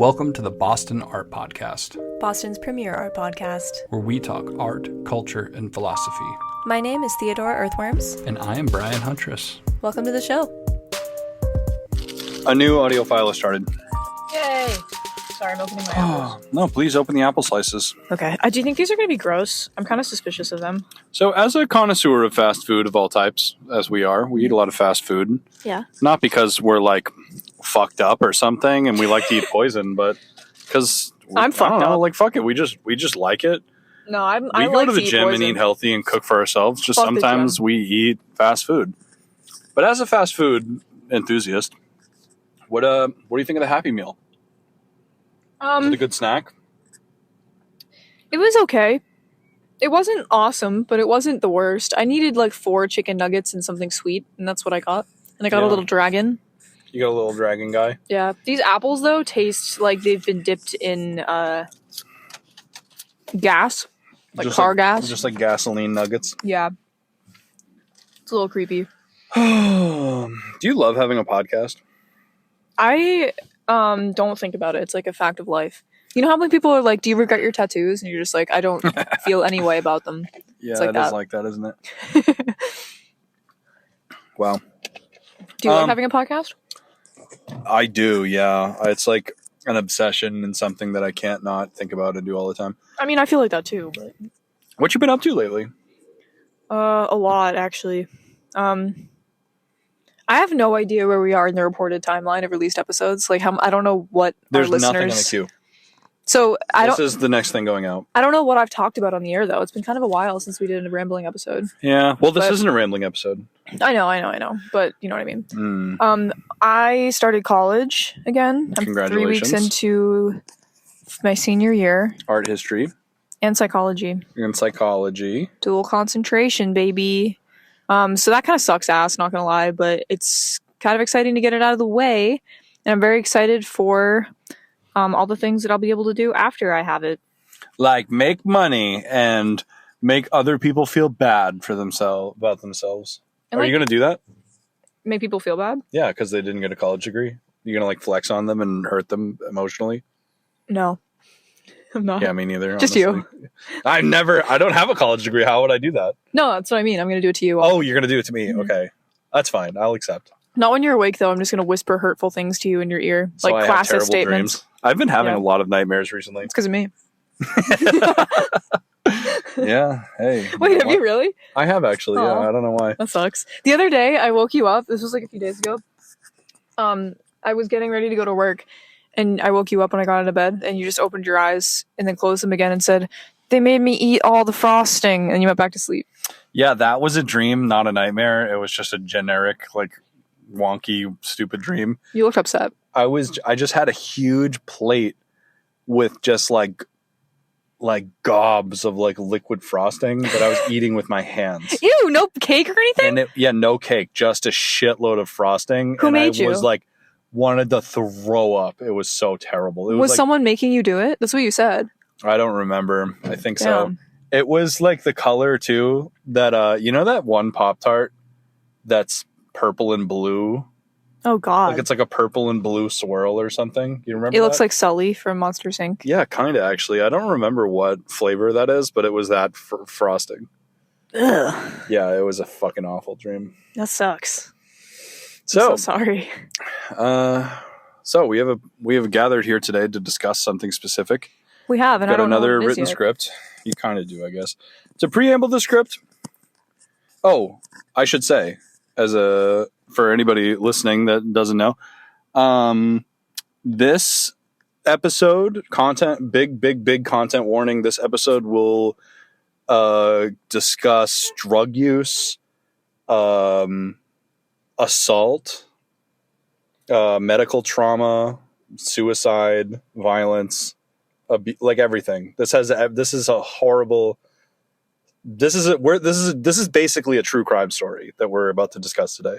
Welcome to the Boston Art Podcast, Boston's premier art podcast, where we talk art, culture, and philosophy. My name is Theodore Earthworms. And I am Brian Huntress. Welcome to the show. A new audio file has started. Yay! Sorry, I'm opening my apples. No, please open the apple slices. Okay. Do you think these are going to be gross? I'm kind of suspicious of them. So, as a connoisseur of fast food of all types, as we are, we eat a lot of fast food. Yeah. Not because we're, like, fucked up or something and we like to eat poison, but because I'm fucked up. Like, fuck it. We just like it. No, I go like to the gym poison. and eat healthy and cook for ourselves. Just Fuck the sometimes gym. we eat fast food. But as a fast food enthusiast, what do you think of the Happy Meal? Is it a good snack? It was okay. It wasn't awesome, but it wasn't the worst. I needed like 4 chicken nuggets and something sweet, and that's what I got. And I got a little dragon. You got a little dragon guy? Yeah. These apples, though, taste like they've been dipped in gas. Like just car gas. Just like gasoline nuggets. Yeah. It's a little creepy. Do you love having a podcast? I don't think about it. It's like a fact of life. You know how many people are like, do you regret your tattoos? And you're just like, I don't feel any way about them. Yeah, it's like it that. is like that, isn't it? Wow. Do you like having a podcast? I do, yeah. It's like an obsession and something that I can't not think about and do all the time. I mean, I feel like that too. But What you been up to lately? a lot, actually. I have no idea where we are in the reported timeline of released episodes. Like, I don't know what There's our listeners. nothing on the queue. So This is the next thing going out. I don't know what I've talked about on the air though. It's been kind of a while since we did a rambling episode. Yeah. Well, this But- isn't a rambling episode. I know. But you know what I mean. Mm. I started college again. I'm 3 weeks Congratulations. into my senior year. Art history And psychology. and psychology. Dual concentration, baby. So that kind of sucks ass, not gonna lie, but it's kind of exciting to get it out of the way. And I'm very excited for all the things that I'll be able to do after I have it. Like make money and make other people feel bad for about themselves. And Are you going to do that? Make people feel bad? Yeah, because they didn't get a college degree. You're going to like flex on them and hurt them emotionally? No. I'm not. Yeah, me neither. Just honestly. I don't have a college degree. How would I do that? No, that's what I mean. I'm gonna do it to you. Oh, you're going to do it to me. Mhm. Okay. That's fine. I'll accept. Not when you're awake though. I'm just gonna whisper hurtful things to you in your ear. So I Like have classist terrible statements. dreams. I've been having Yeah. a lot of nightmares recently. It's because of me. Yeah. Hey. Wait, know have what? you really? I have actually. Yeah. Aw. I don't know why. That sucks. The other day, I woke you up. This was like a few days ago. I was getting ready to go to work, and I woke you up when I got out of bed, and you just opened your eyes and then closed them again and said, "They made me eat all the frosting," and you went back to sleep. Yeah, that was a dream, not a nightmare. It was just a generic, like, wonky, stupid dream. You looked upset. I just had a huge plate with just like gobs of like liquid frosting that I was eating with my hands. Ew, no cake or anything? And no cake, just a shitload of frosting. Who and made you? I was like, wanted to throw up. It was so terrible. It Was like, someone making you do it? That's what you said. I don't remember. I think so. Damn. It was like the color too that you know that one Pop-Tart that's purple and blue? Oh, God. Like it's like a purple and blue swirl or something. You remember It looks that? like Sully from Monsters, Inc. Yeah, kind of actually. I don't remember what flavor that is, but it was that frosting. Ugh. Yeah, it was a fucking awful dream. That sucks. So, I'm so sorry. so we have gathered here today to discuss something specific. We have, and I Got don't know another what it is written yet. script. You kind of do, I guess. To preamble the script. Oh, I should say, for anybody listening that doesn't know, this episode content, big content warning. This episode will discuss drug use, assault, medical trauma, suicide, violence, like everything. This is basically a true crime story that we're about to discuss today.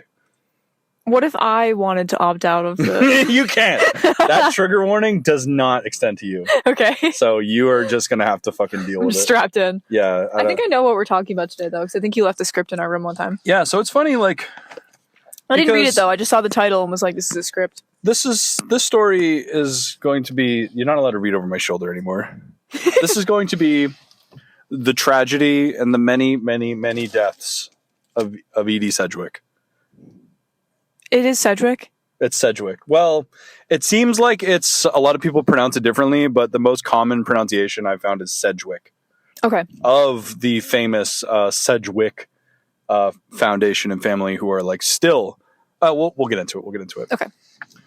What if I wanted to opt out of the... You can't. That trigger warning does not extend to you. Okay. So you are just going to have to fucking deal I'm with it. strapped in. Yeah. I think I know what we're talking about today, though, because I think you left the script in our room one time. Yeah, so it's funny, like... I didn't read it, because- though. I just saw the title and was like, this is a script. this story is going to be. You're not allowed to read over my shoulder anymore. This is going to be the tragedy and the many, many, many deaths of Edie Sedgwick. It is Sedgwick? It's Sedgwick. Well, it seems like it's a lot of people pronounce it differently, but the most common pronunciation I've found is Sedgwick. Okay. Of the famous Sedgwick foundation and family who are like still... we'll get into it. Okay.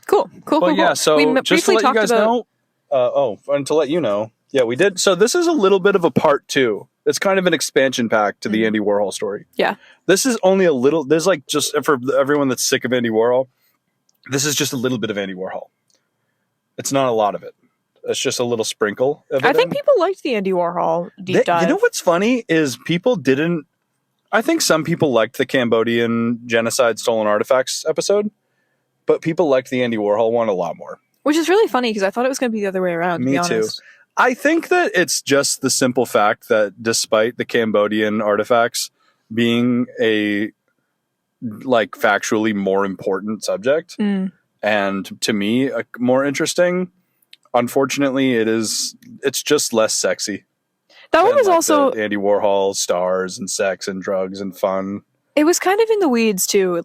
Cool. But yeah, so just to let you guys know... and to let you know, yeah, we did. So this is a little bit of a part 2. It's kind of an expansion pack to the Andy Warhol story. Yeah. This is only a little... There's like just... For everyone that's sick of Andy Warhol, this is just a little bit of Andy Warhol. It's not a lot of it. It's just a little sprinkle of it. I think people liked the Andy Warhol deep dive. You know what's funny is people didn't... I think some people liked the Cambodian genocide stolen artifacts episode, but people liked the Andy Warhol one a lot more. Which is really funny because I thought it was going to be the other way around. Me too. I think that it's just the simple fact that despite the Cambodian artifacts being a like factually more important subject and to me more interesting, unfortunately it's just less sexy. That one was also Andy Warhol stars and sex and drugs and fun. It was kind of in the weeds too,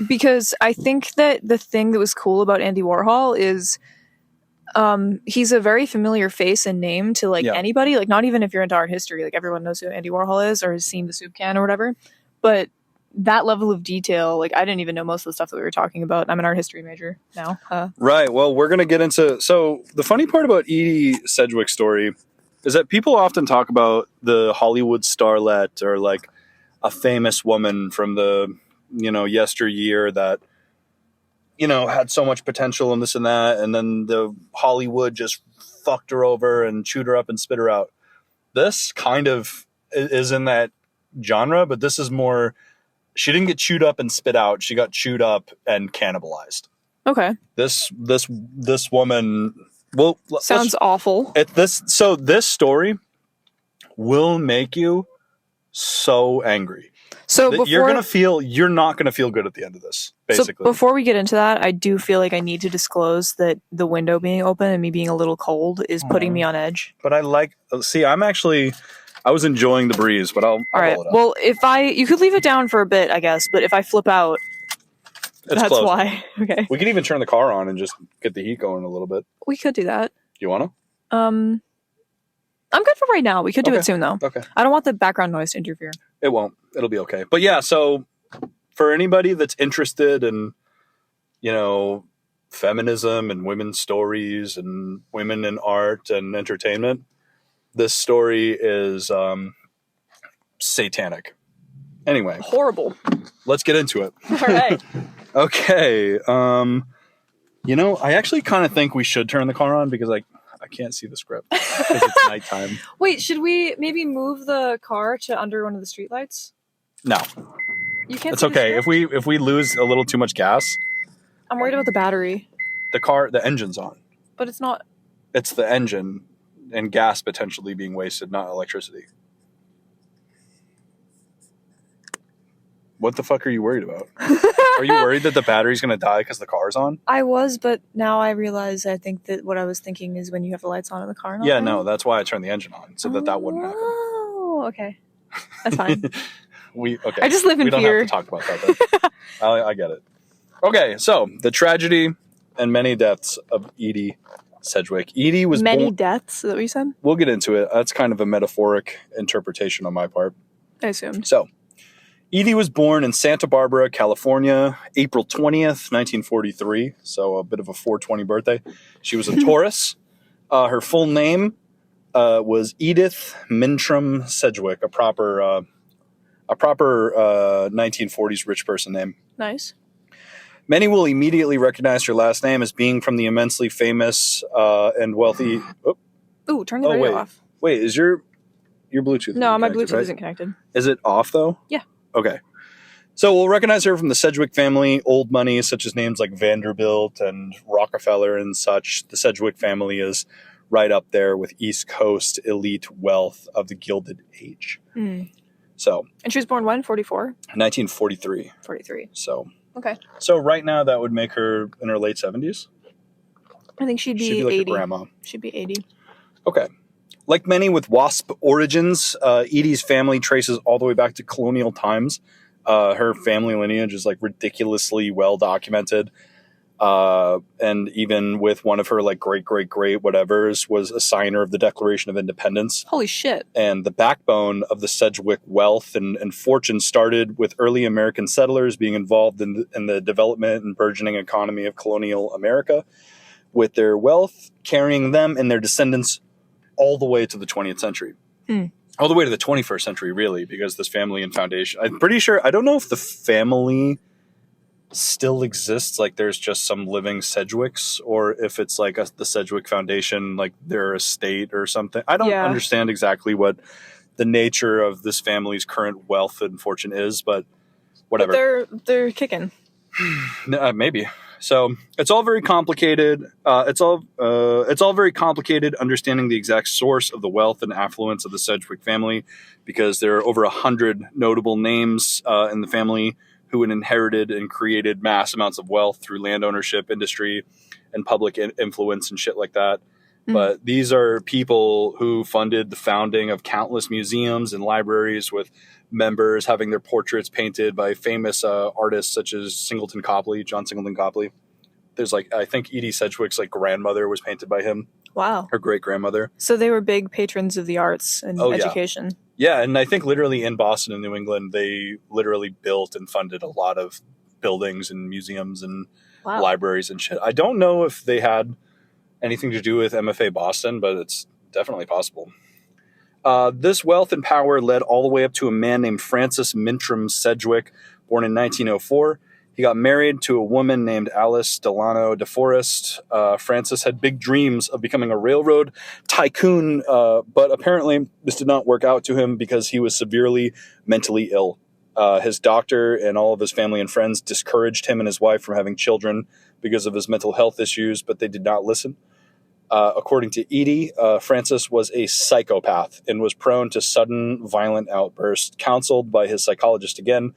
because I think that the thing that was cool about Andy Warhol is he's a very familiar face and name to anybody, like not even if you're into art history, like everyone knows who Andy Warhol is or has seen the soup can or whatever. But that level of detail, like I didn't even know most of the stuff that we were talking about. I'm an art history major now. Right. Well, we're going to get into... So the funny part about Edie Sedgwick's story is that people often talk about the Hollywood starlet or like a famous woman from the, yesteryear that, had so much potential and this and that. And then the Hollywood just fucked her over and chewed her up and spit her out. This kind of is in that genre, but this is more... She didn't get chewed up and spit out. She got chewed up and cannibalized. Okay. This woman... Well, sounds awful. This story will make you so angry. So you're not gonna feel good at the end of this. Basically, so before we get into that, I do feel like I need to disclose that the window being open and me being a little cold is putting me on edge. But I was enjoying the breeze, but all right. Well, you could leave it down for a bit, I guess. But if I flip out, that's closed. Why. Okay. We can even turn the car on and just get the heat going a little bit. We could do that. You want to? I'm good for right now. We could do it soon, though. Okay. I don't want the background noise to interfere. It won't. It'll be okay. But yeah, so for anybody that's interested in, feminism and women's stories and women in art and entertainment, this story is satanic. Anyway. Horrible. Let's get into it. All right. Okay. I actually kind of think we should turn the car on because I can't see the script because it's nighttime. Wait, should we maybe move the car to under one of the streetlights? No. You can't. It's okay. If we lose a little too much gas. I'm worried about the battery. The engine's on. But it's not. It's the engine and gas potentially being wasted, not electricity. What the fuck are you worried about? Are you worried that the battery's going to die because the car's on? I was, but now I realize I think that what I was thinking is when you have the lights on in the car. Yeah, no, that's why I turned the engine on, so that wouldn't happen. Oh, okay. That's fine. Okay. I just live in fear. We don't have to talk about that. I get it. Okay, so the tragedy and many deaths of Edie Sedgwick. Edie was many deaths, is that what you said? We'll get into it. That's kind of a metaphoric interpretation on my part. I assumed. So, Edie was born in Santa Barbara, California, April 20th, 1943. So a bit of a 420 birthday. She was a Taurus. Her full name was Edith Mintram Sedgwick, a proper 1940s rich person name. Nice. Many will immediately recognize her last name as being from the immensely famous and wealthy... Ooh, turn the radio off. Wait, is your Bluetooth? No, my Bluetooth isn't connected. Is it off, though? Yeah. Okay. So we'll recognize her from the Sedgwick family, old money, such as names like Vanderbilt and Rockefeller and such. The Sedgwick family is right up there with East Coast elite wealth of the Gilded Age. Mm. So. And she was born when? 44? 1943. 43. So Okay. So right now that would make her in her late 70s. I think she'd be She'd be like 80. a grandma. She'd be 80. Okay. Like many with WASP origins, Edie's family traces all the way back to colonial times. Her family lineage is like ridiculously well documented. And even with one of her like great whatevers was a signer of the Declaration of Independence. Holy shit. And the backbone of the Sedgwick wealth and fortune started with early American settlers being involved in the development and burgeoning economy of colonial America, with their wealth carrying them and their descendants all the way to the 20th century. All the way to the 21st century, really, because this family and foundation, I'm pretty sure, I don't know if the family still exists, like there's just some living Sedgwicks, or if it's like the Sedgwick Foundation, like their estate or something. I don't understand exactly what the nature of this family's current wealth and fortune is, but whatever. But they're kicking. Maybe. So it's all very complicated. It's all very complicated understanding the exact source of the wealth and affluence of the Sedgwick family, because there are over 100 notable names in the family who had inherited and created mass amounts of wealth through land ownership, industry, and public influence and shit like that. But these are people who funded the founding of countless museums and libraries, with members having their portraits painted by famous artists such as John Singleton Copley. There's like, I think Edie Sedgwick's like grandmother was painted by him. Wow. Her great grandmother. So they were big patrons of the arts and education. Yeah, and I think literally in Boston and New England, they literally built and funded a lot of buildings and museums and libraries and shit. I don't know if they had anything to do with MFA Boston, but it's definitely possible. This wealth and power led all the way up to a man named Francis Mintram Sedgwick, born in 1904. He got married to a woman named Alice Delano DeForest. Francis had big dreams of becoming a railroad tycoon, but apparently this did not work out to him because he was severely mentally ill. His doctor and all of his family and friends discouraged him and his wife from having children because of his mental health issues, but they did not listen. According to Edie, Francis was a psychopath and was prone to sudden violent outbursts. Counseled by his psychologist again,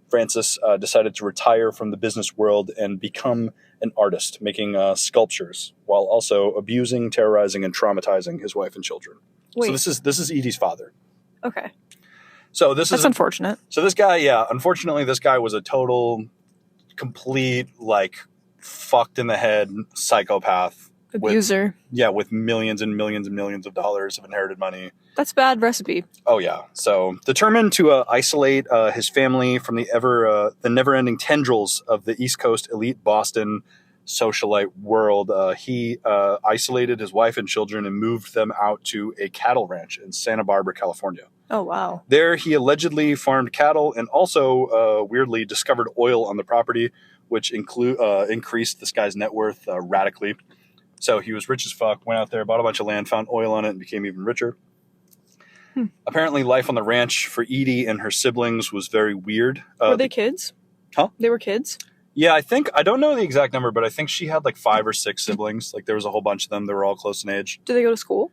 Francis decided to retire from the business world and become an artist, making sculptures, while also abusing, terrorizing, and traumatizing his wife and children. Wait. So this is Edie's father. Okay. So that's unfortunate. So this guy, unfortunately, this guy was a total, complete, like, fucked in the head psychopath. Abuser. With millions and millions and millions of dollars of inherited money. That's a bad recipe. Oh, yeah. So determined to isolate his family from the never-ending tendrils of the East Coast elite Boston socialite world, he isolated his wife and children and moved them out to a cattle ranch in Santa Barbara, California. Oh, wow. There, he allegedly farmed cattle and also, weirdly, discovered oil on the property, which increased this guy's net worth radically. So he was rich as fuck, went out there, bought a bunch of land, found oil on it, and became even richer. Apparently, life on the ranch for Edie and her siblings was very weird. Were they kids? Huh? They were kids? Yeah, I don't know the exact number, but I think she had like 5 or 6 siblings. Like there was a whole bunch of them. They were all close in age. Do they go to school?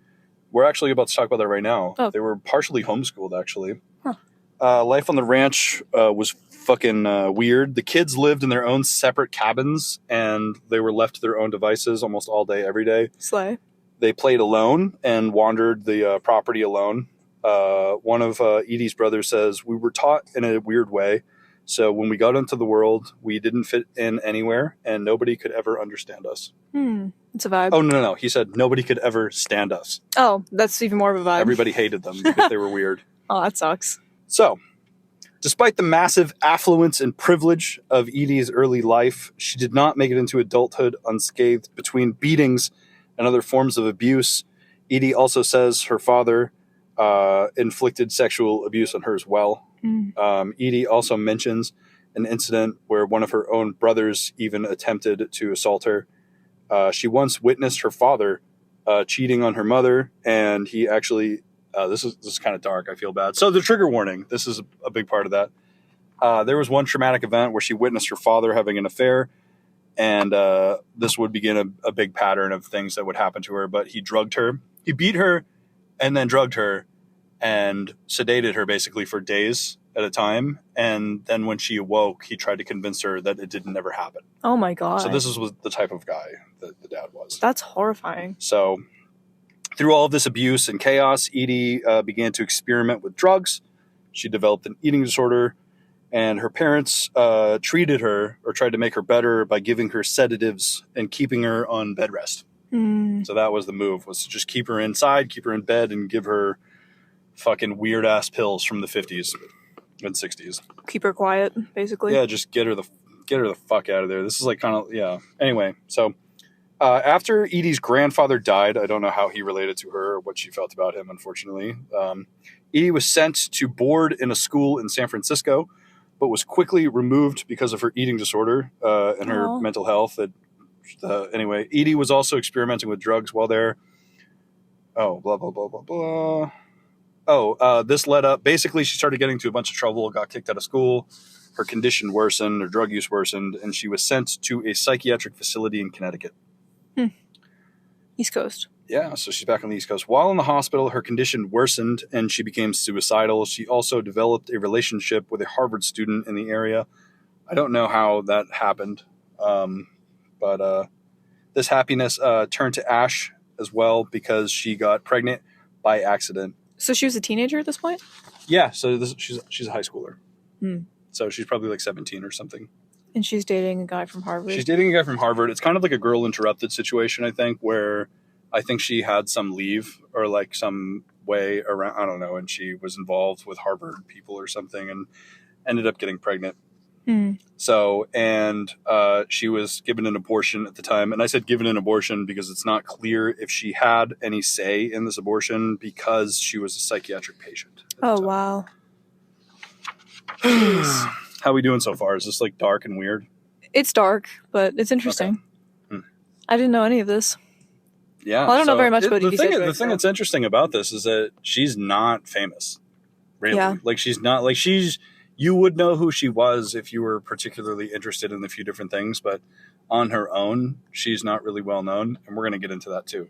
We're actually about to talk about that right now. Oh. They were partially homeschooled, actually. Huh. Life on the ranch was fucking weird. The kids lived in their own separate cabins, and they were left to their own devices almost all day, every day. Slay. They played alone and wandered the property alone. One of Edie's brothers says, "We were taught in a weird way. So when we got into the world, we didn't fit in anywhere, and nobody could ever understand us." It's a vibe. Oh, no. He said nobody could ever stand us. Oh, that's even more of a vibe. Everybody hated them because they were weird. Oh, that sucks. So, despite the massive affluence and privilege of Edie's early life, she did not make it into adulthood unscathed. Between beatings and other forms of abuse, Edie also says her father inflicted sexual abuse on her as well. Edie also mentions an incident where one of her own brothers even attempted to assault her. She once witnessed her father cheating on her mother, and he actually this is kind of dark. I feel bad. So the trigger warning, this is a big part of that. There was one traumatic event where she witnessed her father having an affair, and this would begin a big pattern of things that would happen to her. But he drugged her, he beat her, and then drugged her and sedated her basically for days, at a time. And then when she awoke, he tried to convince her that it didn't ever happen. Oh my God. So this was the type of guy that the dad was. That's horrifying. So through all of this abuse and chaos, Edie began to experiment with drugs. She developed an eating disorder, and her parents treated her or tried to make her better by giving her sedatives and keeping her on bed rest. So that was the move, was to just keep her inside, keep her in bed, and give her fucking weird ass pills from the 50s and 60s. Keep her quiet, basically. Yeah, just get her the fuck out of there. This is like kind of, yeah. Anyway, so after Edie's grandfather died, I don't know how he related to her or what she felt about him, unfortunately. Edie was sent to board in a school in San Francisco, but was quickly removed because of her eating disorder and her mental health. Anyway, Edie was also experimenting with drugs while there. Oh, blah, blah, blah, blah, blah. This led up. Basically, she started getting into a bunch of trouble, got kicked out of school. Her condition worsened, her drug use worsened, and she was sent to a psychiatric facility in Connecticut. East Coast. Yeah, so she's back on the East Coast. While in the hospital, her condition worsened and she became suicidal. She also developed a relationship with a Harvard student in the area. I don't know how that happened, but this happiness turned to ash as well because she got pregnant by accident. So she was a teenager at this point? Yeah, so she's a high schooler. So she's probably like 17 or something. And she's dating a guy from Harvard? She's dating a guy from Harvard. It's kind of like a Girl Interrupted situation, I think, where I think she had some leave or like some way around, I don't know, and she was involved with Harvard people or something and ended up getting pregnant. So, and she was given an abortion at the time. And I said given an abortion because it's not clear if she had any say in this abortion because she was a psychiatric patient. Oh, wow. How are we doing so far? Is this like dark and weird? It's dark, but it's interesting. Okay. I didn't know any of this. Yeah. Well, I don't know very much about Edie Sedgwick. The thing that's interesting about this is that she's not famous. Really. Yeah. Like she's not like you would know who she was if you were particularly interested in a few different things, but on her own, she's not really well known, and we're going to get into that too.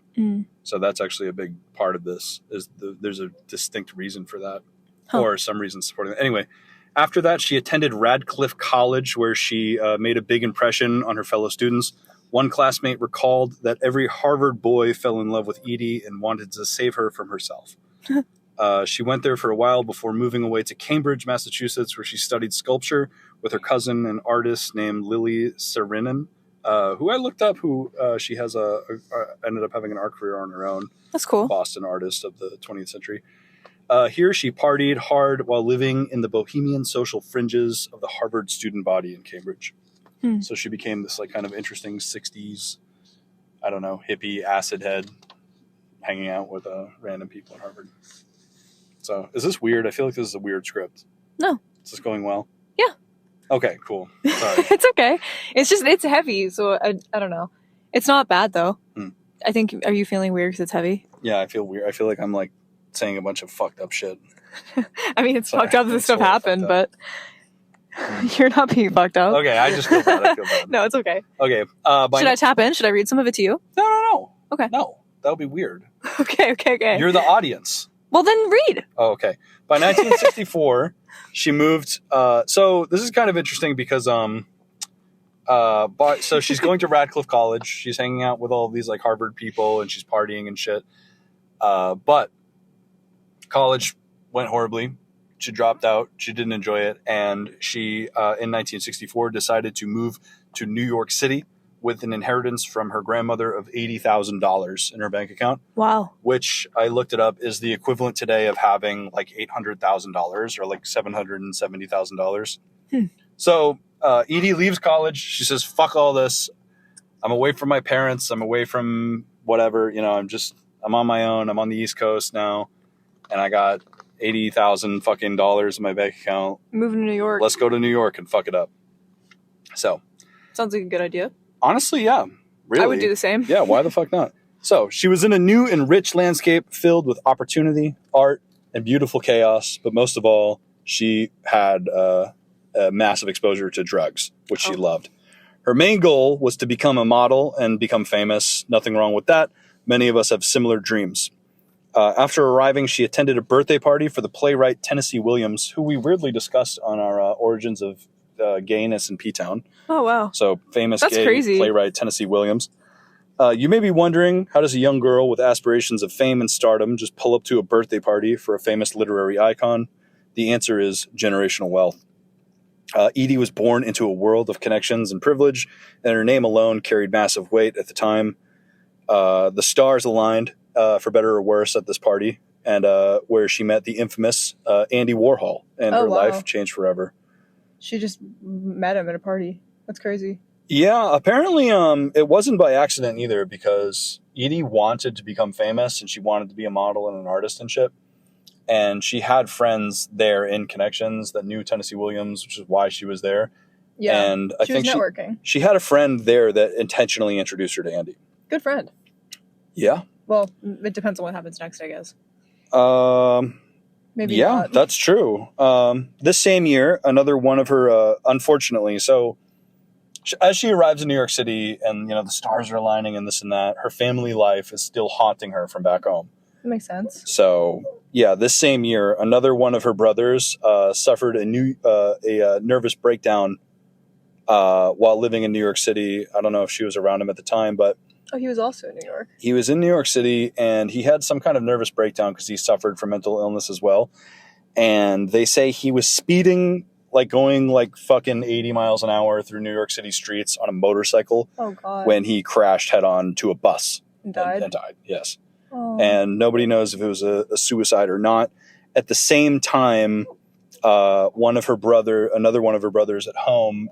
So that's actually a big part of this. There's a distinct reason for that, or some reason supporting it. Anyway, after that, she attended Radcliffe College, where she made a big impression on her fellow students. One classmate recalled that every Harvard boy fell in love with Edie and wanted to save her from herself. She went there for a while before moving away to Cambridge, Massachusetts, where she studied sculpture with her cousin, an artist named Lily Saarinen, who I looked up, who she has ended up having an art career on her own. That's cool. Boston artist of the 20th century. Here she partied hard while living in the bohemian social fringes of the Harvard student body in Cambridge. So she became this like kind of interesting 60s, I don't know, hippie acid head hanging out with random people at Harvard. So is this weird? I feel like this is a weird script. No. Is this going well? Yeah. Okay, cool. Sorry. It's okay. It's heavy, so I don't know. It's not bad though. I think, are you feeling weird because it's heavy? Yeah, I feel weird. I feel like I'm like saying a bunch of fucked up shit. I mean, it's fucked up that this stuff happened, but you're not being fucked up. Okay, I just feel bad. I feel bad. No, it's okay. Okay. Should I tap in? Should I read some of it to you? No. Okay. No, that would be weird. Okay. You're the audience. Well, then read. Oh, okay. By 1964, she moved. So this is kind of interesting because so she's going to Radcliffe College. She's hanging out with all these like Harvard people and she's partying and shit. But college went horribly. She dropped out. She didn't enjoy it. And she, in 1964, decided to move to New York City with an inheritance from her grandmother of $80,000 in her bank account. Wow. Which I looked it up is the equivalent today of having like $800,000 or like $770,000. So Edie leaves college. She says, fuck all this. I'm away from my parents. I'm away from whatever, I'm on my own. I'm on the East Coast now. And I got $80,000 fucking dollars in my bank account. Moving to New York. Let's go to New York and fuck it up. So. Sounds like a good idea. Honestly, yeah. Really. I would do the same. Yeah, why the fuck not? So, she was in a new and rich landscape filled with opportunity, art, and beautiful chaos. But most of all, she had a massive exposure to drugs, which she loved. Her main goal was to become a model and become famous. Nothing wrong with that. Many of us have similar dreams. After arriving, she attended a birthday party for the playwright Tennessee Williams, who we weirdly discussed on our origins of gayness in P-Town. Oh, wow. So famous That's gay crazy. playwright Tennessee Williams. You may be wondering, how does a young girl with aspirations of fame and stardom just pull up to a birthday party for a famous literary icon? The answer is generational wealth. Edie was born into a world of connections and privilege, and her name alone carried massive weight at the time. The stars aligned, for better or worse, at this party, and where she met the infamous Andy Warhol, and her life changed forever. She just met him at a party. That's crazy. Yeah, apparently it wasn't by accident either, because Edie wanted to become famous, and she wanted to be a model and an artist and shit. And she had friends there in connections that knew Tennessee Williams, which is why she was there. Yeah, and I think was networking. She had a friend there that intentionally introduced her to Andy. Good friend. Yeah. Well, it depends on what happens next, I guess. Maybe yeah, not. That's true. This same year, another one of her, unfortunately, so as she arrives in New York City and, the stars are aligning and this and that, her family life is still haunting her from back home. That makes sense. So, yeah, this same year, another one of her brothers suffered a nervous breakdown while living in New York City. I don't know if she was around him at the time, but... Oh, he was also in New York. He was in New York City, and he had some kind of nervous breakdown because he suffered from mental illness as well. And they say he was speeding, going fucking 80 miles an hour through New York City streets on a motorcycle. Oh, God. When he crashed head-on to a bus. And died? And died, yes. Oh. And nobody knows if it was a suicide or not. At the same time, another one of her brothers at home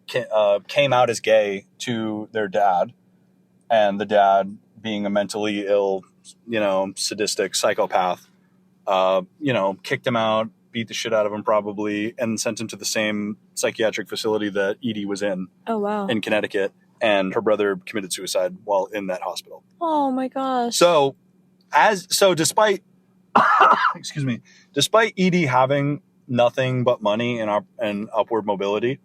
came out as gay to their dad. And the dad, being a mentally ill, sadistic psychopath, kicked him out, beat the shit out of him probably, and sent him to the same psychiatric facility that Edie was in. Oh, wow. In Connecticut. And her brother committed suicide while in that hospital. Oh, my gosh. So despite, excuse me, despite Edie having nothing but money and upward mobility,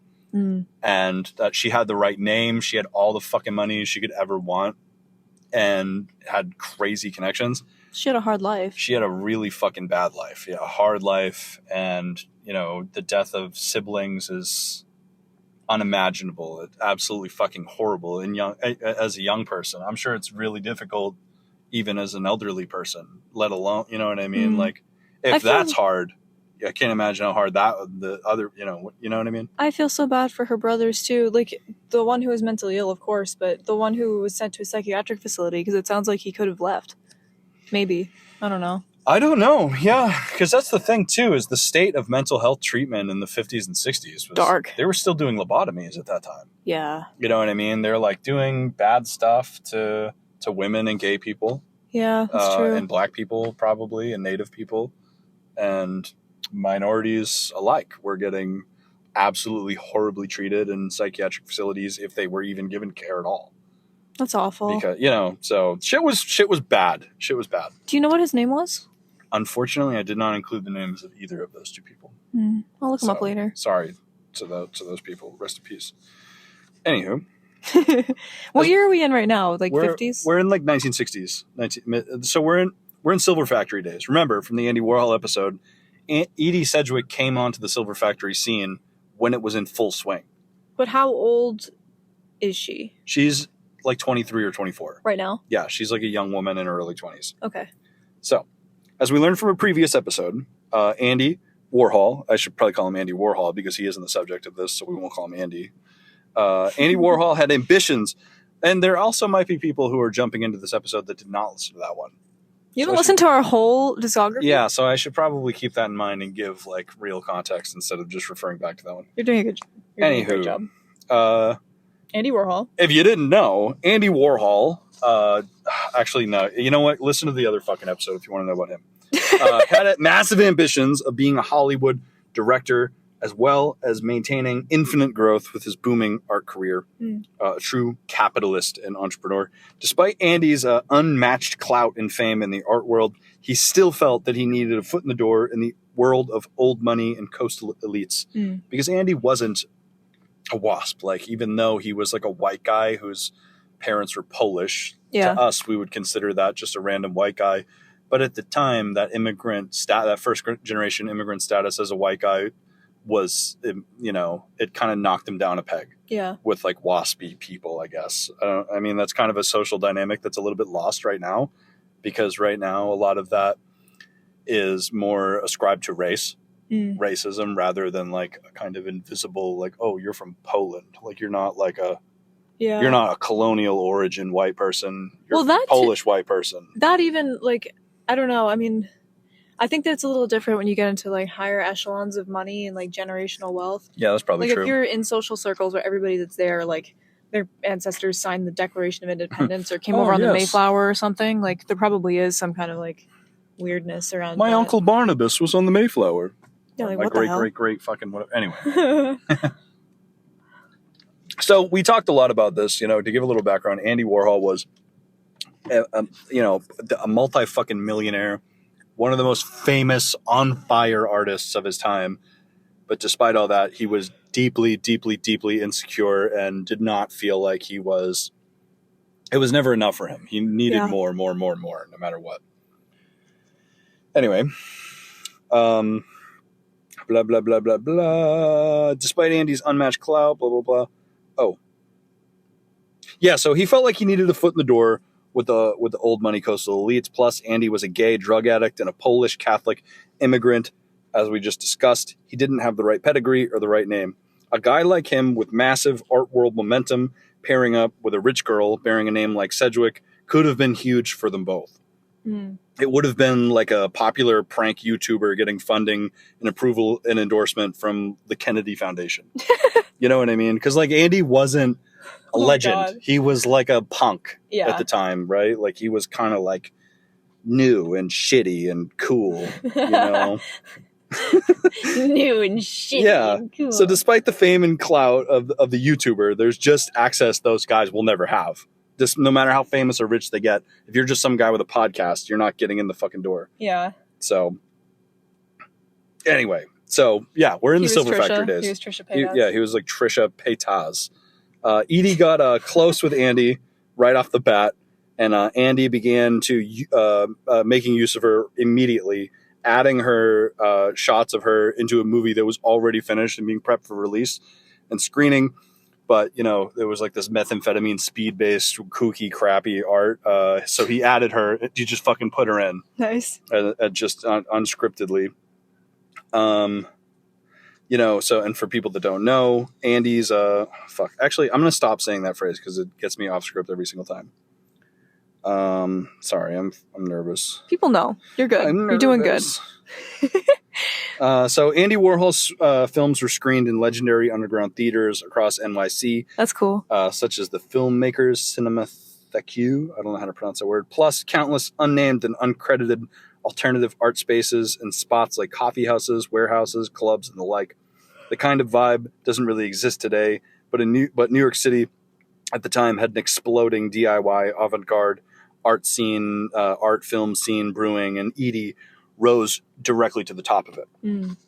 and that she had the right name, she had all the fucking money she could ever want, and had crazy connections. She had a hard life. She had a really fucking bad life. Yeah, a hard life, and the death of siblings is unimaginable. It's absolutely fucking horrible. As a young person, I'm sure it's really difficult, even as an elderly person. Let alone, you know what I mean? If that's hard. I can't imagine how hard the other, you know what I mean? I feel so bad for her brothers, too. The one who was mentally ill, of course, but the one who was sent to a psychiatric facility, because it sounds like he could have left. Maybe. I don't know. I don't know. Yeah, because that's the thing, too, is the state of mental health treatment in the 50s and 60s was dark. They were still doing lobotomies at that time. Yeah. You know what I mean? They're, doing bad stuff to women and gay people. Yeah, that's true. And black people, probably, and native people. And minorities alike were getting absolutely horribly treated in psychiatric facilities if they were even given care at all. That's awful. Because so shit was bad. Shit was bad. Do you know what his name was? Unfortunately, I did not include the names of either of those two people. I'll look them up later. Sorry to those people. Rest in peace. Anywho, what year are we in right now? 50s? We're in 1960s. So we're in Silver Factory days. Remember from the Andy Warhol episode, Edie Sedgwick came onto the Silver Factory scene when it was in full swing. But how old is she? She's 23 or 24. Right now? Yeah, she's a young woman in her early 20s. Okay. So, as we learned from a previous episode, Andy Warhol, I should probably call him Andy Warhol because he isn't the subject of this, so we won't call him Andy. Andy Warhol had ambitions, and there also might be people who are jumping into this episode that did not listen to that one. You haven't listened to our whole discography? Yeah, so I should probably keep that in mind and give real context instead of just referring back to that one. You're doing a good job. Andy Warhol. If you didn't know, Andy Warhol, actually no, you know what? Listen to the other fucking episode if you want to know about him. Had massive ambitions of being a Hollywood director, as well as maintaining infinite growth with his booming art career. A true capitalist and entrepreneur. Despite Andy's unmatched clout and fame in the art world, he still felt that he needed a foot in the door in the world of old money and coastal elites. Because Andy wasn't a WASP. Even though he was a white guy who's parents were Polish. Yeah. To us, we would consider that just a random white guy. But at the time, that that first generation immigrant status as a white guy was, it kind of knocked him down a peg. Yeah. With like waspy people, I guess. I mean, that's kind of a social dynamic that's a little bit lost right now, because right now a lot of that is more ascribed to racism, rather than like a kind of invisible, like, oh, you're from Poland. Like, you're not like you're not a colonial origin white person. You're a Polish white person. That even, like, I don't know. I mean, I think that's a little different when you get into like higher echelons of money and like generational wealth. Yeah, that's probably like true. If you're in social circles where everybody that's there, like their ancestors signed the Declaration of Independence or came over on the Mayflower or something, like there probably is some kind of like weirdness around. My uncle Barnabas was on the Mayflower. Yeah, like, my what the hell? great fucking whatever. Anyway. So we talked a lot about this, to give a little background. Andy Warhol was, a multi-fucking millionaire, one of the most famous on fire artists of his time. But despite all that, he was deeply, deeply, deeply insecure and did not feel like it was never enough for him. He needed more, no matter what. Anyway, blah, blah, blah, blah, blah. Despite Andy's unmatched clout, blah, blah, blah. Oh. Yeah, so he felt like he needed a foot in the door with the old money coastal elites. Plus, Andy was a gay drug addict and a Polish Catholic immigrant. As we just discussed, he didn't have the right pedigree or the right name. A guy like him with massive art world momentum pairing up with a rich girl bearing a name like Sedgwick could have been huge for them both. Mm. It would have been like a popular prank YouTuber getting funding and approval and endorsement from the Kennedy Foundation. You know what I mean? Because like Andy wasn't a legend. God. He was like a punk at the time, right? Like he was kind of like new and shitty and cool, New and shitty. Yeah. And cool. So despite the fame and clout of the YouTuber, there's just access those guys will never have. Just no matter how famous or rich they get, if you're just some guy with a podcast, you're not getting in the fucking door. Yeah. So anyway, yeah, we're in the Silver Factory days. He was Trisha Paytas. He was like Trisha Paytas. Edie got close with Andy right off the bat, and Andy began to making use of her immediately, adding her shots of her into a movie that was already finished and being prepped for release and screening. But, there was like this methamphetamine speed-based, kooky, crappy art. So he added her. He just fucking put her in. Nice. Just unscriptedly. So, and for people that don't know, Andy's, Actually, I'm going to stop saying that phrase because it gets me off script every single time. Sorry, I'm nervous. People know. You're good. You're doing good. So Andy Warhol's films were screened in legendary underground theaters across NYC. That's cool. Such as the Filmmakers Cinematheque, I don't know how to pronounce that word, plus countless unnamed and uncredited alternative art spaces and spots like coffee houses, warehouses, clubs, and the like. The kind of vibe doesn't really exist today, but New York City at the time had an exploding DIY avant-garde art scene, art film scene brewing, and Edie rose directly to the top of it. Mm.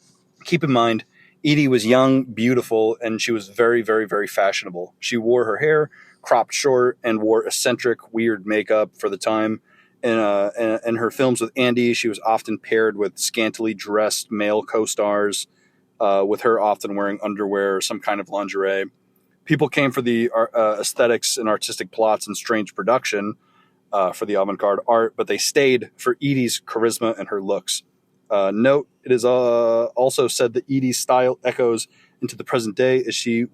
Keep in mind, Edie was young, beautiful, and she was very, very, very fashionable. She wore her hair cropped short and wore eccentric, weird makeup for the time. In her films with Andy, she was often paired with scantily dressed male co-stars, with her often wearing underwear or some kind of lingerie. People came for the aesthetics and artistic plots and strange production for the avant-garde art, but they stayed for Edie's charisma and her looks. Note, it is also said that Edie's style echoes into the present day as she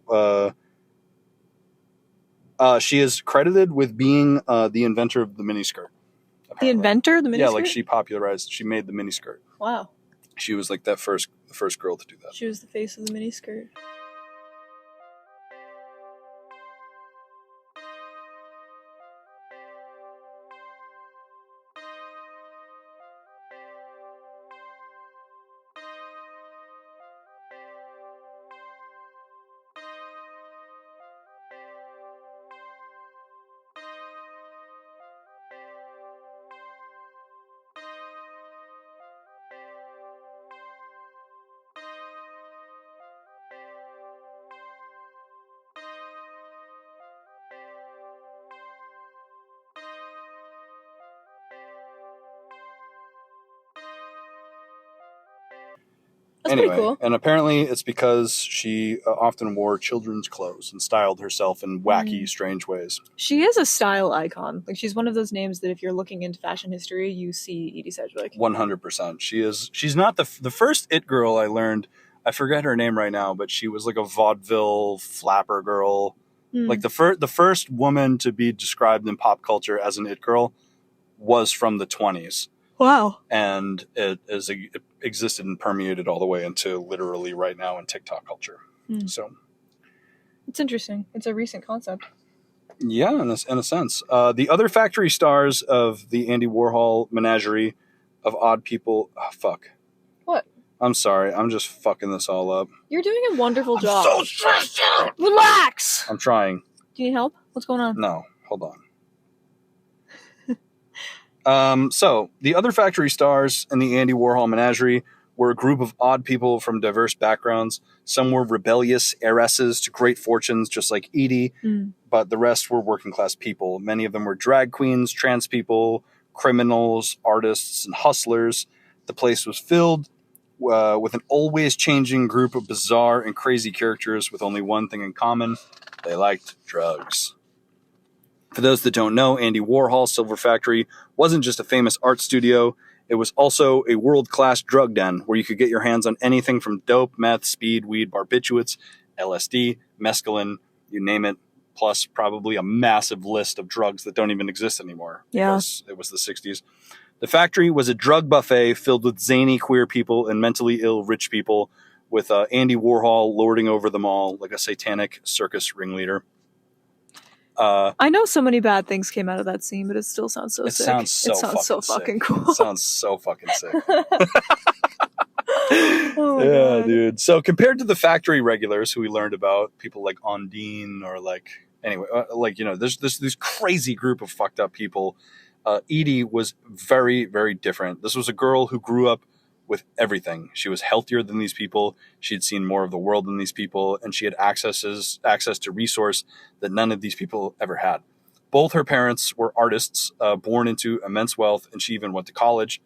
is credited with being the inventor of the miniskirt. The inventor of the miniskirt? Yeah, like she made the miniskirt. Wow. She was like the first girl to do that. She was the face of the miniskirt. That's pretty cool. And apparently it's because she often wore children's clothes and styled herself in wacky, strange ways. She is a style icon. Like, she's one of those names that if you're looking into fashion history, you see Edie Sedgwick. 100%. She's not the first it girl I learned. I forget her name right now, but she was like a vaudeville flapper girl. Like the first woman to be described in pop culture as an it girl was from the 20s. Wow. And it existed and permeated all the way into literally right now in TikTok culture. So it's interesting. It's a recent concept. Yeah, in a sense. The other factory stars of the Andy Warhol menagerie of odd people. Oh, fuck. What? I'm sorry. I'm just fucking this all up. You're doing a wonderful job. So stressed out. Relax. I'm trying. Do you need help? What's going on? No. Hold on. So, the other factory stars in the Andy Warhol menagerie were a group of odd people from diverse backgrounds. Some were rebellious heiresses to great fortunes, just like Edie, but the rest were working class people. Many of them were drag queens, trans people, criminals, artists, and hustlers. The place was filled with an always changing group of bizarre and crazy characters with only one thing in common. They liked drugs. For those that don't know, Andy Warhol's Silver Factory wasn't just a famous art studio. It was also a world-class drug den where you could get your hands on anything from dope, meth, speed, weed, barbiturates, LSD, mescaline, you name it, plus probably a massive list of drugs that don't even exist anymore. Yeah. Because it was the 60s. The factory was a drug buffet filled with zany queer people and mentally ill rich people, with Andy Warhol lording over them all like a satanic circus ringleader. I know so many bad things came out of that scene, but it still sounds so sick. It sounds so fucking sick. cool. It sounds so fucking sick. Oh my Yeah, God. dude. So compared to the factory regulars who we learned about, people like Ondine or there's this crazy group of fucked up people. Edie was very, very different. This was a girl who grew up with everything. She was healthier than these people. She had seen more of the world than these people, and she had access to resource that none of these people ever had. Both her parents were artists, born into immense wealth, and she even went to college.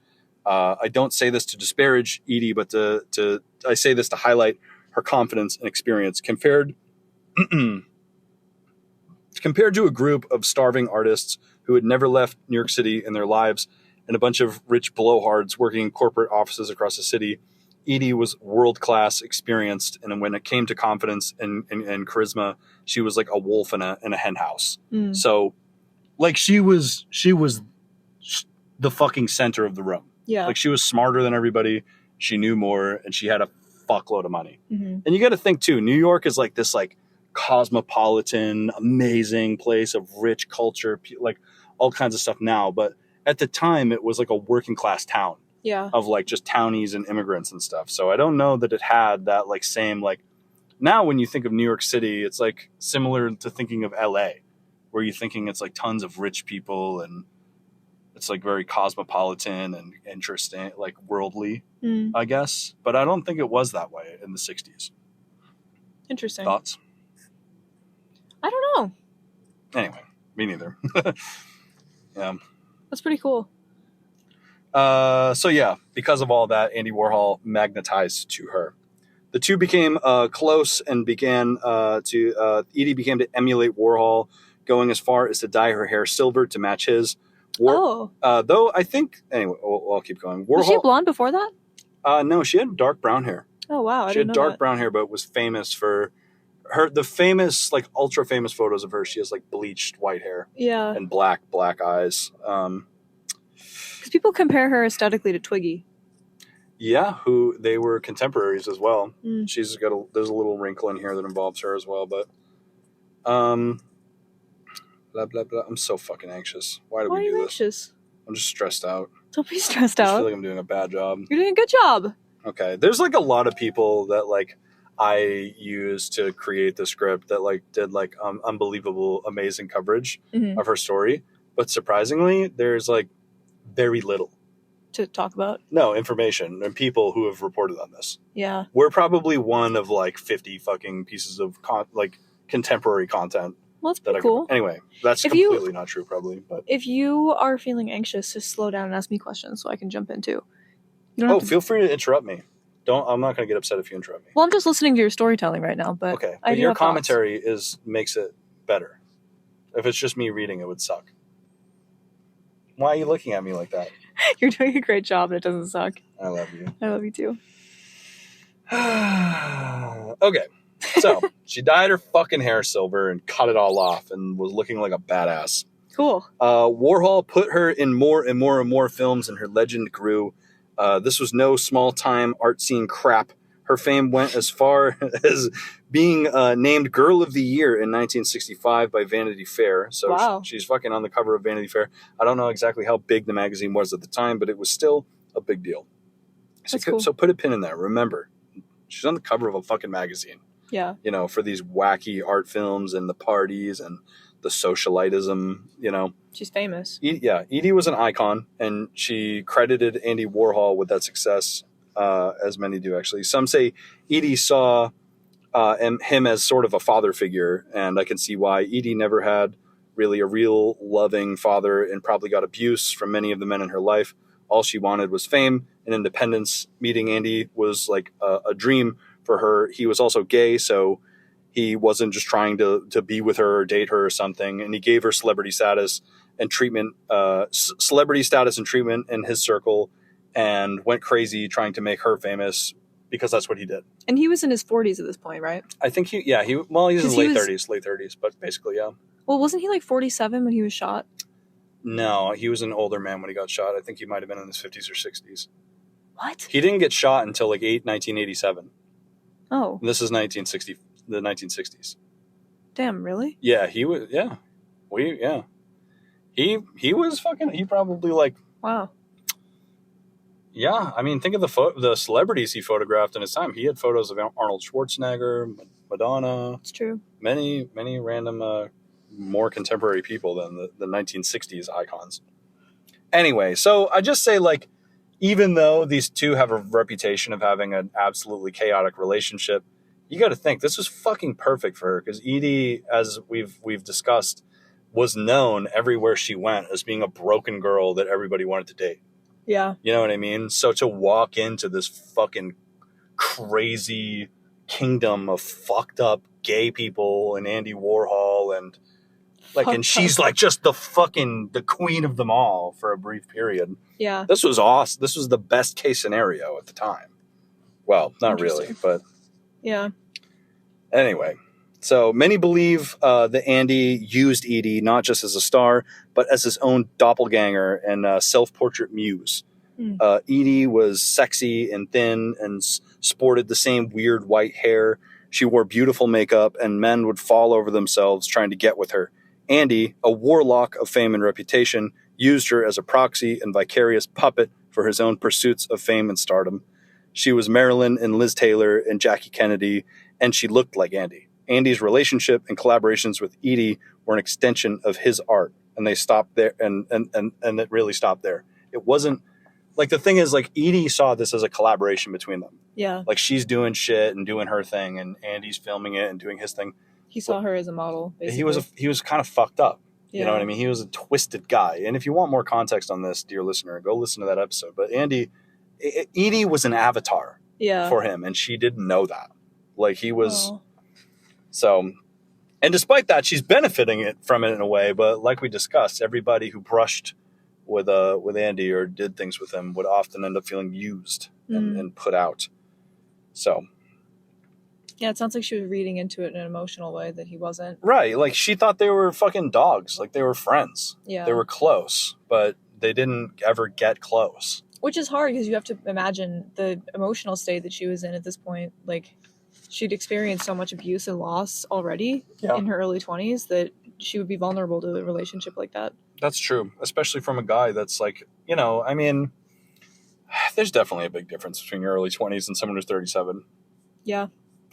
I don't say this to disparage Edie, but I say this to highlight her confidence and experience compared to a group of starving artists who had never left New York City in their lives and a bunch of rich blowhards working in corporate offices across the city. Edie was world-class, experienced, and when it came to confidence and charisma, she was like a wolf in a hen house. So, like, she was the fucking center of the room. Yeah. Like, she was smarter than everybody. She knew more, and she had a fuckload of money. Mm-hmm. And you got to think too, New York is like this like cosmopolitan, amazing place of rich culture, like all kinds of stuff now, but at the time, it was like a working class town of like just townies and immigrants and stuff. So I don't know that it had that like same like now when you think of New York City, it's like similar to thinking of LA, where you're thinking it's like tons of rich people and it's like very cosmopolitan and interesting, like worldly, I guess. But I don't think it was that way in the 60s. Interesting. Thoughts? I don't know. Anyway, me neither. Yeah. That's pretty cool. So yeah, because of all that, Andy Warhol magnetized to her. The two became close and began Edie began to emulate Warhol, going as far as to dye her hair silver to match his. Though I think, anyway, I'll keep going. Warhol, was she blonde before that? No, she had dark brown hair. Oh wow, she had dark brown hair, but was famous for the famous, like ultra famous photos of her. She has like bleached white hair, and black eyes. Because people compare her aesthetically to Twiggy. Yeah, who they were contemporaries as well. She's there's a little wrinkle in here that involves her as well, but blah blah blah. I'm so fucking anxious. Why do we do this? Why are you anxious? I'm just stressed out. Don't be stressed I out. feel like I'm doing a bad job. You're doing a good job. Okay, there's like a lot of people that like I used to create the script that like did like unbelievable, amazing coverage of her story. But surprisingly, there's like very little to talk about. No information and people who have reported on this. Yeah, we're probably one of like 50 fucking pieces of like contemporary content. Well, that's pretty cool. Anyway, that's completely not true, probably. But if you are feeling anxious, just slow down and ask me questions so I can jump in too. Feel free to interrupt me. I'm not going to get upset if you interrupt me. Well, I'm just listening to your storytelling right now, but Okay, I but do your have commentary makes it better. If it's just me reading, it would suck. Why are you looking at me like that? thoughts. You're doing a great job, and it doesn't suck. I love you. I love you too. Okay, so she dyed her fucking hair silver and cut it all off and was looking like a badass. Cool. Warhol put her in more and more and more films, and her legend grew. This was no small-time art scene crap. Her fame went as far as being named Girl of the Year in 1965 by Vanity Fair. So Wow. she's fucking on the cover of Vanity Fair. I don't know exactly how big the magazine was at the time, but it was still a big deal. That's cool. So put a pin in there. Remember, she's on the cover of a fucking magazine. Yeah. You know, for these wacky art films and the parties and the socialitism, you know. She's famous. Edie was an icon, and she credited Andy Warhol with that success, as many do, actually. Some say Edie saw him as sort of a father figure, and I can see why. Edie never had really a real loving father and probably got abuse from many of the men in her life. All she wanted was fame and independence. Meeting Andy was like a dream for her. He was also gay, so he wasn't just trying to be with her or date her or something. And he gave her celebrity status and treatment in his circle, and went crazy trying to make her famous because that's what he did. And he was in his 40s at this point, right? I think he's in his late 30s, but basically, yeah. Well, wasn't he like 47 when he was shot? No, he was an older man when he got shot. I think he might have been in his 50s or 60s. What? He didn't get shot until like 1987. Oh. And this is the 1960s. Damn, really? Yeah, he was. Yeah, He was fucking. He probably like. Wow. Yeah, I mean, think of the celebrities he photographed in his time. He had photos of Arnold Schwarzenegger, Madonna. It's true. Many random, more contemporary people than the 1960s icons. Anyway, so I just say, like, even though these two have a reputation of having an absolutely chaotic relationship, you got to think this was fucking perfect for her, because Edie, as we've discussed, was known everywhere she went as being a broken girl that everybody wanted to date. Yeah. You know what I mean? So to walk into this fucking crazy kingdom of fucked up gay people and Andy Warhol and like, and she's like just the queen of them all for a brief period. Yeah. This was awesome. This was the best case scenario at the time. Well, not really, but yeah. Anyway, so many believe that Andy used Edie not just as a star, but as his own doppelganger and self-portrait muse. Edie was sexy and thin and sported the same weird white hair. She wore beautiful makeup, and men would fall over themselves trying to get with her. Andy, a warlock of fame and reputation, used her as a proxy and vicarious puppet for his own pursuits of fame and stardom. She was Marilyn and Liz Taylor and Jackie Kennedy, and she looked like Andy. Andy's relationship and collaborations with Edie were an extension of his art, and they stopped there, and it really stopped there. It wasn't, like, the thing is, like, Edie saw this as a collaboration between them. Yeah. Like, she's doing shit and doing her thing, and Andy's filming it and doing his thing. He saw her as a model, basically. He was kind of fucked up. Yeah. You know what I mean? He was a twisted guy. And if you want more context on this, dear listener, go listen to that episode. But Edie was an avatar for him, and she didn't know that. Like, he was... Oh. So, and despite that, she's benefiting from it in a way. But like we discussed, everybody who brushed with Andy or did things with him would often end up feeling used and put out. So... Yeah, it sounds like she was reading into it in an emotional way that he wasn't. Right. Like, she thought they were fucking dogs. Like, they were friends. Yeah. They were close, but they didn't ever get close. Which is hard, because you have to imagine the emotional state that she was in at this point. Like, she'd experienced so much abuse and loss already in her early 20s that she would be vulnerable to a relationship like that. That's true. Especially from a guy that's like, you know, I mean, there's definitely a big difference between your early 20s and someone who's 37. Yeah.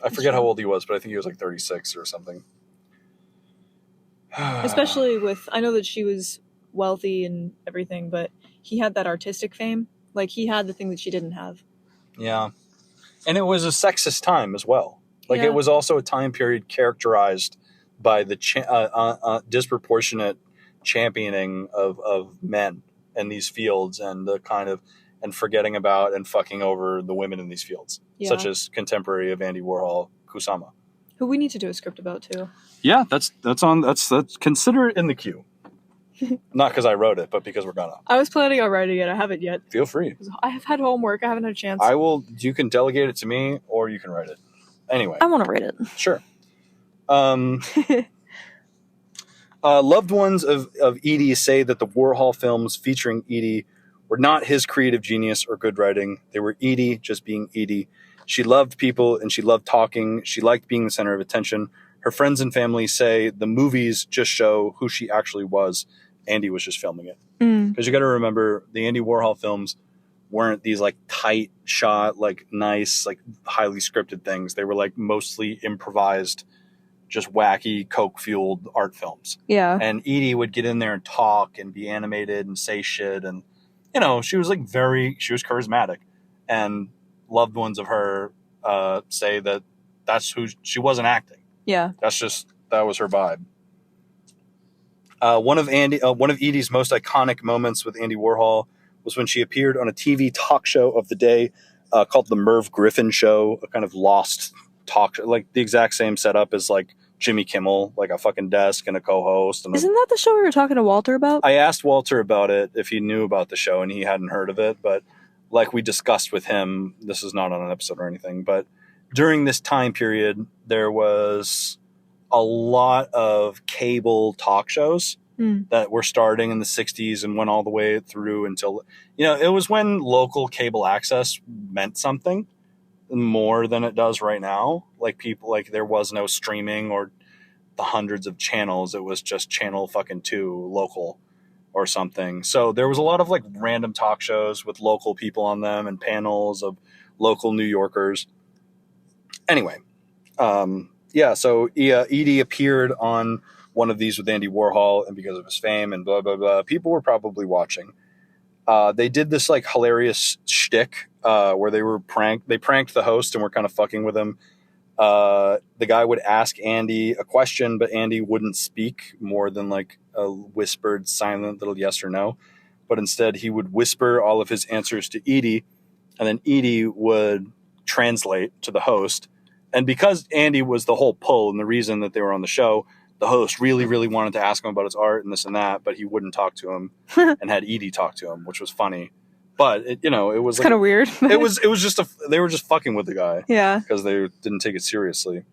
I forget how old he was, but I think he was like 36 or something. Especially with, I know that she was wealthy and everything, but he had that artistic fame. Like, he had the thing that she didn't have. Yeah. And it was a sexist time as well. Like, it was also a time period characterized by the disproportionate championing of men in these fields, and the kind of, and forgetting about and fucking over the women in these fields, such as contemporary of Andy Warhol, Kusama. Who we need to do a script about too. Yeah, that's consider it in the queue. Not because I wrote it, but because we're gonna. I was planning on writing it. I haven't yet. Feel free. I have had homework. I haven't had a chance. I will. You can delegate it to me, or you can write it. Anyway, I want to write it. Sure. Loved ones of Edie say that the Warhol films featuring Edie were not his creative genius or good writing. They were Edie just being Edie. She loved people and she loved talking. She liked being the center of attention. Her friends and family say the movies just show who she actually was. Andy was just filming it. Because you got to remember, the Andy Warhol films weren't these like tight shot, like nice, like highly scripted things. They were like mostly improvised, just wacky coke fueled art films. Yeah. And Edie would get in there and talk and be animated and say shit. And, you know, she was like she was charismatic. And loved ones of her say that that's who she wasn't acting. Yeah. That was her vibe. One of Edie's most iconic moments with Andy Warhol was when she appeared on a TV talk show of the day called The Merv Griffin Show, a kind of lost talk show, like the exact same setup as like Jimmy Kimmel, like a fucking desk and a co-host. And isn't that the show we were talking to Walter about? I asked Walter about it, if he knew about the show, and he hadn't heard of it. But like we discussed with him, this is not on an episode or anything, but during this time period, there was a lot of cable talk shows that were starting in the 60s and went all the way through until, you know, it was when local cable access meant something more than it does right now. Like people, like there was no streaming or the hundreds of channels. It was just channel fucking 2 local or something. So there was a lot of like random talk shows with local people on them and panels of local New Yorkers. Anyway, so Edie appeared on one of these with Andy Warhol, and because of his fame and blah, blah, blah, people were probably watching. They did this like hilarious shtick where they pranked the host and were kind of fucking with him. The guy would ask Andy a question, but Andy wouldn't speak more than like a whispered, silent little yes or no. But instead he would whisper all of his answers to Edie, and then Edie would translate to the host. And because Andy was the whole pull and the reason that they were on the show, the host really, really wanted to ask him about his art and this and that, but he wouldn't talk to him and had Edie talk to him, which was funny. But it was kind of weird. it was just they were just fucking with the guy. Yeah. Because they didn't take it seriously.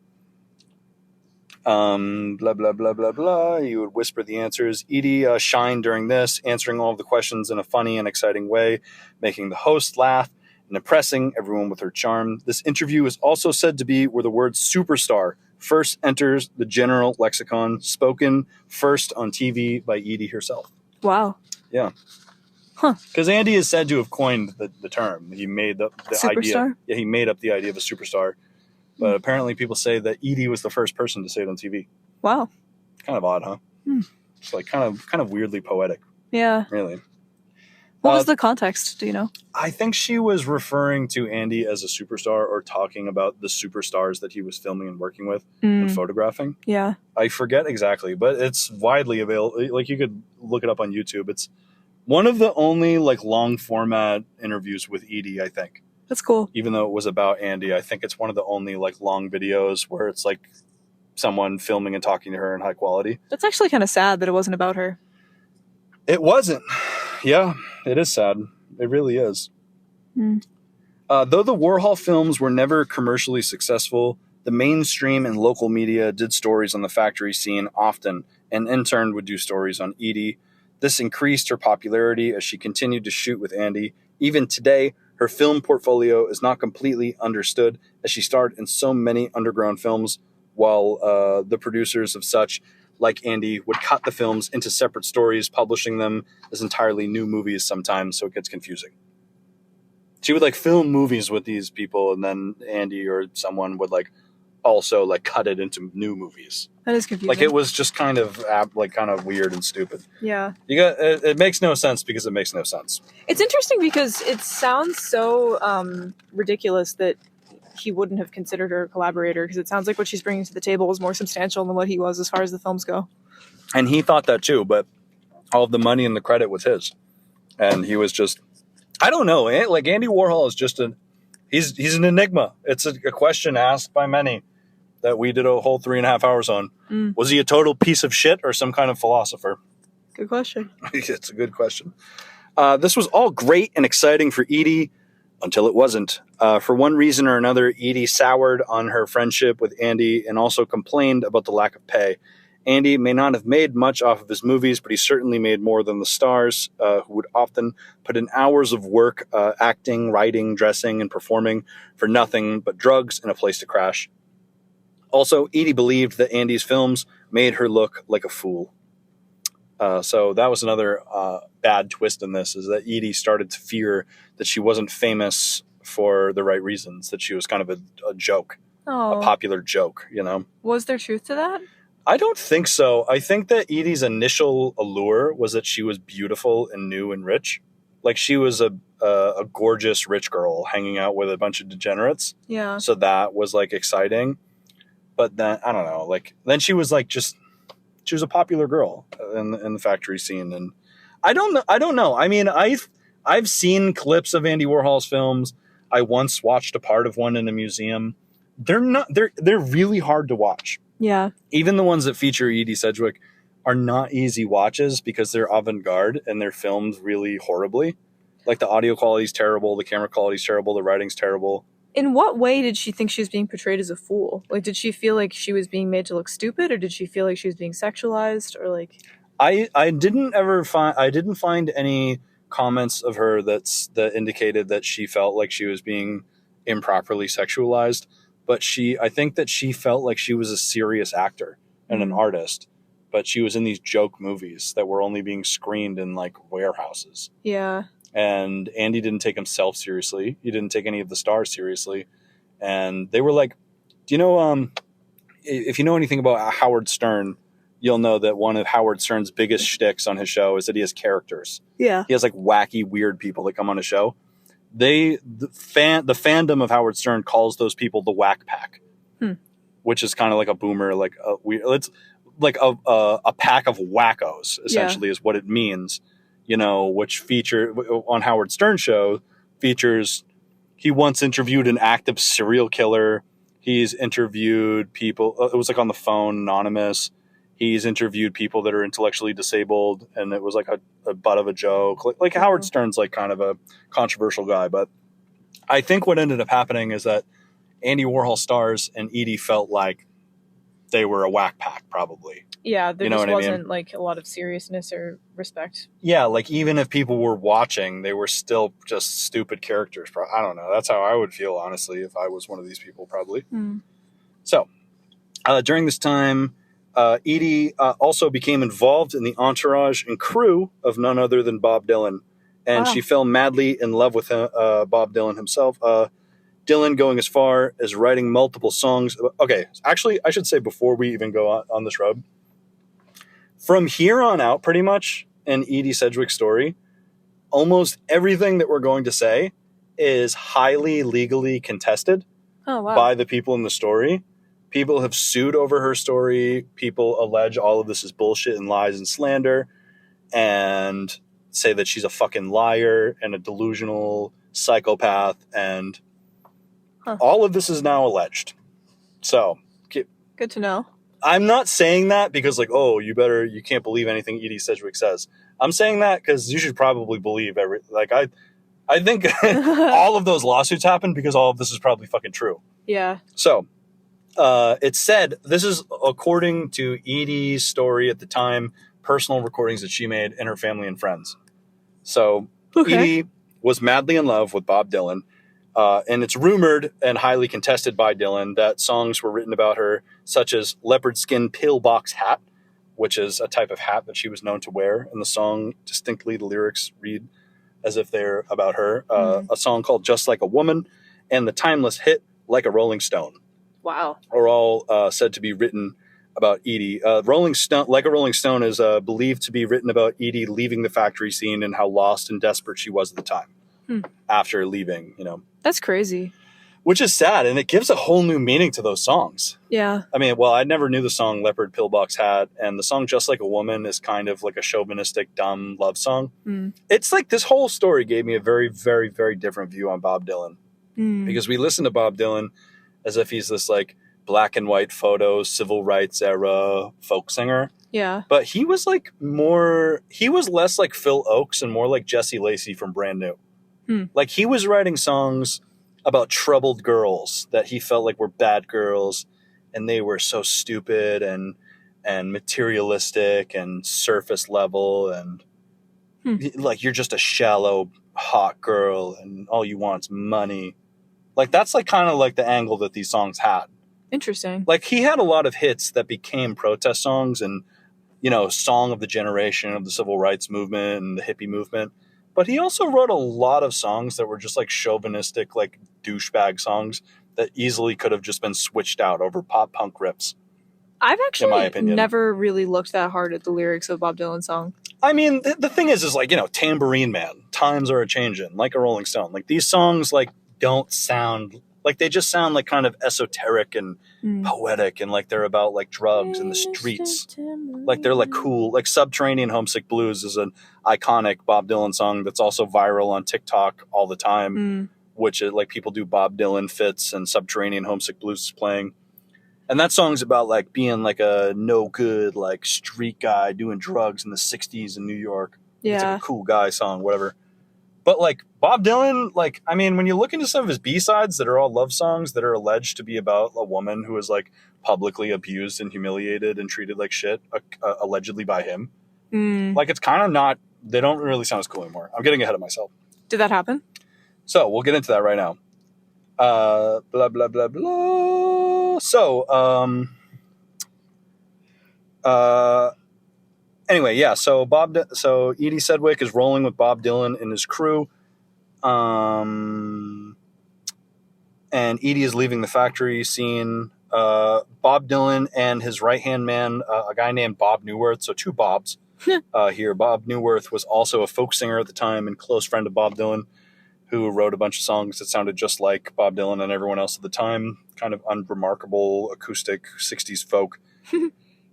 Blah, blah, blah, blah, blah. He would whisper the answers. Edie shined during this, answering all of the questions in a funny and exciting way, making the host laugh and impressing everyone with her charm. This interview is also said to be where the word superstar first enters the general lexicon, spoken first on TV by Edie herself. Wow. Yeah. Huh. Because Andy is said to have coined the term. He made the idea. Yeah, he made up the idea of a superstar. But apparently people say that Edie was the first person to say it on TV. Wow. Kind of odd, huh? It's like kind of weirdly poetic. Yeah. Really. What was the context? Do you know? I think she was referring to Andy as a superstar or talking about the superstars that he was filming and working with and photographing. Yeah. I forget exactly, but it's widely available. Like you could look it up on YouTube. It's one of the only like long format interviews with Edie, I think. That's cool. Even though it was about Andy, I think it's one of the only like long videos where it's like someone filming and talking to her in high quality. That's actually kind of sad that it wasn't about her. It wasn't. Yeah, it is sad. It really is. Though the Warhol films were never commercially successful, the mainstream and local media did stories on the factory scene often, and in turn would do stories on Edie. This increased her popularity as she continued to shoot with Andy. Even today, her film portfolio is not completely understood, as she starred in so many underground films, while the producers of such, like Andy, would cut the films into separate stories, publishing them as entirely new movies sometimes, so it gets confusing. She would like film movies with these people, and then Andy or someone would like also like cut it into new movies. That is confusing. Like it was just kind of weird and stupid. Yeah. It makes no sense because it makes no sense. It's interesting because it sounds so ridiculous that he wouldn't have considered her a collaborator, because it sounds like what she's bringing to the table was more substantial than what he was as far as the films go. And he thought that too, but all of the money and the credit was his. And he was just I don't know. Like Andy Warhol is just he's an enigma. It's a question asked by many that we did a whole 3.5 hours on. Was he a total piece of shit or some kind of philosopher? Good question. It's a good question. This was all great and exciting for Edie until it wasn't. For one reason or another, Edie soured on her friendship with Andy and also complained about the lack of pay. Andy may not have made much off of his movies, but he certainly made more than the stars, who would often put in hours of work acting, writing, dressing, and performing for nothing but drugs and a place to crash. Also, Edie believed that Andy's films made her look like a fool. So that was another bad twist in this, is that Edie started to fear that she wasn't famous for the right reasons, that she was kind of a joke, a popular joke, you know? Was there truth to that? I don't think so. I think that Edie's initial allure was that she was beautiful and new and rich. Like she was a gorgeous rich girl hanging out with a bunch of degenerates. Yeah. So that was like exciting. But then, I don't know, like then she was like she was a popular girl in the factory scene. And I don't know. I mean, I've seen clips of Andy Warhol's films. I once watched a part of one in a museum. They're really hard to watch. Yeah. Even the ones that feature Edie Sedgwick are not easy watches because they're avant-garde and they're filmed really horribly. Like the audio quality is terrible, the camera quality is terrible, the writing's terrible. In what way did she think she was being portrayed as a fool? Like, did she feel like she was being made to look stupid, or did she feel like she was being sexualized, or like? I didn't find any comments of her that indicated that she felt like she was being improperly sexualized. But I think that she felt like she was a serious actor and an artist, but she was in these joke movies that were only being screened in like warehouses. Yeah. And Andy didn't take himself seriously. He didn't take any of the stars seriously. And they were like, do you know, if you know anything about Howard Stern, you'll know that one of Howard Stern's biggest shticks on his show is that he has characters. Yeah. He has like wacky, weird people that come on his show. The fandom of Howard Stern calls those people the Whack Pack, which is kind of like a boomer, like it's like a pack of wackos, essentially, is what it means. You know, which feature on Howard Stern's show features. He once interviewed an active serial killer. He's interviewed people. It was like on the phone, anonymous. He's interviewed people that are intellectually disabled, and it was like a butt of a joke. Like Howard Stern's like kind of a controversial guy, but I think what ended up happening is that Andy Warhol stars and Edie felt like they were a whack pack, probably. Yeah, there just wasn't like a lot of seriousness or respect. Yeah, like even if people were watching, they were still just stupid characters. I don't know. That's how I would feel, honestly, if I was one of these people, probably. So, during this time, Edie also became involved in the entourage and crew of none other than Bob Dylan. And she fell madly in love with Bob Dylan himself. Dylan going as far as writing multiple songs. Okay, actually, I should say before we even go on this road, from here on out, pretty much, in Edie Sedgwick's story, almost everything that we're going to say is highly legally contested by the people in the story. People have sued over her story. People allege all of this is bullshit and lies and slander and say that she's a fucking liar and a delusional psychopath. And all of this is now alleged. So good to know. I'm not saying that because like, oh, you can't believe anything Edie Sedgwick says. I'm saying that because you should probably believe I think all of those lawsuits happened because all of this is probably fucking true. Yeah. So, it's said, this is according to Edie's story at the time, personal recordings that she made and her family and friends. So Edie was madly in love with Bob Dylan. And it's rumored and highly contested by Dylan that songs were written about her, such as Leopard Skin Pillbox Hat, which is a type of hat that she was known to wear. In the song, distinctly, the lyrics read as if they're about her. A song called Just Like a Woman and the timeless hit Like a Rolling Stone. Wow. Are all said to be written about Edie. Rolling Stone, Like a Rolling Stone is believed to be written about Edie leaving the factory scene and how lost and desperate she was at the time after leaving, you know. That's crazy. which is sad, and it gives a whole new meaning to those songs. Yeah. I mean, well, I never knew the song Leopard Pillbox Hat, and the song Just Like a Woman is kind of like a chauvinistic, dumb love song. It's like this whole story gave me a very, very, very different view on Bob Dylan. Because we listen to Bob Dylan as if he's this like black and white photo, civil rights era folk singer. Yeah. But he was less like Phil Oakes and more like Jesse Lacey from Brand New. Like he was writing songs about troubled girls that he felt like were bad girls, and they were so stupid and materialistic and surface level, and like you're just a shallow hot girl and all you want is money. Like that's like kind of like the angle that these songs had. Interesting. Like he had a lot of hits that became protest songs and, you know, song of the generation of the civil rights movement and the hippie movement. But he also wrote a lot of songs that were just like chauvinistic, like douchebag songs that easily could have just been switched out over pop punk rips. I've actually never really looked that hard at the lyrics of Bob Dylan's song. I mean, the thing is like, you know, Tambourine Man, Times Are A-Changin', Like a Rolling Stone. Like these songs like don't sound like, they just sound like kind of esoteric and poetic, and like they're about like drugs and the streets. Like they're like cool. Like Subterranean Homesick Blues is an iconic Bob Dylan song that's also viral on TikTok all the time, which is like people do Bob Dylan fits and Subterranean Homesick Blues is playing. And that song's about like being like a no good, like street guy doing drugs in the 60s in New York. Yeah. It's like a cool guy song, whatever. But like Bob Dylan, like, I mean, when you look into some of his B-sides that are all love songs that are alleged to be about a woman who is like publicly abused and humiliated and treated like shit, allegedly by him. Like it's kind of not, they don't really sound as cool anymore. I'm getting ahead of myself. Did that happen? So we'll get into that right now. Blah, blah, blah, blah. So, anyway, yeah. So Edie Sedgwick is rolling with Bob Dylan and his crew. And Edie is leaving the factory scene. Bob Dylan and his right-hand man, a guy named Bob Newworth. So two Bobs here. Bob Newworth was also a folk singer at the time and close friend of Bob Dylan, who wrote a bunch of songs that sounded just like Bob Dylan and everyone else at the time. Kind of unremarkable acoustic 60s folk.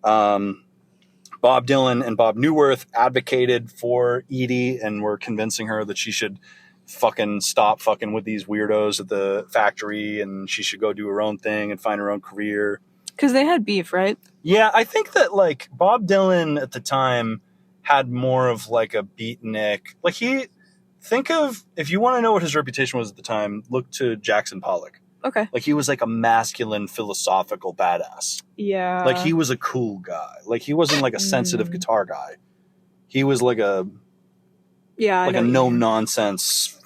Bob Dylan and Bob Newworth advocated for Edie and were convincing her that she should fucking stop fucking with these weirdos at the factory and she should go do her own thing and find her own career. Because they had beef, right? Yeah, I think that like Bob Dylan at the time had more of like a beatnik. Like think of, if you want to know what his reputation was at the time, look to Jackson Pollock. Okay. Like he was like a masculine, philosophical badass. Yeah. Like he was a cool guy. Like he wasn't like a sensitive guitar guy. He was like a no nonsense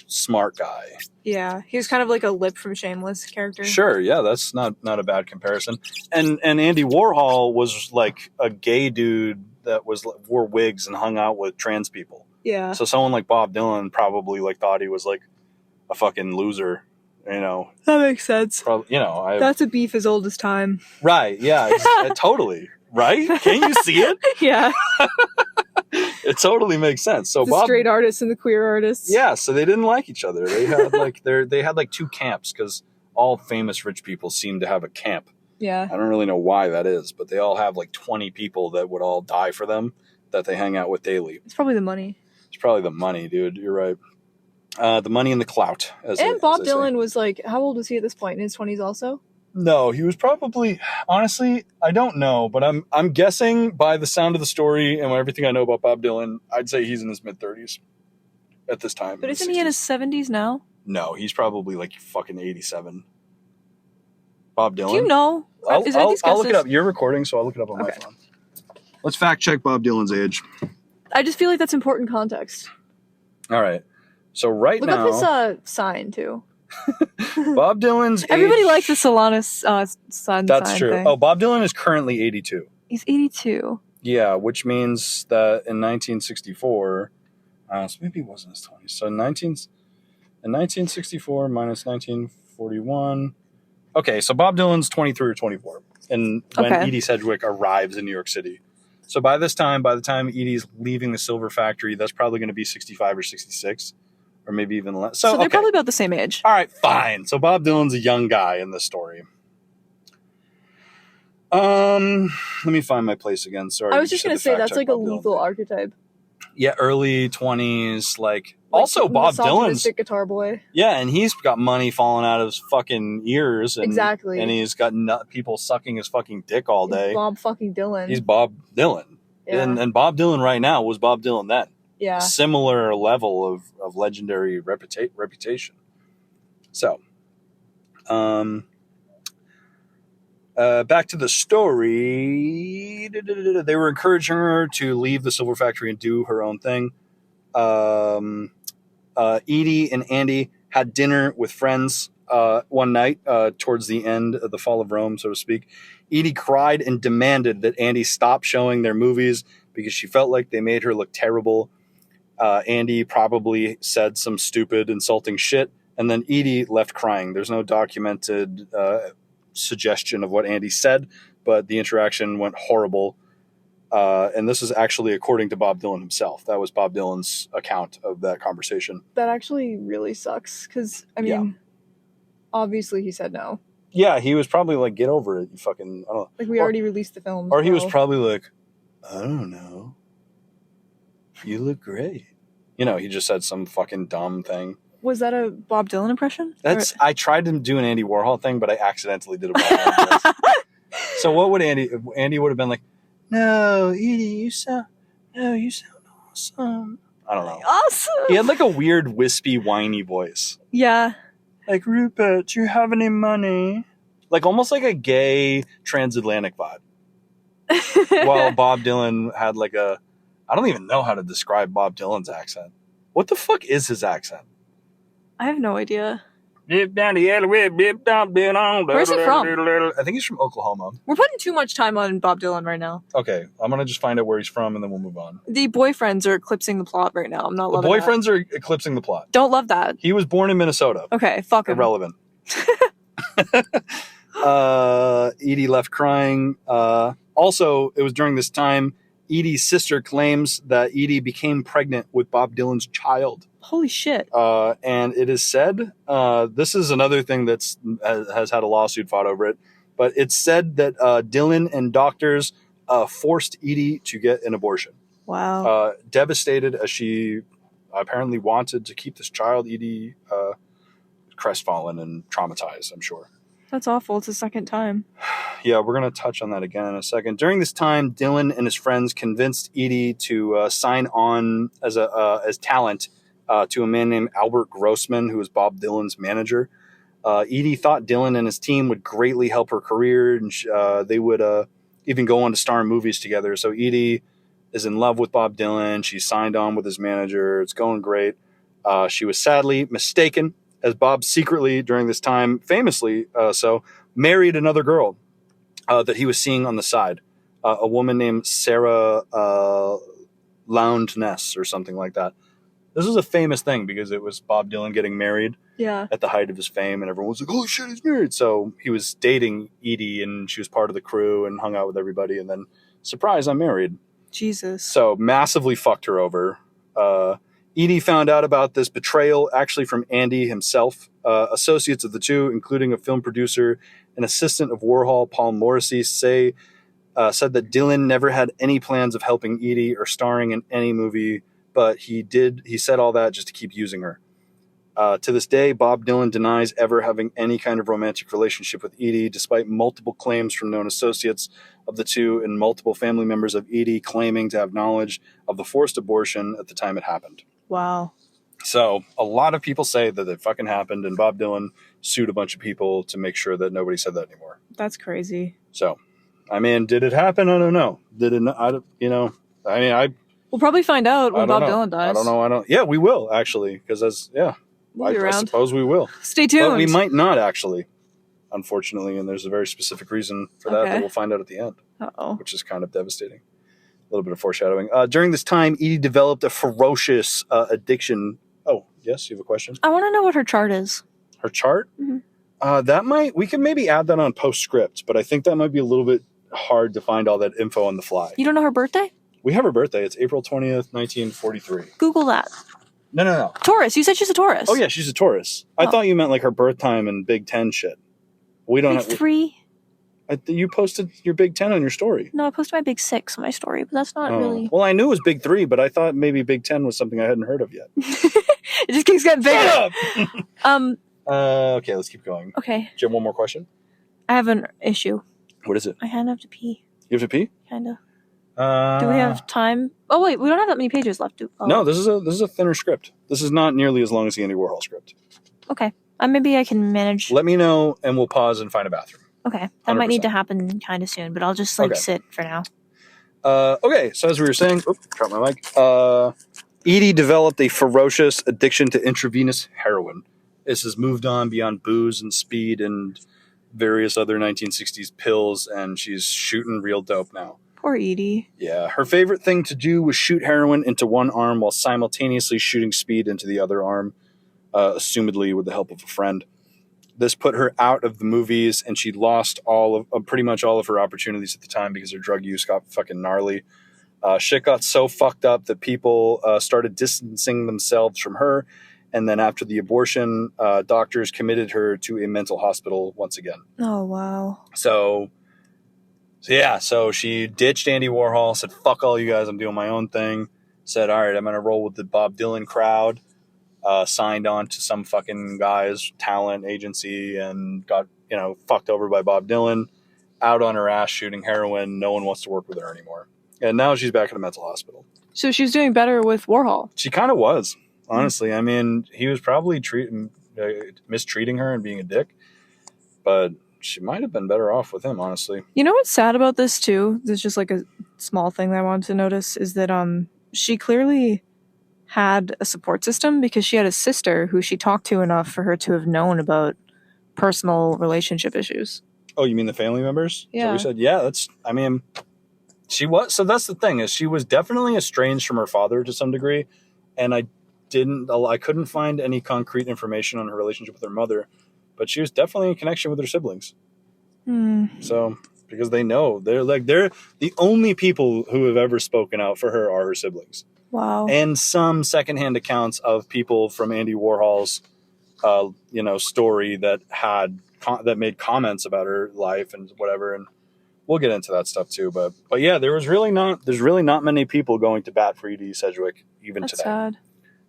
smart guy. Yeah. He was kind of like a Lip from Shameless character. Sure, yeah, that's not a bad comparison. And Andy Warhol was like a gay dude that wore wigs and hung out with trans people. Yeah. So someone like Bob Dylan probably like thought he was like a fucking loser. You know, that makes sense. That's a beef as old as time. Right. Yeah. Totally. Right. Can't you see it? Yeah. It totally makes sense. So the straight artists and the queer artists. Yeah. So they didn't like each other. They had like they had like two camps because all famous rich people seem to have a camp. Yeah. I don't really know why that is, but they all have like 20 people that would all die for them that they hang out with daily. It's probably the money. It's probably the money, dude. You're right. The money and the clout. Bob Dylan was like, how old was he at this point? In his 20s also? No, he was probably, honestly, I don't know, but I'm guessing by the sound of the story and everything I know about Bob Dylan, I'd say he's in his mid-30s at this time. But isn't he in his 70s now? No, he's probably like fucking 87. Bob Dylan? Do you know? I'll look it up. You're recording, so I'll look it up on my phone. Let's fact check Bob Dylan's age. I just feel like that's important context. All right. So now... Look up his sign, too. Bob Dylan's age... Everybody likes the Solanas sun That's sign true. thing. Oh, Bob Dylan is currently 82. He's 82. Yeah, which means that in 1964... so maybe he wasn't his 20s. So in 1964 minus 1941... Okay, so Bob Dylan's 23 or 24. And when Edie Sedgwick arrives in New York City. So by the time Edie's leaving the silver factory, that's probably going to be 65 or 66. or maybe even less. So they're okay. probably about the same age. All right, fine. So Bob Dylan's a young guy in this story. Let me find my place again. Sorry. I was just gonna say that's like a lethal archetype. Yeah, early 20s, like also Bob Dylan's guitar boy. Yeah, and he's got money falling out of his fucking ears, and, exactly, and he's got people sucking his fucking dick all day. He's Bob fucking Dylan. He's Bob Dylan, yeah. and Bob Dylan right now was Bob Dylan then. Yeah, similar level of legendary reputation. So, back to the story. They were encouraging her to leave the silver factory and do her own thing. Edie and Andy had dinner with friends one night towards the end of the fall of Rome, so to speak. Edie cried and demanded that Andy stop showing their movies because she felt like they made her look terrible. Andy probably said some stupid, insulting shit, and then Edie left crying. There's no documented suggestion of what Andy said, but the interaction went horrible. And this is actually according to Bob Dylan himself. That was Bob Dylan's account of that conversation. That actually really sucks because, I mean, obviously he said no. Yeah, he was probably like, get over it, you fucking, I don't know. Like, we already released the film. Or he was probably like, I don't know. You look great. You know, he just said some fucking dumb thing. Was that a Bob Dylan impression? I tried to do an Andy Warhol thing, but I accidentally did a Bob Dylan. So what would Andy would have been like, no, Edie, you sound awesome. I don't know. Awesome. He had like a weird, wispy, whiny voice. Yeah. Like, Rupert, do you have any money? Like almost like a gay transatlantic vibe. While Bob Dylan had like I don't even know how to describe Bob Dylan's accent. What the fuck is his accent? I have no idea. Where's he from? I think he's from Oklahoma. We're putting too much time on Bob Dylan right now. Okay, I'm going to just find out where he's from and then we'll move on. The boyfriends are eclipsing the plot right now. I'm not loving that. The boyfriends are eclipsing the plot. Don't love that. He was born in Minnesota. Okay, fuck him. Irrelevant. Edie left crying. Also, it was during this time, Edie's sister claims that Edie became pregnant with Bob Dylan's child. Holy shit. And it is said, this is another thing that's has had a lawsuit fought over it, but it's said that Dylan and doctors forced Edie to get an abortion. Wow. Devastated as she apparently wanted to keep this child, Edie crestfallen and traumatized, I'm sure. That's awful. It's the second time. Yeah, we're going to touch on that again in a second. During this time, Dylan and his friends convinced Edie to sign on as talent to a man named Albert Grossman, who was Bob Dylan's manager. Edie thought Dylan and his team would greatly help her career, and they would even go on to star in movies together. So Edie is in love with Bob Dylan. She signed on with his manager. It's going great. She was sadly mistaken, as Bob secretly, during this time, famously married another girl that he was seeing on the side, a woman named Sarah Lowndes or something like that. This was a famous thing because it was Bob Dylan getting married at the height of his fame, and everyone was like, holy shit, he's married. So he was dating Edie, and she was part of the crew and hung out with everybody, and then, surprise, I'm married. Jesus. So massively fucked her over. Edie found out about this betrayal actually from Andy himself. Associates of the two, including a film producer and assistant of Warhol, Paul Morrissey, said that Dylan never had any plans of helping Edie or starring in any movie, but he said all that just to keep using her. To this day, Bob Dylan denies ever having any kind of romantic relationship with Edie, despite multiple claims from known associates of the two and multiple family members of Edie claiming to have knowledge of the forced abortion at the time it happened. Wow. So a lot of people say that it fucking happened, and Bob Dylan sued a bunch of people to make sure that nobody said that anymore. That's crazy. So, I mean, did it happen? I don't know. Did it? We'll probably find out when Bob Dylan dies. I don't know. Yeah, we will actually, because I suppose we will. Stay tuned. But we might not actually, unfortunately, and there's a very specific reason for that we'll find out at the end. Uh-oh. Which is kind of devastating. A little bit of foreshadowing. During this time, Edie developed a ferocious addiction. Oh, yes, you have a question? I want to know what her chart is. Her chart? Mm-hmm. We can maybe add that on postscript, but I think that might be a little bit hard to find all that info on the fly. You don't know her birthday? We have her birthday. It's April 20th, 1943. Google that. No. Taurus. You said she's a Taurus. Oh, yeah, she's a Taurus. I thought you meant like her birth time and Big Ten shit. We don't Big 3? You posted your Big 10 on your story. No, I posted my Big 6 on my story, but that's not really... Well, I knew it was Big 3, but I thought maybe Big 10 was something I hadn't heard of yet. It just keeps getting bigger. Shut up! Okay, let's keep going. Okay. Do you have one more question? I have an issue. What is it? I kind of have to pee. You have to pee? Kinda. Do we have time? Oh wait, we don't have that many pages left. No, this is a thinner script. This is not nearly as long as the Andy Warhol script. Okay. Maybe I can manage. Let me know, and we'll pause and find a bathroom. Okay. That 100%. might need to happen kind of soon, but I'll just sit for now. Okay, so as we were saying, drop my mic. Edie developed a ferocious addiction to intravenous heroin. This has moved on beyond booze and speed and various other 1960s pills, and she's shooting real dope now. Poor Edie. Yeah, her favorite thing to do was shoot heroin into one arm while simultaneously shooting speed into the other arm, assumedly with the help of a friend. This put her out of the movies, and she lost pretty much all of her opportunities at the time because her drug use got fucking gnarly. Shit got so fucked up that people started distancing themselves from her, and then after the abortion, doctors committed her to a mental hospital once again. Oh, wow. So she ditched Andy Warhol, said, fuck all you guys, I'm doing my own thing. Said, all right, I'm going to roll with the Bob Dylan crowd. Signed on to some fucking guy's talent agency and got, fucked over by Bob Dylan. Out on her ass shooting heroin. No one wants to work with her anymore. And now she's back in a mental hospital. So she's doing better with Warhol. She kind of was, honestly. I mean, he was probably mistreating her and being a dick. But she might have been better off with him, honestly. You know what's sad about this, too? There's just like a small thing that I wanted to notice is that she clearly had a support system because she had a sister who she talked to enough for her to have known about personal relationship issues. Oh, you mean the family members? Yeah. So we said, she was. So that's the thing is she was definitely estranged from her father to some degree. And I couldn't find any concrete information on her relationship with her mother, but she was definitely in connection with her siblings. So, because they know they're the only people who have ever spoken out for her are her siblings. Wow. And some secondhand accounts of people from Andy Warhol's, story that made comments about her life and whatever. And we'll get into that stuff too. But yeah, there's really not many people going to bat for Edie Sedgwick even That's today. Sad.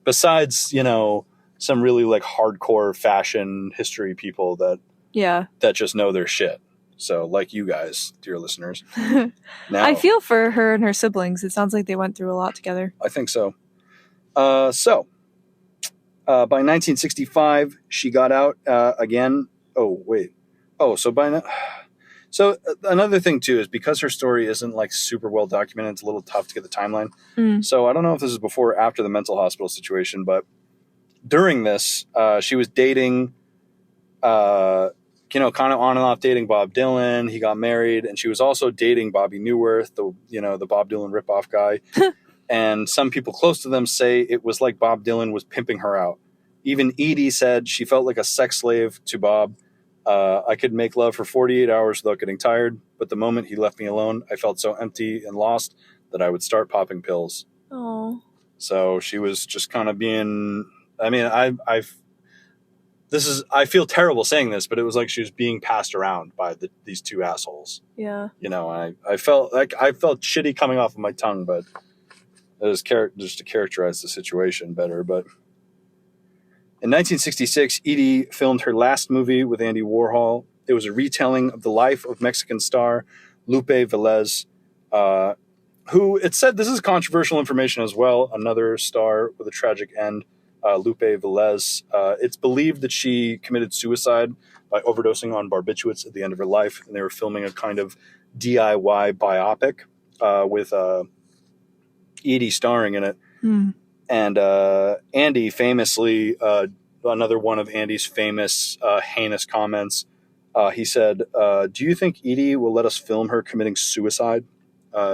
Besides, some really like hardcore fashion history people that just know their shit. So, like you guys, dear listeners. Now, I feel for her and her siblings. It sounds like they went through a lot together. I think so. By 1965, she got out again. Oh, wait. Oh, so by now... So, another thing, too, is because her story isn't, like, super well documented, it's a little tough to get the timeline. So, I don't know if this is before or after the mental hospital situation, but during this, she was dating... kind of on and off dating Bob Dylan. He got married, and she was also dating Bobby Newworth, the Bob Dylan ripoff guy. And some people close to them say it was like Bob Dylan was pimping her out. Even Edie said she felt like a sex slave to Bob. I could make love for 48 hours without getting tired, but the moment he left me alone, I felt so empty and lost that I would start popping pills. Oh. So she was just kind of being... I mean, I feel terrible saying this, but it was like she was being passed around by these two assholes. Yeah. I felt shitty coming off of my tongue, but it was just to characterize the situation better. But in 1966, Edie filmed her last movie with Andy Warhol. It was a retelling of the life of Mexican star Lupe Velez, who it said, this is controversial information as well, another star with a tragic end. Lupe Velez. It's believed that she committed suicide by overdosing on barbiturates at the end of her life, and they were filming a kind of DIY biopic with Edie starring in it. And Andy famously, another one of Andy's famous heinous comments, he said, do you think Edie will let us film her committing suicide?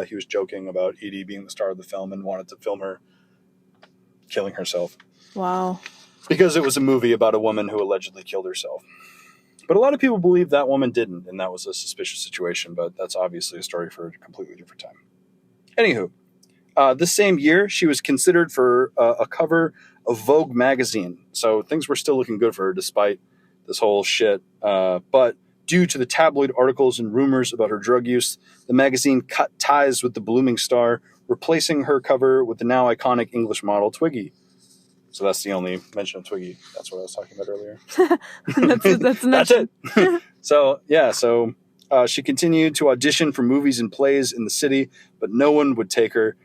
He was joking about Edie being the star of the film and wanted to film her killing herself. Wow. Because it was a movie about a woman who allegedly killed herself. But a lot of people believe that woman didn't, and that was a suspicious situation, but that's obviously a story for a completely different time. Anywho, This same year, she was considered for a cover of Vogue magazine. So things were still looking good for her despite this whole shit. But due to the tabloid articles and rumors about her drug use, the magazine cut ties with the blooming star, replacing her cover with the now iconic English model Twiggy. So that's the only mention of Twiggy. That's what I was talking about earlier. That's it. So she continued to audition for movies and plays in the city, but no one would take her.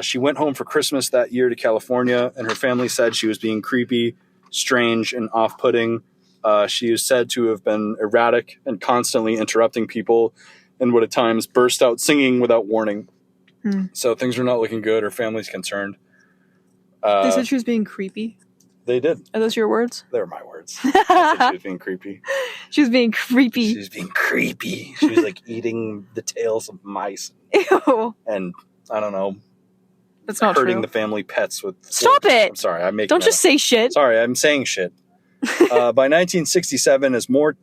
She went home for Christmas that year to California, and her family said she was being creepy, strange, and off-putting. She is said to have been erratic and constantly interrupting people, and would at times burst out singing without warning. So things were not looking good. Her family's concerned. They said she was being creepy. They did. Are those your words? They were my words. I said she was being creepy. She was being creepy. She was being creepy. She was like eating the tails of mice. Ew. And I don't know. That's not hurting true. the family pets with. Stop it! I'm sorry. Don't just say shit. Sorry, I'm saying shit. By 1967, as more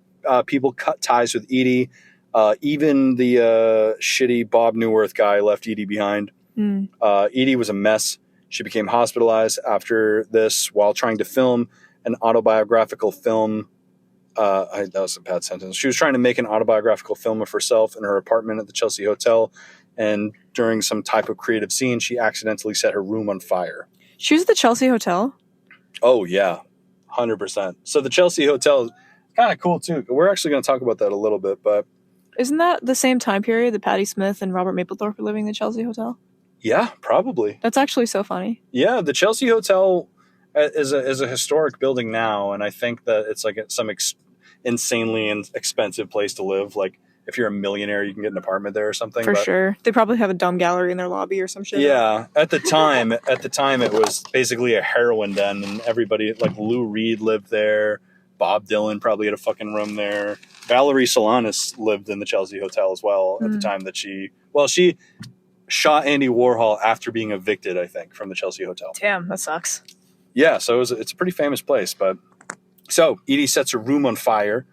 people cut ties with Edie, even the shitty Bob Newworth guy left Edie behind. Edie was a mess. She became hospitalized after this while trying to film an autobiographical film. That was a bad sentence. She was trying to make an autobiographical film of herself in her apartment at the Chelsea Hotel. And during some type of creative scene, she accidentally set her room on fire. She was at the Chelsea Hotel? Oh, yeah. 100%. So the Chelsea Hotel is kind of cool, too. We're actually going to talk about that a little bit, but... Isn't that the same time period that Patti Smith and Robert Mapplethorpe were living in the Chelsea Hotel? Yeah, probably. That's actually so funny. Yeah, the Chelsea Hotel is a historic building now, and I think that it's like some insanely expensive place to live. Like, if you're a millionaire, you can get an apartment there or something. For sure. They probably have a dumb gallery in their lobby or some shit. Yeah. At the time, it was basically a heroin den, and everybody, like Lou Reed lived there. Bob Dylan probably had a fucking room there. Valerie Solanas lived in the Chelsea Hotel as well at the time that she shot Andy Warhol after being evicted, I think, from the Chelsea Hotel. Damn, that sucks. Yeah, so it's a pretty famous place. But so Edie sets her room on fire.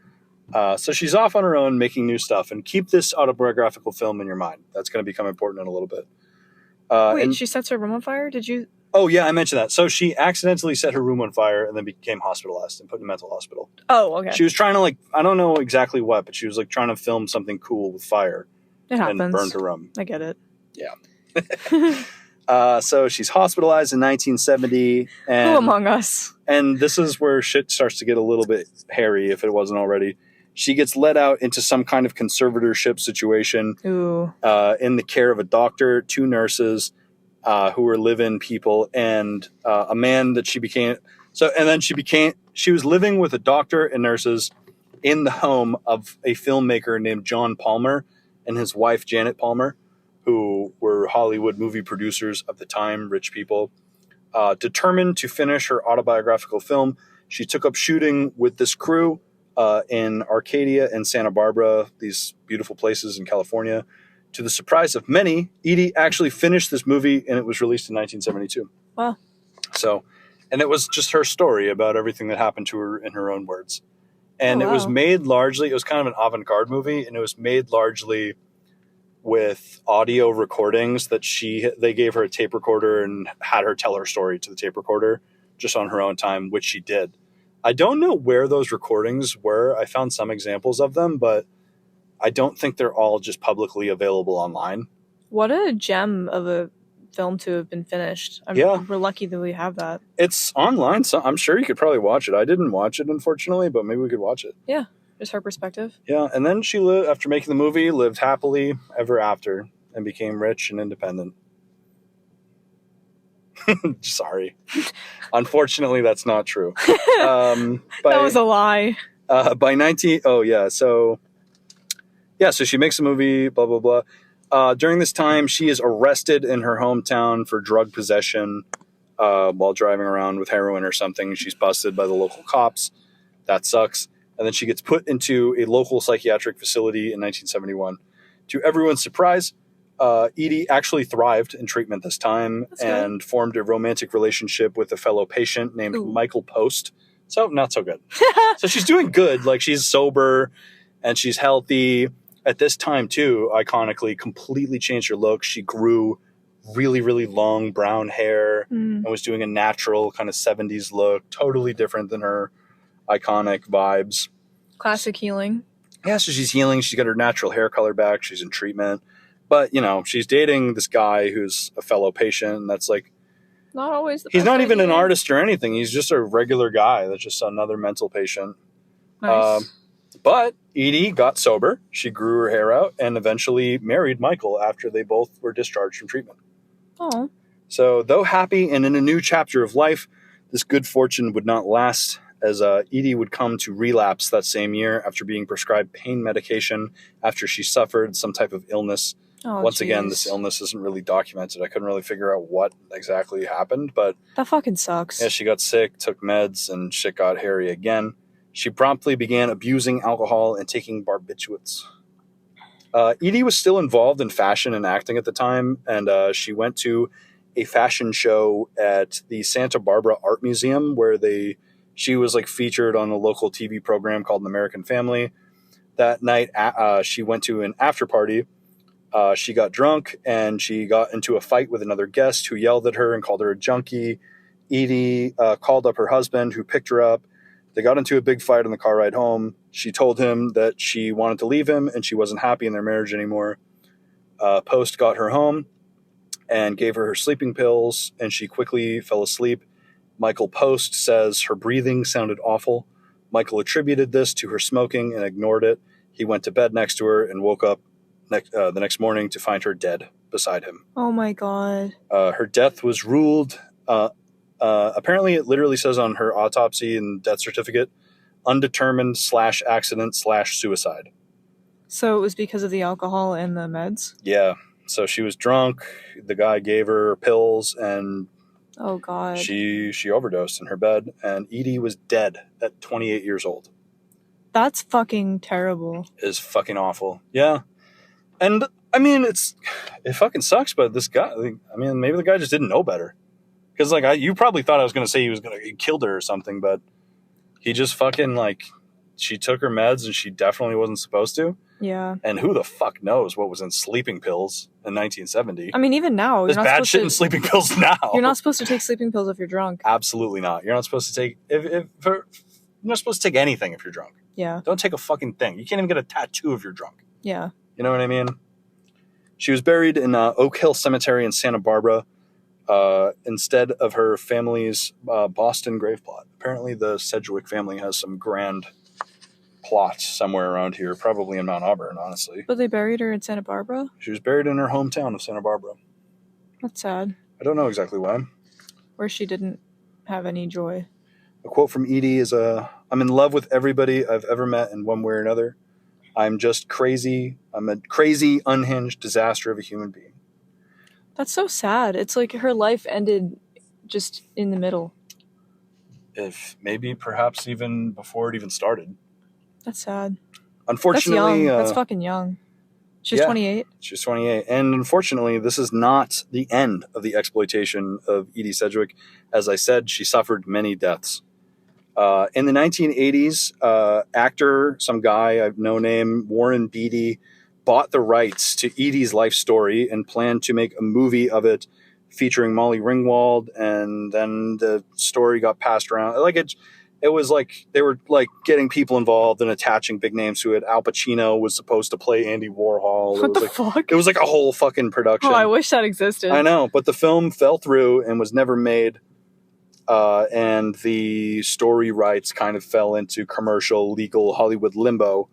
So she's off on her own making new stuff. And keep this autobiographical film in your mind. That's going to become important in a little bit. Wait, she sets her room on fire? Did you... Oh, yeah, I mentioned that. So she accidentally set her room on fire and then became hospitalized and put in a mental hospital. Oh, okay. She was trying to, I don't know exactly what, but she was, trying to film something cool with fire. It happens. And burned her room. I get it. Yeah. So she's hospitalized in 1970. And, who among us? And this is where shit starts to get a little bit hairy, if it wasn't already. She gets let out into some kind of conservatorship situation. Ooh. In the care of a doctor, 2 nurses who were live-in people, and a man that she became. So, and then she was living with a doctor and nurses in the home of a filmmaker named John Palmer and his wife, Janet Palmer, who were Hollywood movie producers of the time, rich people. Determined to finish her autobiographical film, she took up shooting with this crew in Arcadia and Santa Barbara, these beautiful places in California. To the surprise of many, Edie actually finished this movie, and it was released in 1972. Wow. So, and it was just her story about everything that happened to her in her own words. And it was made largely, it was kind of an avant-garde movie, and it was made largely with audio recordings that they gave her a tape recorder and had her tell her story to the tape recorder just on her own time, which she did. I don't know where those recordings were. I found some examples of them, but I don't think they're all just publicly available online. What a gem of a film to have been finished. We're lucky that we have that. It's online, so I'm sure you could probably watch it. I didn't watch it, unfortunately, but maybe we could watch it. Yeah, just her perspective. Yeah, and then she after making the movie, lived happily ever after and became rich and independent. Sorry. Unfortunately, that's not true. That was a lie. So she makes a movie, blah, blah, blah. During this time, she is arrested in her hometown for drug possession while driving around with heroin or something. She's busted by the local cops. That sucks. And then she gets put into a local psychiatric facility in 1971. To everyone's surprise, Edie actually thrived in treatment this time and formed a romantic relationship with a fellow patient named Michael Post. So not so good. So she's doing good. She's sober and she's healthy. At this time, too, iconically, completely changed her look. She grew really, really long brown hair and was doing a natural kind of 70s look, totally different than her iconic vibes. Classic healing. Yeah, so she's healing. She's got her natural hair color back. She's in treatment. But, you know, she's dating this guy who's a fellow patient. And that's like, not always the he's best not even an idea. artist or anything. He's just a regular guy that's just another mental patient. Nice. But Edie got sober. She grew her hair out and eventually married Michael after they both were discharged from treatment. Oh. So, though happy and in a new chapter of life, this good fortune would not last, as Edie would come to relapse that same year after being prescribed pain medication after she suffered some type of illness. Oh, Once again, this illness isn't really documented. I couldn't really figure out what exactly happened, but that fucking sucks. yeah, she got sick, took meds, and shit got hairy again. She promptly began abusing alcohol and taking barbiturates. Edie was still involved in fashion and acting at the time, and she went to a fashion show at the Santa Barbara Art Museum where she was like featured on a local TV program called An American Family. That night, she went to an after party. She got drunk and she got into a fight with another guest who yelled at her and called her a junkie. Edie called up her husband, who picked her up. They got into a big fight on the car ride home. She told him that she wanted to leave him and she wasn't happy in their marriage anymore. Post got her home and gave her sleeping pills, and she quickly fell asleep. Michael Post says her breathing sounded awful. Michael attributed this to her smoking and ignored it. He went to bed next to her and woke up the next morning to find her dead beside him. Oh my God. Her death was ruled, apparently it literally says on her autopsy and death certificate, undetermined/accident/suicide. So it was because of the alcohol and the meds? Yeah. So she was drunk. The guy gave her pills and oh God, she overdosed in her bed, and Edie was dead at 28 years old. That's fucking terrible. It's fucking awful. Yeah. And I mean, it fucking sucks, but this guy, I mean, maybe the guy just didn't know better. Because like you probably thought I was going to say he killed her or something, but he just fucking like, she took her meds and she definitely wasn't supposed to. Yeah. And who the fuck knows what was in sleeping pills in 1970? I mean, even now, there's bad shit in sleeping pills now. You're not supposed to take sleeping pills if you're drunk. Absolutely not. You're not supposed to take you're not supposed to take anything if you're drunk. Yeah. Don't take a fucking thing. You can't even get a tattoo if you're drunk. Yeah. You know what I mean? She was buried in Oak Hill Cemetery in Santa Barbara instead of her family's Boston grave plot. Apparently the Sedgwick family has some grand plot somewhere around here, probably in Mount Auburn, honestly. But they buried her in Santa Barbara? She was buried in her hometown of Santa Barbara. That's sad. I don't know exactly why. Where she didn't have any joy. A quote from Edie is, I'm in love with everybody I've ever met in one way or another. I'm just crazy. I'm a crazy, unhinged disaster of a human being. That's so sad. It's like her life ended just in the middle. If maybe perhaps even before it even started. That's sad. Unfortunately, that's young. That's fucking young. She's 28. She's 28. And unfortunately, this is not the end of the exploitation of Edie Sedgwick. As I said, she suffered many deaths. In the 1980s, actor, some guy, I've no name, Warren Beatty, bought the rights to Edie's life story and planned to make a movie of it featuring Molly Ringwald. And then the story got passed around. Like it was like they were like getting people involved and attaching big names to it. Al Pacino was supposed to play Andy Warhol. What the fuck? It was like a whole fucking production. Oh, I wish that existed. I know, but the film fell through and was never made. And the story rights kind of fell into commercial, legal Hollywood limbo.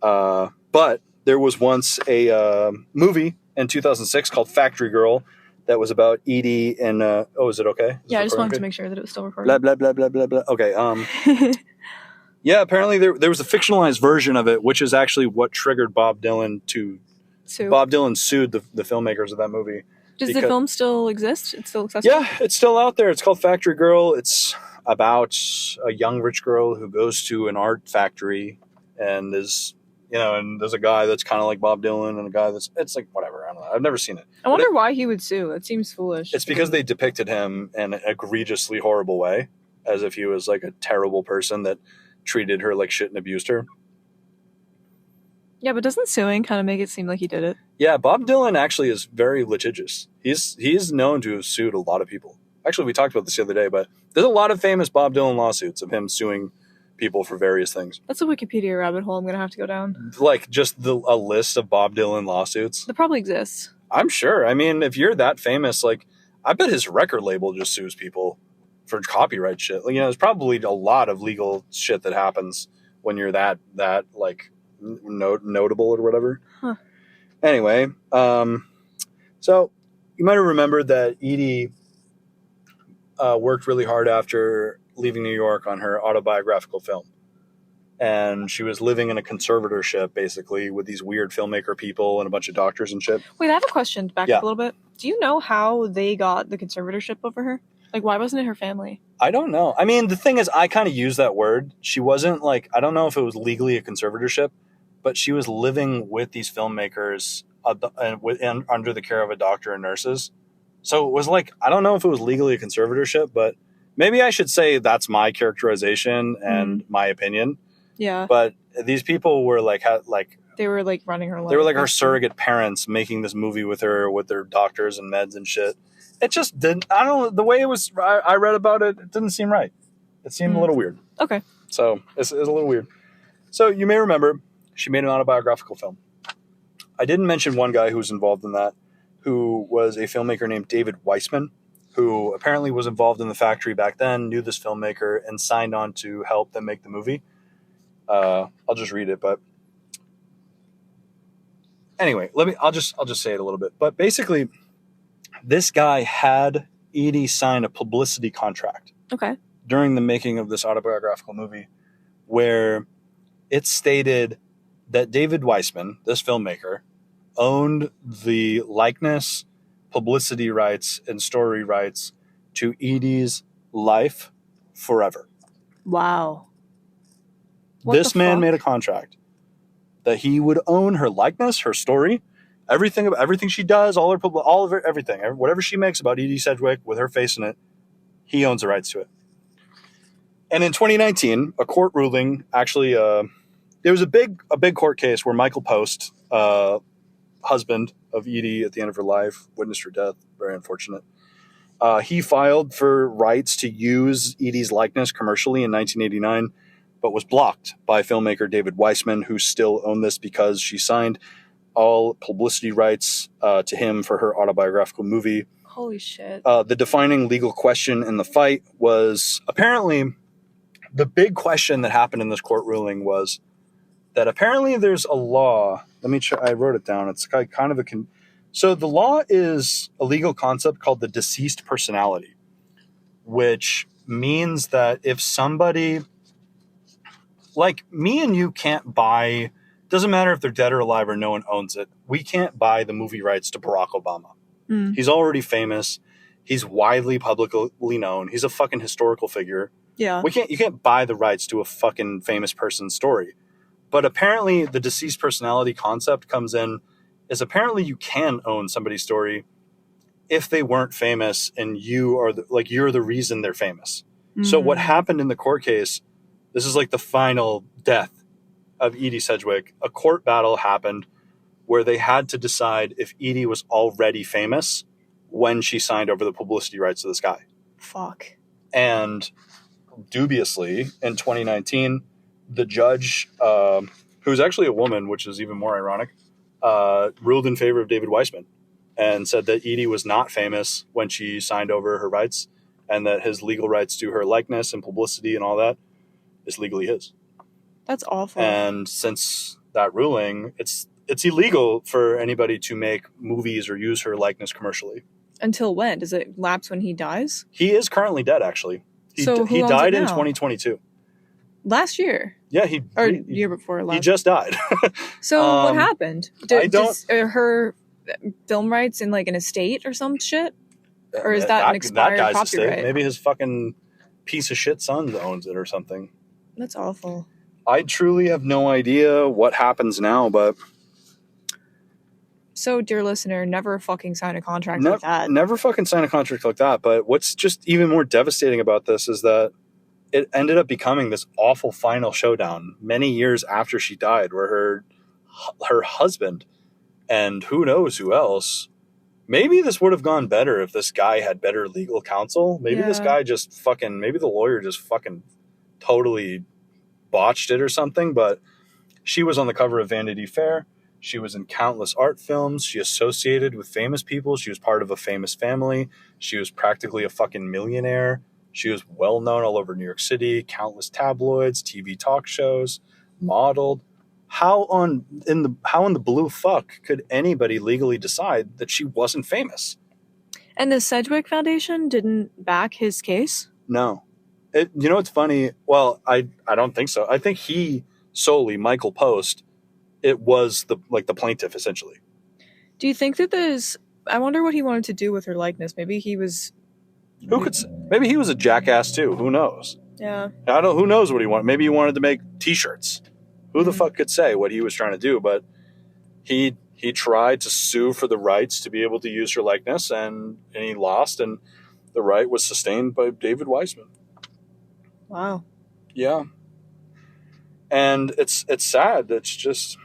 But there was once a movie in 2006 called Factory Girl that was about Edie and is it okay? Yeah, I just wanted to make sure that it was still recording. Blah blah blah blah blah blah. Okay. Yeah, apparently there was a fictionalized version of it, which is actually what triggered Bob Dylan to sue. Bob Dylan sued the filmmakers of that movie. Does the film still exist? It's still accessible? Yeah, it's still out there. It's called Factory Girl. It's about a young rich girl who goes to an art factory and is, and there's a guy that's kind of like Bob Dylan and a guy it's like whatever. I don't know. I've never seen it. I wonder why he would sue. It seems foolish. It's because they depicted him in an egregiously horrible way, as if he was like a terrible person that treated her like shit and abused her. Yeah, but doesn't suing kind of make it seem like he did it? Yeah, Bob Dylan actually is very litigious. He's known to have sued a lot of people. Actually, we talked about this the other day, but there's a lot of famous Bob Dylan lawsuits of him suing people for various things. That's a Wikipedia rabbit hole I'm going to have to go down. Like, just a list of Bob Dylan lawsuits. That probably exists. I'm sure. I mean, if you're that famous, like, I bet his record label just sues people for copyright shit. Like, there's probably a lot of legal shit that happens when you're that like, notable or whatever. Huh. Anyway, so you might have remembered that Edie worked really hard after leaving New York on her autobiographical film. And she was living in a conservatorship, basically, with these weird filmmaker people and a bunch of doctors and shit. Wait, I have a question. Back up a little bit. Do you know how they got the conservatorship over her? Like, why wasn't it her family? I don't know. I mean, the thing is, I kind of use that word. She wasn't, like, I don't know if it was legally a conservatorship, but she was living with these filmmakers under the care of a doctor and nurses. So it was like, I don't know if it was legally a conservatorship, but maybe I should say that's my characterization and my opinion. Yeah. But these people were they were like running her life. They were like her surrogate parents making this movie with her, with their doctors and meds and shit. It just didn't, I don't know, the way it was, I read about it, it didn't seem right. It seemed a little weird. Okay. So it's a little weird. So you may remember she made an autobiographical film. I didn't mention one guy who was involved in that, who was a filmmaker named David Weissman, who apparently was involved in the factory back then, knew this filmmaker, and signed on to help them make the movie. I'll just read it, but anyway, I'll just say it a little bit. But basically, this guy had Edie sign a publicity contract. Okay. During the making of this autobiographical movie, where it stated that David Weissman, this filmmaker, owned the likeness, publicity rights, and story rights to Edie's life forever. Wow. This man made a contract that he would own her likeness, her story, everything she does, all of her everything, whatever she makes about Edie Sedgwick with her face in it, he owns the rights to it. And in 2019, a court ruling actually, there was a big court case where Michael Post, husband of Edie at the end of her life, witnessed her death, very unfortunate. He filed for rights to use Edie's likeness commercially in 1989, but was blocked by filmmaker David Weissman, who still owned this because she signed all publicity rights to him for her autobiographical movie. Holy shit. The defining legal question in the fight was, apparently, the big question that happened in this court ruling was that apparently there's a law. Let me try. I wrote it down. It's kind of so the law is a legal concept called the deceased personality, which means that if somebody, like me and you, can't buy, doesn't matter if they're dead or alive or no one owns it, we can't buy the movie rights to Barack Obama. He's already famous. He's widely publicly known. He's a fucking historical figure. Yeah. You can't buy the rights to a fucking famous person's story. But apparently the deceased personality concept comes in, is apparently you can own somebody's story if they weren't famous and you are you're the reason they're famous. So what happened in the court case, this is like the final death of Edie Sedgwick. A court battle happened where they had to decide if Edie was already famous when she signed over the publicity rights to this guy. Fuck. And dubiously, in 2019, the judge, who's actually a woman, which is even more ironic, ruled in favor of David Weissman and said that Edie was not famous when she signed over her rights and that his legal rights to her likeness and publicity and all that is legally his. That's awful. And since that ruling, it's illegal for anybody to make movies or use her likeness commercially. Until when? Does it lapse when he dies? He is currently dead, actually. He died in 2022. Last year? Yeah, year before last. He just died. So what happened? Are her film rights in like an estate or some shit? Or is that an expired copyright? Estate. Maybe his fucking piece of shit son owns it or something. That's awful. I truly have no idea what happens now, but... So, dear listener, never fucking sign a contract like that. Never fucking sign a contract like that. But what's just even more devastating about this is that it ended up becoming this awful final showdown many years after she died, where her her husband, and who knows who else. Maybe this would have gone better if this guy had better legal counsel. Maybe this guy just fucking, maybe the lawyer just fucking totally botched it or something. But she was on the cover of Vanity Fair. She was in countless art films. She associated with famous people. She was part of a famous family. She was practically a fucking millionaire. She was well known all over New York City, countless tabloids, TV talk shows, modeled. How in the blue fuck could anybody legally decide that she wasn't famous? And the Sedgwick Foundation didn't back his case? No. You know what's funny? Well, I don't think so. I think he solely, Michael Post, it was the plaintiff essentially. Do you think that I wonder what he wanted to do with her likeness. Maybe he was... Maybe he was a jackass too. Who knows? Yeah. Who knows what he wanted? Maybe he wanted to make t-shirts. Who the fuck could say what he was trying to do? But he tried to sue for the rights to be able to use her likeness, and he lost, and the right was sustained by David Weissman. Wow. Yeah. And it's sad. It's just...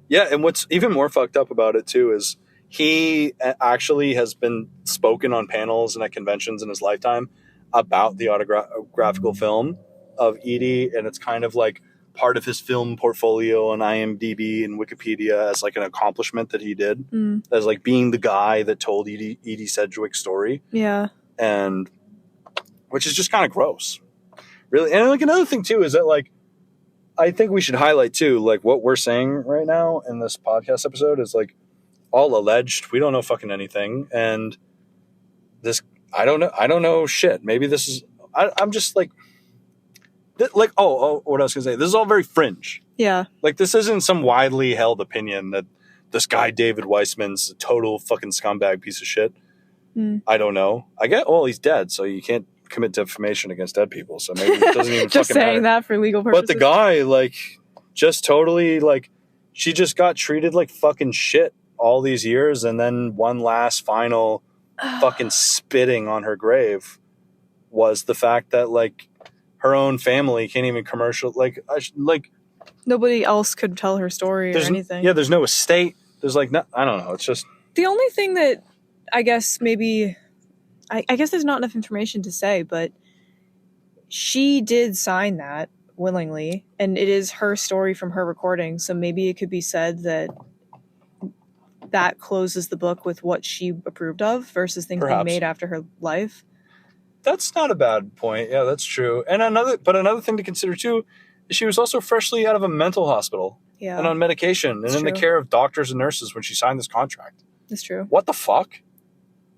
Yeah, and what's even more fucked up about it too is he actually has been spoken on panels and at conventions in his lifetime about the autographical film of Edie, and it's kind of like part of his film portfolio on IMDb and Wikipedia as like an accomplishment that he did, as like being the guy that told Edie Sedgwick's story. Yeah. And which is just kind of gross. Really. And like another thing too is that like I think we should highlight too, like what we're saying right now in this podcast episode is like all alleged. We don't know fucking anything. And this, I don't know shit. Maybe this is, I'm just like, what I was going to say, this is all very fringe. Yeah. Like this isn't some widely held opinion that this guy, David Weissman's a total fucking scumbag piece of shit. I don't know. He's dead. So you can't commit defamation against dead people. So maybe it doesn't even just fucking saying matter. That for legal purposes. But the guy, like, just totally, like, she just got treated like fucking shit all these years, and then one last final fucking spitting on her grave was the fact that, like, her own family can't even nobody else could tell her story or anything. Yeah, there's no estate. There's like, no, I don't know. It's just the only thing that I guess maybe I guess there's not enough information to say, but she did sign that willingly, and it is her story from her recording. So maybe it could be said that closes the book with what she approved of versus things being made after her life. That's not a bad point. Yeah, that's true. And another thing to consider too is she was also freshly out of a mental hospital and on medication and in the care of doctors and nurses when she signed this contract. That's true. What the fuck?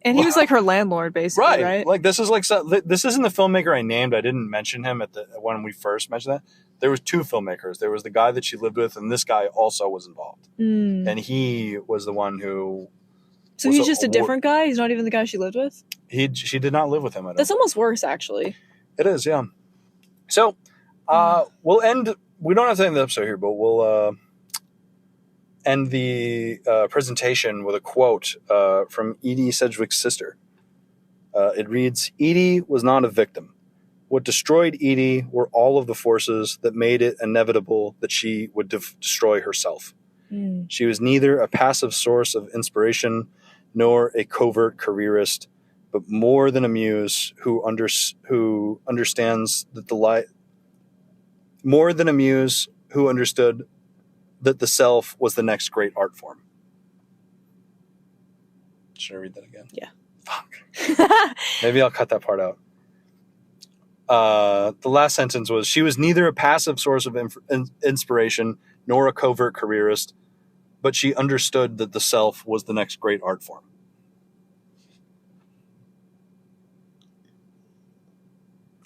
And he was like her landlord, basically, right? Like this isn't the filmmaker I named. I didn't mention him when we first mentioned that. There was two filmmakers. There was the guy that she lived with, and this guy also was involved. And he was the one who. So he's just a different guy. He's not even the guy she lived with. She did not live with him. That's almost worse, actually. It is, yeah. So we'll end. We don't have to end the episode here, but we'll end the presentation with a quote from Edie Sedgwick's sister. It reads, "Edie was not a victim. What destroyed Edie were all of the forces that made it inevitable that she would destroy herself. She was neither a passive source of inspiration nor a covert careerist, but more than a muse who understands that more than a muse who understood that the self was the next great art form." Should I read that again? Yeah. Fuck. Maybe I'll cut that part out. The last sentence was, "She was neither a passive source of inspiration nor a covert careerist, but she understood that the self was the next great art form."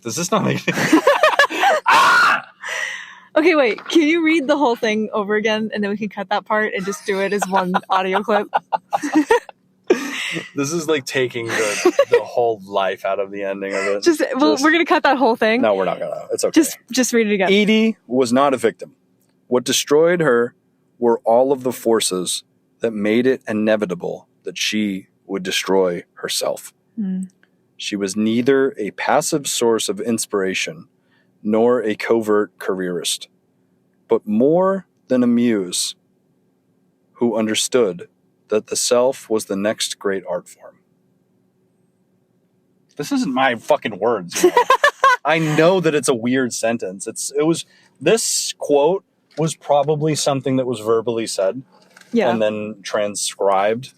Does this not make sense? Okay, wait. Can you read the whole thing over again, and then we can cut that part and just do it as one audio clip? This is like taking the whole life out of the ending of it. We're gonna cut that whole thing. No, we're not gonna. It's okay. Just read it again. Edie was not a victim. What destroyed her were all of the forces that made it inevitable that she would destroy herself. She was neither a passive source of inspiration nor a covert careerist, but more than a muse who understood that the self was the next great art form. This isn't my fucking words. You know? I know that it's a weird sentence. This quote was probably something that was verbally said and then transcribed.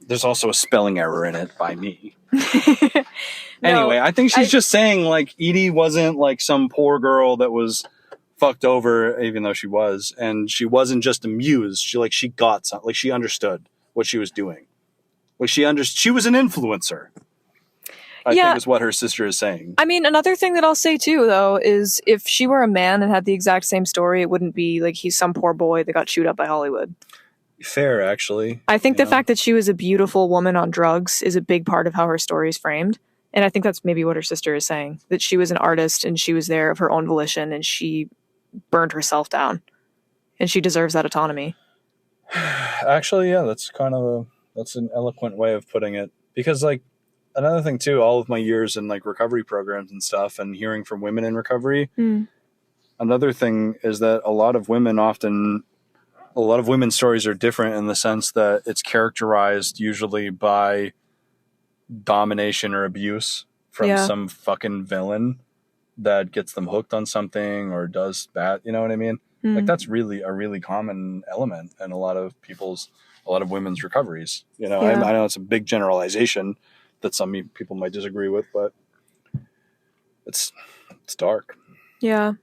There's also a spelling error in it by me. Anyway, I think she's just saying, like, Edie wasn't like some poor girl that was fucked over, even though she was, and she wasn't just a muse. She got something. Like, she understood what she was doing. Like, she was an influencer. I think is what her sister is saying. I mean, another thing that I'll say too, though, is if she were a man and had the exact same story, it wouldn't be like he's some poor boy that got chewed up by Hollywood. Fair, actually. I think the fact that she was a beautiful woman on drugs is a big part of how her story is framed. And I think that's maybe what her sister is saying, that she was an artist and she was there of her own volition and she burned herself down. And she deserves that autonomy. Actually, yeah, that's an eloquent way of putting it. Because, like, another thing, too, all of my years in, like, recovery programs and stuff and hearing from women in recovery, another thing is that a lot of women's stories are different in the sense that it's characterized usually by domination or abuse from some fucking villain that gets them hooked on something or does bad. You know what I mean? Like, that's really a really common element in a lot of women's recoveries. You know, I know it's a big generalization that some people might disagree with, but it's dark. Yeah.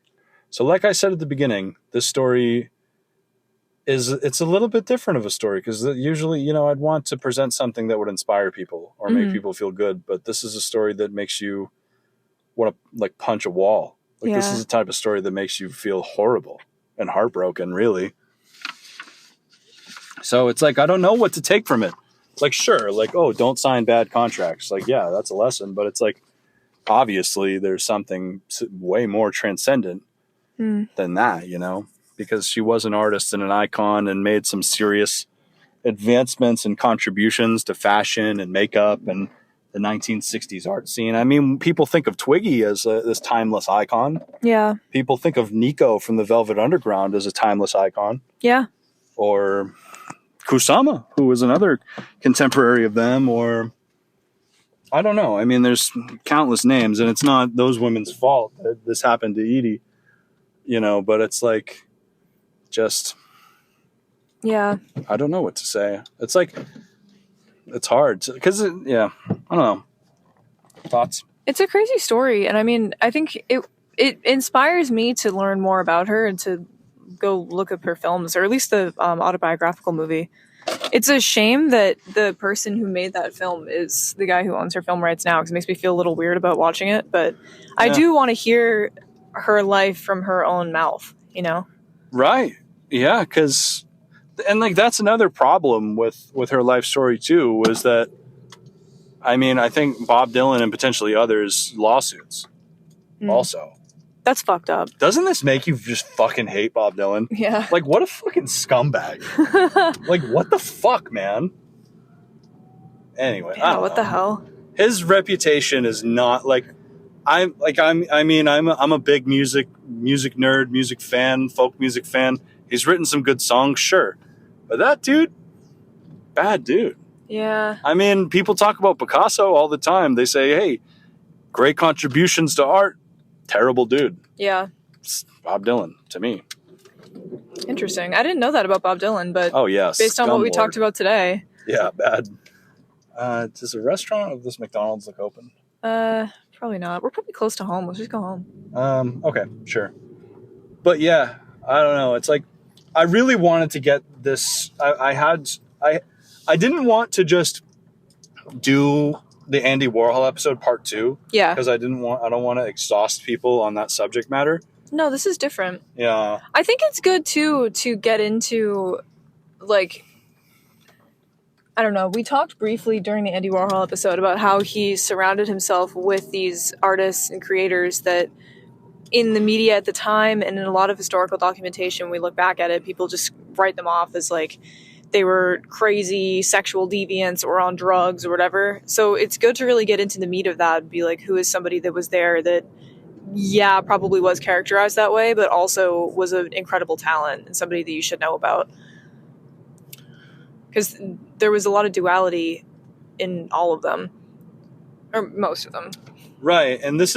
So like I said at the beginning, this story it's a little bit different of a story because usually, you know, I'd want to present something that would inspire people or make people feel good. But this is a story that makes you want to, like, punch a wall. Like, this is a type of story that makes you feel horrible and heartbroken, really. So it's like, I don't know what to take from it. Like, sure, like, oh, don't sign bad contracts. Like, yeah, that's a lesson. But it's like, obviously, there's something way more transcendent than that, you know? Because she was an artist and an icon and made some serious advancements and contributions to fashion and makeup and the 1960s art scene. I mean, people think of Twiggy as this timeless icon. Yeah. People think of Nico from the Velvet Underground as a timeless icon. Yeah. Or Kusama, who was another contemporary of them, or I don't know. I mean, there's countless names, and it's not those women's fault that this happened to Edie, you know, but it's like, just, I don't know what to say. It's like, it's hard because I don't know. Thoughts? It's a crazy story. And I mean, I think it inspires me to learn more about her and to go look up her films, or at least the autobiographical movie. It's a shame that the person who made that film is the guy who owns her film rights now, because it makes me feel a little weird about watching it. But I do want to hear her life from her own mouth, you know? Right. Yeah, because, and like, that's another problem with her life story too, was that, I mean, I think Bob Dylan and potentially others lawsuits also. That's fucked up. Doesn't this make you just fucking hate Bob Dylan? Yeah. Like, what a fucking scumbag. Like, what the fuck, man? Anyway, what the hell? His reputation is not like, I'm a big music nerd, music fan, folk music fan. He's written some good songs, sure. But that dude, bad dude. Yeah. I mean, people talk about Picasso all the time. They say, hey, great contributions to art. Terrible dude. Yeah. It's Bob Dylan, to me. Interesting. I didn't know that about Bob Dylan, but based on what we talked about today. Yeah, bad. Does a restaurant of this McDonald's look open? Probably not. We're probably close to home. Let's just go home. Okay, sure. But yeah, I don't know. It's like, I really wanted to get this. I didn't want to just do the Andy Warhol episode part 2. Yeah. Because I don't want to exhaust people on that subject matter. No, this is different. Yeah. I think it's good too to get into, like, I don't know. We talked briefly during the Andy Warhol episode about how he surrounded himself with these artists and creators that in the media at the time and in a lot of historical documentation, we look back at it, people just write them off as like they were crazy sexual deviants or on drugs or whatever. So it's good to really get into the meat of that and be like, who is somebody that was there that, probably was characterized that way, but also was an incredible talent and somebody that you should know about. because there was a lot of duality in all of them, or most of them. Right, and this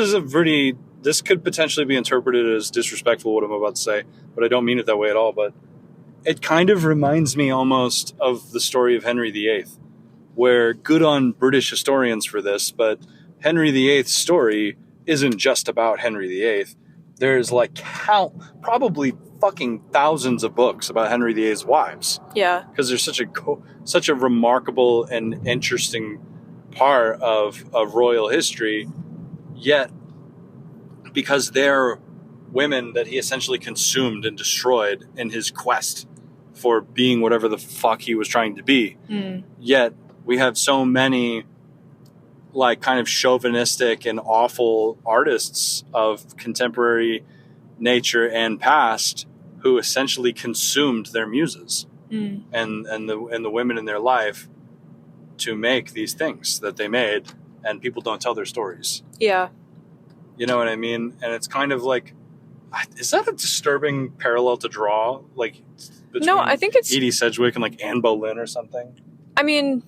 could potentially be interpreted as disrespectful, what I'm about to say, but I don't mean it that way at all, but it kind of reminds me almost of the story of Henry VIII, where good on British historians for this, but Henry VIII's story isn't just about Henry VIII. There's like probably fucking thousands of books about Henry VIII's wives. Yeah. Because there's such a remarkable and interesting part of royal history, yet because they're women that he essentially consumed and destroyed in his quest for being whatever the fuck he was trying to be. Yet we have so many like kind of chauvinistic and awful artists of contemporary nature and past who essentially consumed their muses and the women in their life to make these things that they made, and people don't tell their stories. Yeah. You know what I mean? And it's kind of like, is that a disturbing parallel to draw? Like, no, I think it's Edie Sedgwick and like Anne Boleyn or something. I mean,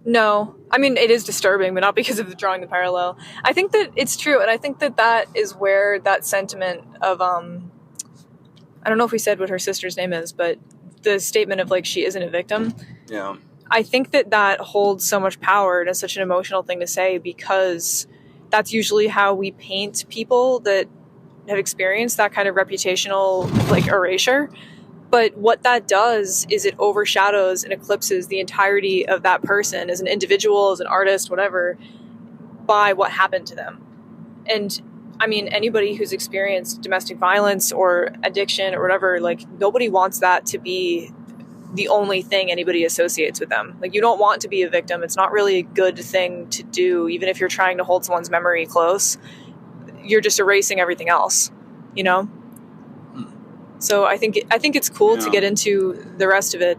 no. I mean, it is disturbing, but not because of drawing the parallel. I think that it's true, and I think that that is where that sentiment of, I don't know if we said what her sister's name is, but the statement of, like, she isn't a victim. Yeah. I think that that holds so much power and is such an emotional thing to say, because that's usually how we paint people that have experienced that kind of reputational, like, erasure. But what that does is it overshadows and eclipses the entirety of that person as an individual, as an artist, whatever, by what happened to them. And I mean, anybody who's experienced domestic violence or addiction or whatever, like, nobody wants that to be the only thing anybody associates with them. Like, you don't want to be a victim. It's not really a good thing to do, even if you're trying to hold someone's memory close. You're just erasing everything else, you know? So I think it's cool to get into the rest of it.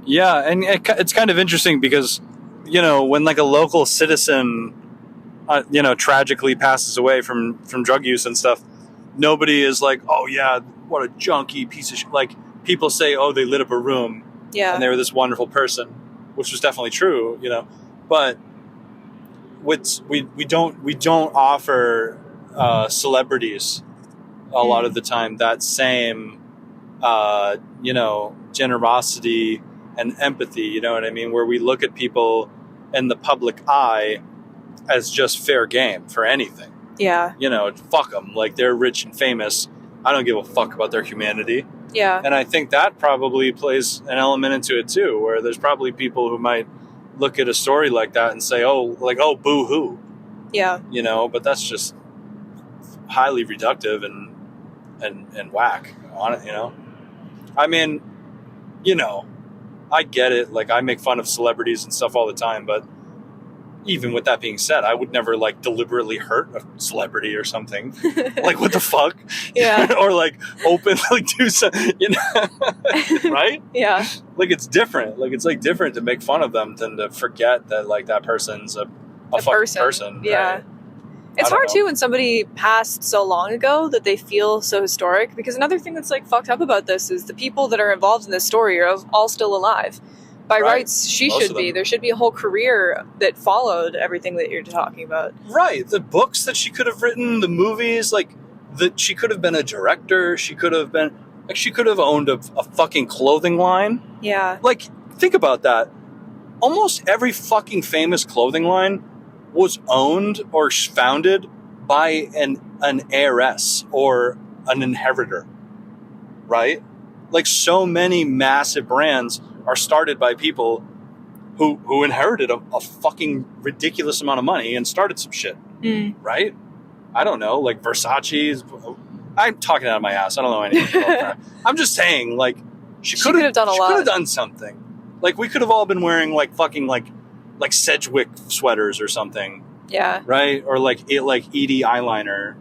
Yeah, and it's kind of interesting because, you know, when like a local citizen, tragically passes away from drug use and stuff, nobody is like, oh yeah, what a junkie piece of shit. Like, people say, oh, they lit up a room, and they were this wonderful person, which was definitely true, you know. But we don't offer celebrities a lot of the time that same generosity and empathy, you know what I mean, where we look at people in the public eye as just fair game for anything. Yeah. You know, fuck them. Like, they're rich and famous. I don't give a fuck about their humanity. Yeah. And I think that probably plays an element into it too, where there's probably people who might look at a story like that and say, oh, boo-hoo. Yeah. You know, but that's just highly reductive and whack on it, you know? I mean, you know, I get it. Like, I make fun of celebrities and stuff all the time, but even with that being said, I would never like deliberately hurt a celebrity or something. Like, what the fuck? Yeah. Or like openly do something, you know? Right? Yeah. Like, it's different. Like, it's like different to make fun of them than to forget that like that person's a fucking person. Yeah. Right? It's hard too when somebody passed so long ago that they feel so historic, because another thing that's like fucked up about this is the people that are involved in this story are all still alive. By rights, Most should be. There should be a whole career that followed everything that you're talking about. Right. The books that she could have written, the movies, like, that she could have been a director. She could have been, like, she could have owned a fucking clothing line. Yeah. Like, think about that. Almost every fucking famous clothing line was owned or founded by an heiress or an inheritor. Right? Like, so many massive brands are started by people who inherited a fucking ridiculous amount of money and started some shit. Right? I don't know, like Versace's. I'm talking out of my ass. I don't know anything about that. I'm just saying, like, she could have done a lot. She could have done something. Like, we could have all been wearing like fucking like Sedgwick sweaters or something. Yeah. Right? Or like Edie eyeliner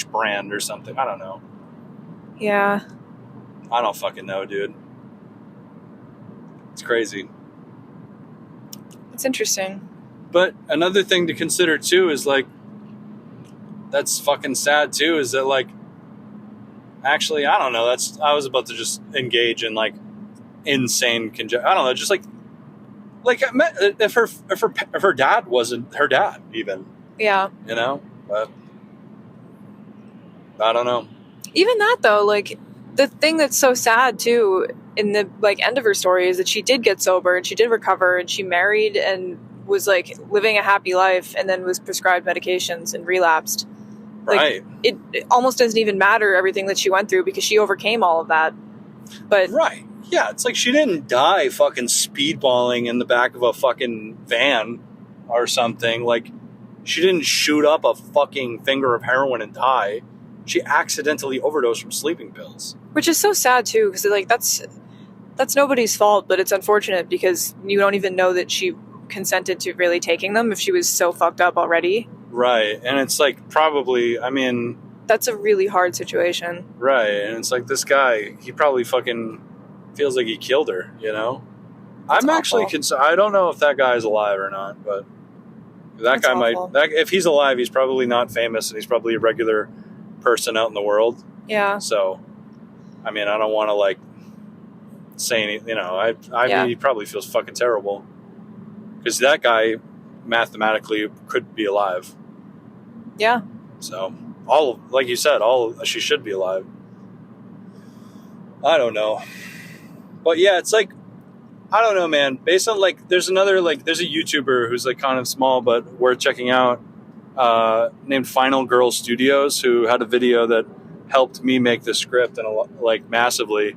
brand or something. I don't know. Yeah. I don't fucking know, dude. It's crazy. It's interesting. But another thing to consider too is like, that's fucking sad too, is that like, actually, I don't know, I was about to just engage in like insane I don't know, just like if her dad wasn't her dad even. Yeah. You know? But I don't know. Even that though, like the thing that's so sad too in the like end of her story is that she did get sober and she did recover and she married and was like living a happy life and then was prescribed medications and relapsed. Like, right. It almost doesn't even matter everything that she went through because she overcame all of that. But right. Yeah, it's like she didn't die fucking speedballing in the back of a fucking van or something. Like, she didn't shoot up a fucking finger of heroin and die. She accidentally overdosed from sleeping pills. Which is so sad too, because like that's nobody's fault, but it's unfortunate because you don't even know that she consented to really taking them if she was so fucked up already. Right, and it's like probably, I mean... That's a really hard situation. Right, and it's like this guy, he probably fucking feels like he killed her, you know? That's I'm actually I don't know if that guy's alive or not, but that guy might... if he's alive, he's probably not famous, and he's probably a regular person out in the world. Yeah. So, I mean, I don't want to, like, say anything, you know, I mean, he probably feels fucking terrible. Because that guy, mathematically, could be alive. Yeah. So, like you said, she should be alive. I don't know. But yeah, it's like, I don't know, man. Based on, like, there's a YouTuber who's, like, kind of small, but worth checking out, named Final Girl Studios, who had a video that helped me make the script and, like, massively,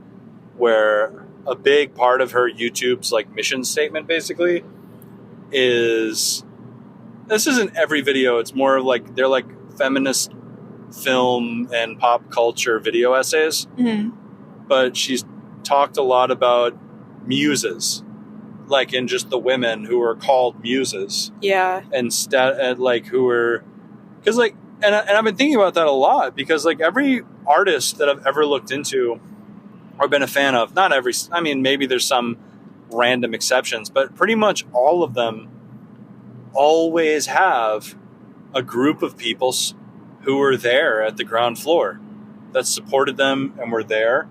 where a big part of her YouTube's, like, mission statement, basically, is, this isn't every video, it's more of, like, they're, like, feminist film and pop culture video essays. Mm-hmm. But she's talked a lot about muses, like, in just the women who are called muses. Yeah. And like, who are, because, like, and I've been thinking about that a lot, because, like, every artist that I've ever looked into or been a fan of, not every, I mean, maybe there's some random exceptions, but pretty much all of them always have a group of people who were there at the ground floor that supported them and were there.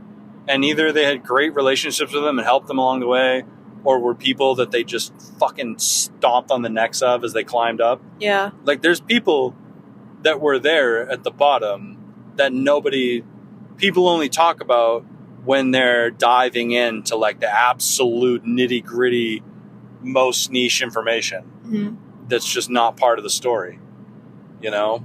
And either they had great relationships with them and helped them along the way, or were people that they just fucking stomped on the necks of as they climbed up. Yeah. Like, there's people that were there at the bottom that people only talk about when they're diving into, like, the absolute nitty gritty, most niche information. Mm-hmm. That's just not part of the story, you know?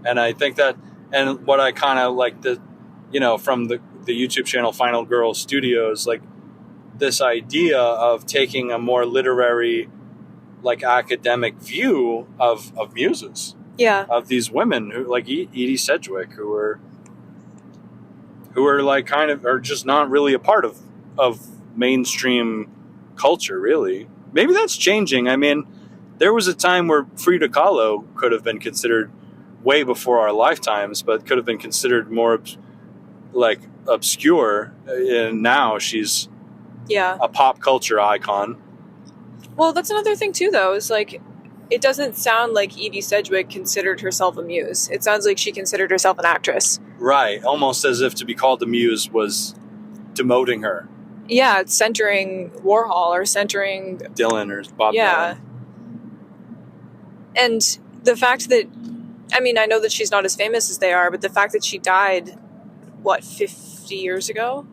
And I think that, and what I kind of like, from the YouTube channel Final Girl Studios, like, this idea of taking a more literary, like, academic view of muses. Yeah. Of these women who, like Edie Sedgwick, who are like, kind of, are just not really a part of mainstream culture, really. Maybe that's changing. I mean, there was a time where Frida Kahlo could have been considered, way before our lifetimes, but could have been considered more, like, obscure, and now she's a pop culture icon. Well, that's another thing too, though, is, like, it doesn't sound like Edie Sedgwick considered herself a muse. It sounds like she considered herself an actress. Right, almost as if to be called a muse was demoting her. Yeah, it's centering Warhol or centering Dylan or Bob Dylan. Yeah. And the fact that, I mean, I know that she's not as famous as they are, but the fact that she died, 50 years ago?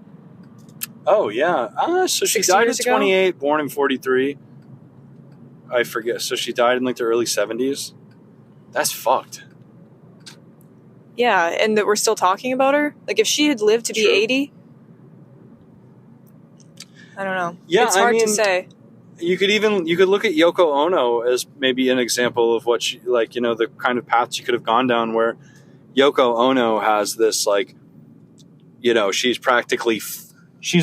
Oh, yeah. So she died at 28, born in 43. I forget. So she died in, like, the early 70s. That's fucked. Yeah, and that we're still talking about her? Like, if she had lived to be 80? I don't know. Yeah, it's hard to say. You could look at Yoko Ono as maybe an example of what she, like, you know, the kind of path she could have gone down, where Yoko Ono has this, like, you know, she's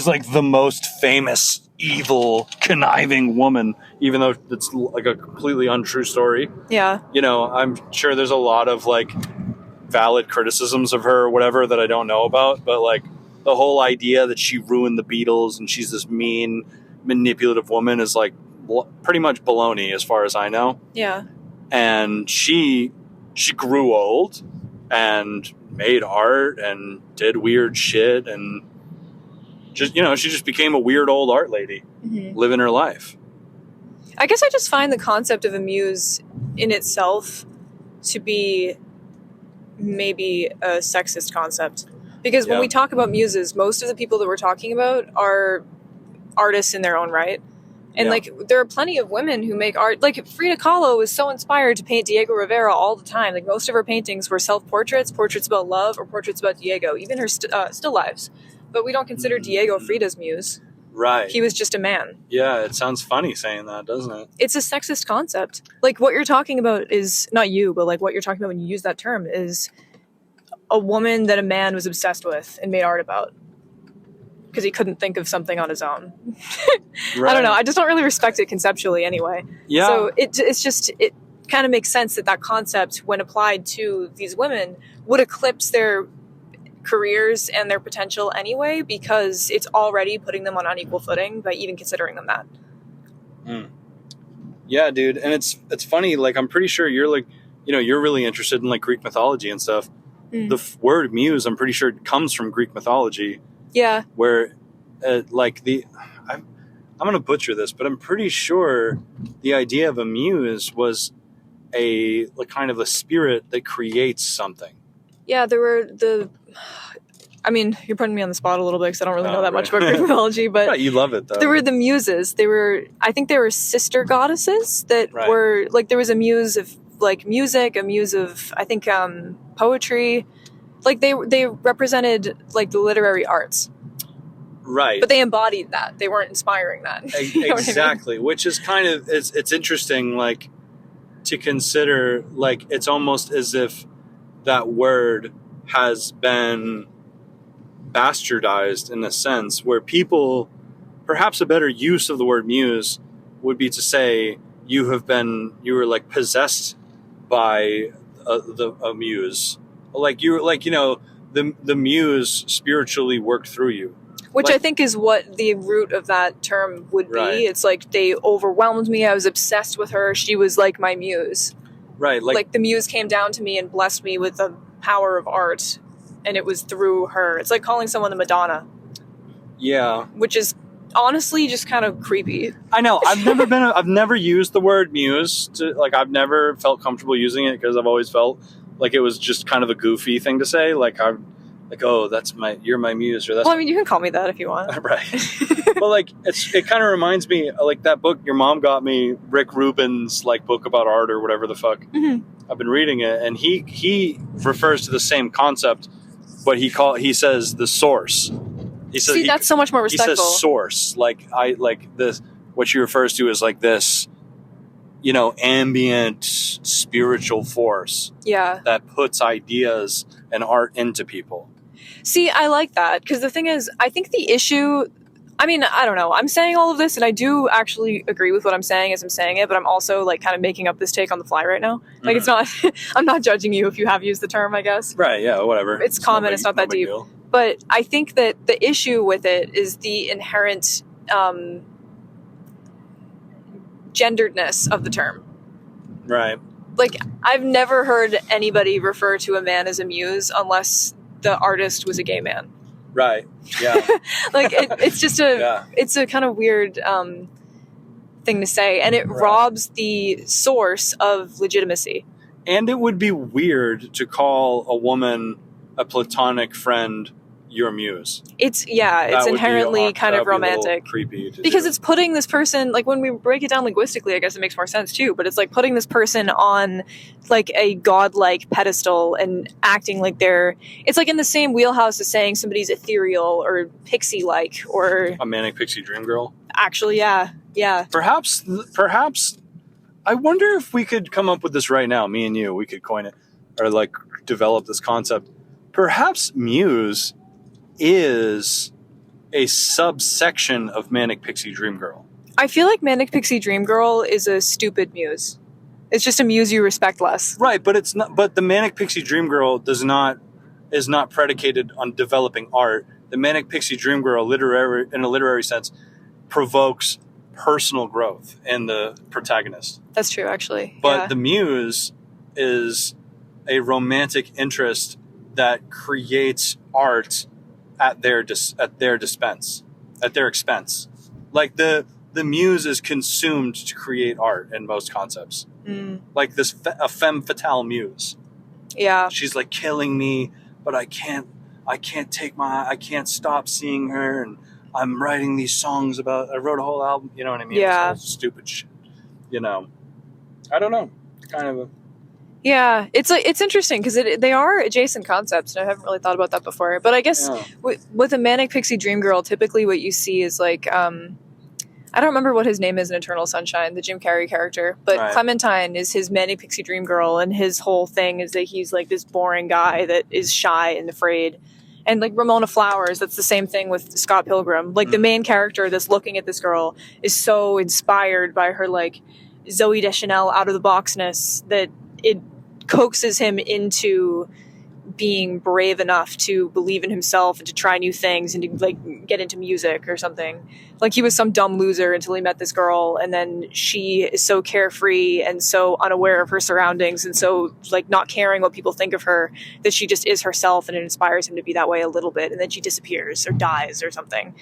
like the most famous, evil, conniving woman, even though it's, like, a completely untrue story. Yeah. You know, I'm sure there's a lot of, like, valid criticisms of her or whatever that I don't know about, but, like, the whole idea that she ruined the Beatles and she's this mean, manipulative woman is, like, pretty much baloney as far as I know. Yeah. And she grew old and made art and did weird shit, and She just became a weird old art lady, living her life. I guess I just find the concept of a muse in itself to be maybe a sexist concept. Because when we talk about muses, most of the people that we're talking about are artists in their own right. And like, there are plenty of women who make art. Like, Frida Kahlo was so inspired to paint Diego Rivera all the time. Like, most of her paintings were self-portraits, portraits about love, or portraits about Diego, even her still lives. But we don't consider Diego Frida's muse. Right. He was just a man. Yeah, it sounds funny saying that, doesn't it? It's a sexist concept. Like, what you're talking about is, not you, but like what you're talking about when you use that term is a woman that a man was obsessed with and made art about. Because he couldn't think of something on his own. Right. I don't know. I just don't really respect it conceptually anyway. Yeah. So it kind of makes sense that concept, when applied to these women, would eclipse their careers and their potential anyway, because it's already putting them on unequal footing by even considering them that. Yeah, dude. And it's funny. Like, I'm pretty sure you're like, you're really interested in like Greek mythology and stuff. The word muse, I'm pretty sure it comes from Greek mythology. Yeah. Where, I'm going to butcher this, but I'm pretty sure the idea of a muse was kind of a spirit that creates something. Yeah, there were you're putting me on the spot a little bit because I don't really know that much about Greek mythology, but... Yeah, you love it, though. There were the muses. I think they were sister goddesses that were, like, there was a muse of, like, music, a muse of, I think, poetry. Like, they represented, like, the literary arts. Right. But they embodied that. They weren't inspiring that. Exactly. I mean? Which is kind of, it's interesting, like, to consider, like, it's almost as if that word has been bastardized in a sense where people, perhaps a better use of the word muse would be to say you were like possessed by a muse. Like the muse spiritually worked through you. Which, like, I think is what the root of that term would be. Right. It's like, they overwhelmed me. I was obsessed with her. She was like my muse. Right. Like the muse came down to me and blessed me with the power of art. And it was through her. It's like calling someone the Madonna. Yeah. Which is honestly just kind of creepy. I know. I've never used the word muse. I've never felt comfortable using it because I've always felt like it was just kind of a goofy thing to say. You're my muse, or that's. Well, I mean, you can call me that if you want. Right. Well, like, it kind of reminds me, like, that book your mom got me, Rick Rubin's, like, book about art or whatever the fuck. Mm-hmm. I've been reading it, and he refers to the same concept, but he says the source. He says, that's so much more respectful. He says source, what she refers to as like this, ambient spiritual force. Yeah. That puts ideas and art into people. See, I like that, because the thing is, I think the issue, I mean, I don't know, I'm saying all of this, and I do actually agree with what I'm saying as I'm saying it, but I'm also, like, kind of making up this take on the fly right now. Like, it's not, I'm not judging you if you have used the term, I guess. Right, yeah, whatever. It's common, it's not that deep. Deal. But I think that the issue with it is the inherent genderedness of the term. Right. Like, I've never heard anybody refer to a man as a muse unless the artist was a gay man. Right. Yeah. Like, it's just it's a kind of weird thing to say, and it robs the source of legitimacy. And it would be weird to call a woman a platonic friend your muse. It's inherently kind of romantic. Creepy because it's putting this person, like, when we break it down linguistically, I guess it makes more sense too, but it's like putting this person on like a godlike pedestal and acting like it's like in the same wheelhouse as saying somebody's ethereal or pixie-like or a manic pixie dream girl. Actually, yeah. Perhaps I wonder if we could come up with this right now, me and you, we could coin it or like develop this concept. Perhaps muse is a subsection of Manic Pixie Dream Girl. I feel like Manic Pixie Dream Girl is a stupid muse. It's just a muse you respect less. Right, but it's not. But the Manic Pixie Dream Girl is not predicated on developing art. The Manic Pixie Dream Girl, in a literary sense, provokes personal growth in the protagonist. That's true, actually. But the muse is a romantic interest that creates art at their expense. Like the muse is consumed to create art in most concepts. Like a femme fatale muse. Yeah. She's like killing me, but I can't stop seeing her, and I'm writing these songs I wrote a whole album, you know what I mean? Yeah. This whole stupid shit. I don't know. Kind of Yeah, it's interesting because they are adjacent concepts, and I haven't really thought about that before. But I guess with a manic pixie dream girl, typically what you see is like I don't remember what his name is in Eternal Sunshine, the Jim Carrey character, but right. Clementine is his manic pixie dream girl, and his whole thing is that he's like this boring guy that is shy and afraid. And like Ramona Flowers, that's the same thing with Scott Pilgrim. Like the main character that's looking at this girl is so inspired by her like Zooey Deschanel out of the boxness that it coaxes him into being brave enough to believe in himself and to try new things and to like get into music or something. Like he was some dumb loser until he met this girl, and then she is so carefree and so unaware of her surroundings and so like not caring what people think of her that she just is herself, and it inspires him to be that way a little bit, and then she disappears or dies or something.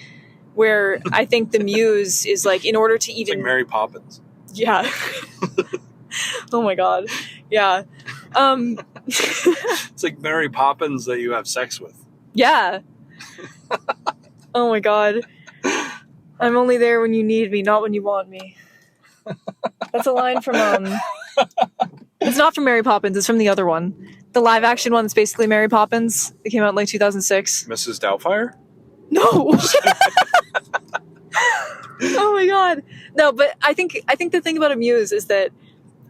Where I think the muse is like, in order to even... It's like Mary Poppins. Yeah. Oh my God. Yeah. It's like Mary Poppins that you have sex with. Yeah. Oh my God. I'm only there when you need me, not when you want me. That's a line from it's not from Mary Poppins, it's from the other one. The live action one that's basically Mary Poppins. It came out in like 2006. Mrs. Doubtfire? No. Oh my God. No, but I think the thing about a muse is that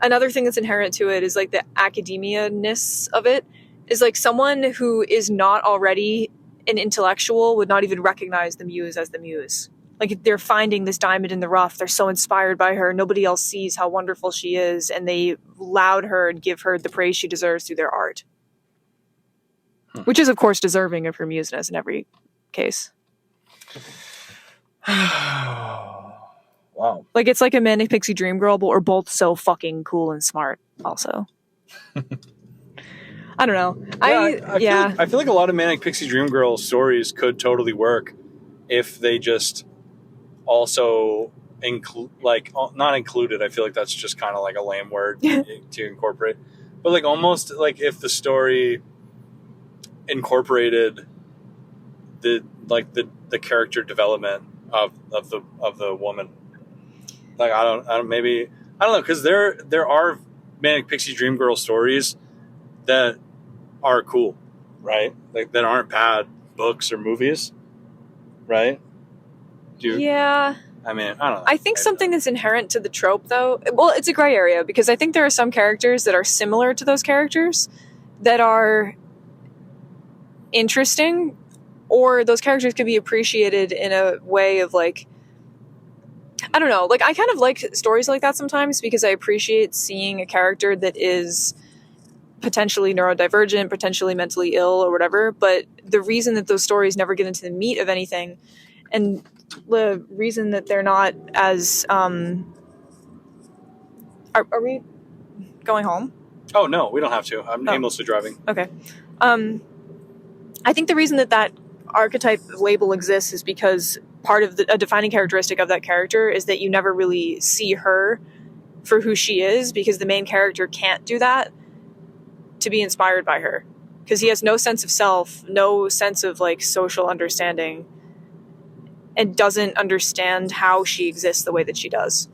another thing that's inherent to it is like the academia-ness of it is like someone who is not already an intellectual would not even recognize the muse as the muse. Like they're finding this diamond in the rough. They're so inspired by her. Nobody else sees how wonderful she is, and they laud her and give her the praise she deserves through their art. Which is, of course, deserving of her museness in every case. Wow. Like it's like a manic pixie dream girl, but we're both so fucking cool and smart also. I don't know. I feel like a lot of manic pixie dream girl stories could totally work if they just also include, like, not included. I feel like that's just kind of like a lame word to incorporate, but like almost like if the story incorporated the character development of the woman. Like I don't know, because there are manic pixie dream girl stories that are cool, right? Like that aren't bad books or movies, right? Yeah. I mean, I don't know. I think something that's inherent to the trope, though, well, it's a gray area, because I think there are some characters that are similar to those characters that are interesting, or those characters can be appreciated in a way of like, I don't know, like I kind of like stories like that sometimes because I appreciate seeing a character that is potentially neurodivergent, potentially mentally ill or whatever, but the reason that those stories never get into the meat of anything, and the reason that they're not as are we going home? Oh no, we don't have to. I'm aimlessly driving. Okay. I think the reason that archetype label exists is because part of a defining characteristic of that character is that you never really see her for who she is, because the main character can't do that to be inspired by her, because he has no sense of self, no sense of like social understanding, and doesn't understand how she exists the way that she does,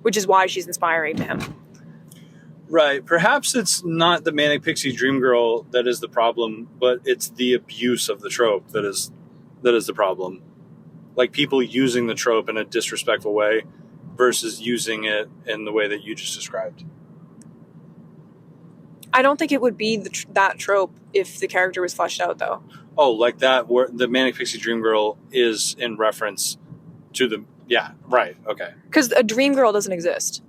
which is why she's inspiring to him. Right. Perhaps it's not the manic pixie dream girl that is the problem, but it's the abuse of the trope that is the problem. Like people using the trope in a disrespectful way versus using it in the way that you just described. I don't think it would be that trope if the character was fleshed out, though. Oh, like that, where the manic pixie dream girl is in reference to the... Yeah, right, okay. Because a dream girl doesn't exist.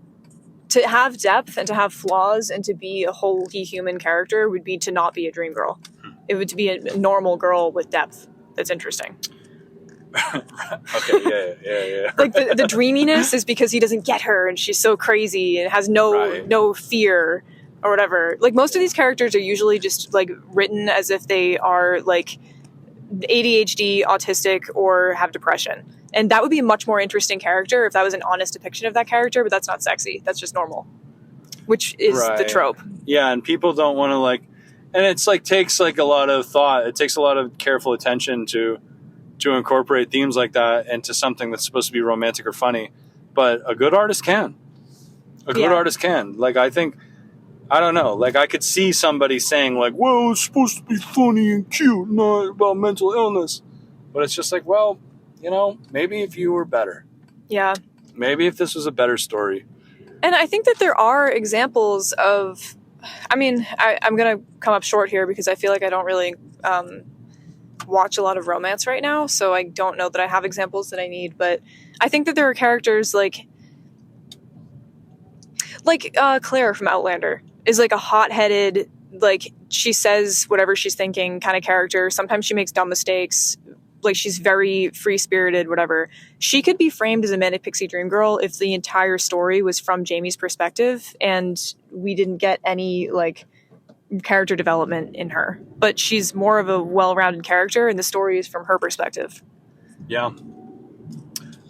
To have depth and to have flaws and to be a wholly human character would be to not be a dream girl. It would be a normal girl with depth that's interesting. Okay, yeah. Like the dreaminess is because he doesn't get her and she's so crazy and has no fear or whatever. Like most of these characters are usually just like written as if they are like ADHD, autistic, or have depression. And that would be a much more interesting character if that was an honest depiction of that character, but that's not sexy. That's just normal, which is the trope. Yeah, and people don't want to like, and it's like takes like a lot of thought. It takes a lot of careful attention to incorporate themes like that into something that's supposed to be romantic or funny. But a good artist can. A good artist can. Like, I think, I don't know. Like, I could see somebody saying like, well, it's supposed to be funny and cute, not about mental illness. But it's just like, well, you know, maybe if you were better. Yeah. Maybe if this was a better story. And I think that there are examples of, I mean, I'm going to come up short here because I feel like I don't really watch a lot of romance right now. So I don't know that I have examples that I need. But I think that there are characters like Claire from Outlander is like a hot-headed, like she says whatever she's thinking kind of character. Sometimes she makes dumb mistakes. Like, she's very free-spirited, whatever. She could be framed as a manic pixie dream girl if the entire story was from Jamie's perspective and we didn't get any, like, character development in her. But she's more of a well-rounded character, and the story is from her perspective. Yeah.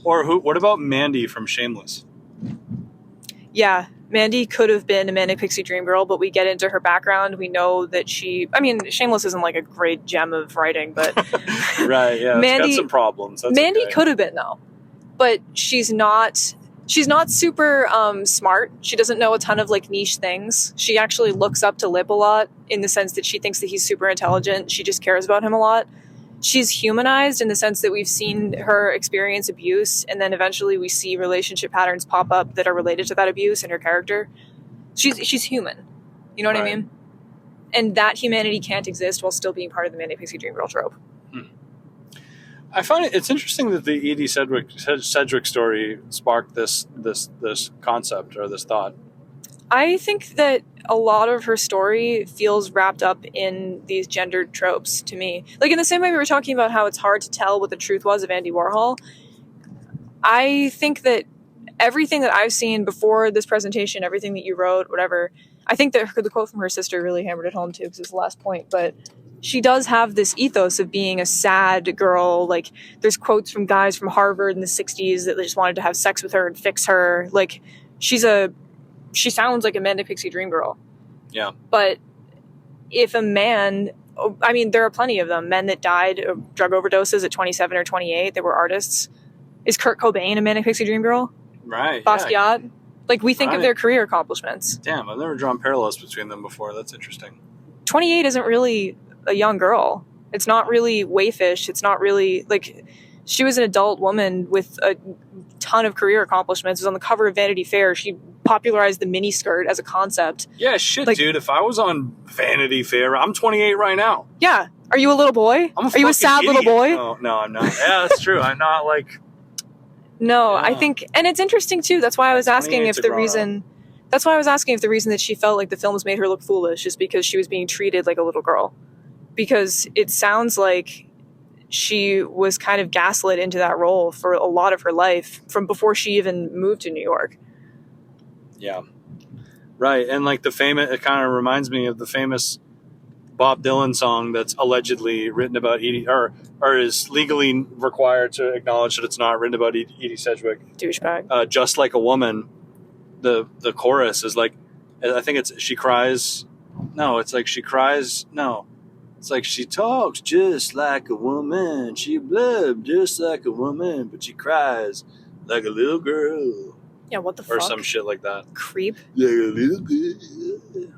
Or what about Mandy from Shameless? Yeah, Mandy could have been a manic pixie dream girl, but we get into her background. We know that Shameless isn't like a great gem of writing, but right, yeah, Mandy, it's got some problems. That's Mandy okay. could have been though, but she's not super smart. She doesn't know a ton of like niche things. She actually looks up to Lip a lot in the sense that she thinks that he's super intelligent. She just cares about him a lot. She's humanized in the sense that we've seen her experience abuse, and then eventually we see relationship patterns pop up that are related to that abuse in her character. She's human. You know what I mean? And that humanity can't exist while still being part of the manic pixie dream girl trope. I find it's interesting that the Edie Sedgwick story sparked this concept or this thought. I think that a lot of her story feels wrapped up in these gendered tropes to me. Like, in the same way we were talking about how it's hard to tell what the truth was of Andy Warhol, I think that everything that I've seen before this presentation, everything that you wrote, whatever, I think that the quote from her sister really hammered it home too, because it's the last point, but she does have this ethos of being a sad girl. Like, there's quotes from guys from Harvard in the 60s that they just wanted to have sex with her and fix her. Like, she sounds like a manic pixie dream girl. Yeah. But if a man, I mean, there are plenty of them, men that died of drug overdoses at 27 or 28 that were artists. Is Kurt Cobain a manic pixie dream girl? Right. Basquiat? Yeah. Like, we think of their career accomplishments. Damn, I've never drawn parallels between them before. That's interesting. 28 isn't really a young girl. It's not really waifish. It's not really, like, she was an adult woman with a ton of career accomplishments. It was on the cover of Vanity Fair. She popularized the mini skirt as a concept. Yeah, shit, like, dude. If I was on Vanity Fair, I'm 28 right now. Yeah. Are you a little boy? Are you a sad idiot. Little boy? No, I'm not. Yeah, that's true. I'm not like... No, yeah. I think... And it's interesting, too. That's why I was asking if the reason... That's why I was asking if the reason that she felt like the films made her look foolish is because she was being treated like a little girl. Because it sounds like she was kind of gaslit into that role for a lot of her life from before she even moved to New York. Yeah. Right. And like it kind of reminds me of the famous Bob Dylan song that's allegedly written about Edie, or is legally required to acknowledge that it's not written about Edie Sedgwick. Douchebag. Just Like a Woman. The chorus is like, I think it's she cries. No, it's like she cries. No. It's like she talks just like a woman. She blubs just like a woman, but she cries like a little girl. Yeah, what the fuck? Or some shit like that. Creep. Like a little girl.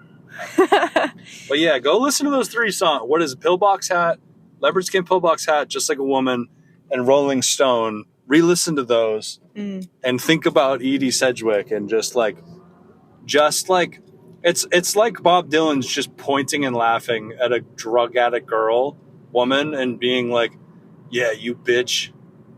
But yeah, go listen to those 3 songs. What is it? Pillbox Hat, Leopard Skin Pillbox Hat, Just Like a Woman, and Rolling Stone. Re-listen to those and think about Edie Sedgwick and just like it's like Bob Dylan's just pointing and laughing at a drug addict woman and being like, yeah, you bitch.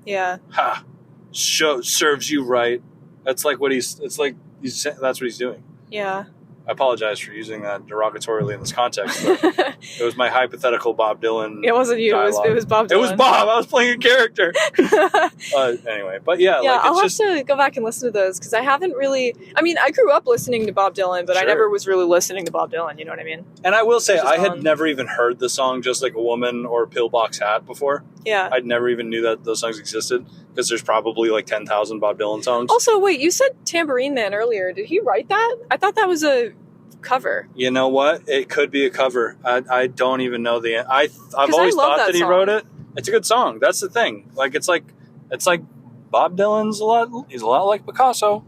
Yeah. Ha. Serves you right. That's what he's doing. Yeah. I apologize for using that derogatorily in this context, but it was my hypothetical Bob Dylan. It wasn't you. It was Bob Dylan. It was Bob. I was playing a character. Anyway, but yeah, yeah, like, I'll have to go back and listen to those because I haven't really. I mean, I grew up listening to Bob Dylan, but I never was really listening to Bob Dylan. You know what I mean? And I will say, I had never even heard the song "Just Like a Woman" or "Pillbox Hat" before. Yeah, I'd never even knew that those songs existed because there's probably like 10,000 Bob Dylan songs. Also, wait, you said "Tambourine Man" earlier. Did he write that? I thought that was a cover. You know what? It could be a cover. I don't even know I've always thought that he wrote it. It's a good song. That's the thing. Like it's like Bob Dylan's he's a lot like Picasso.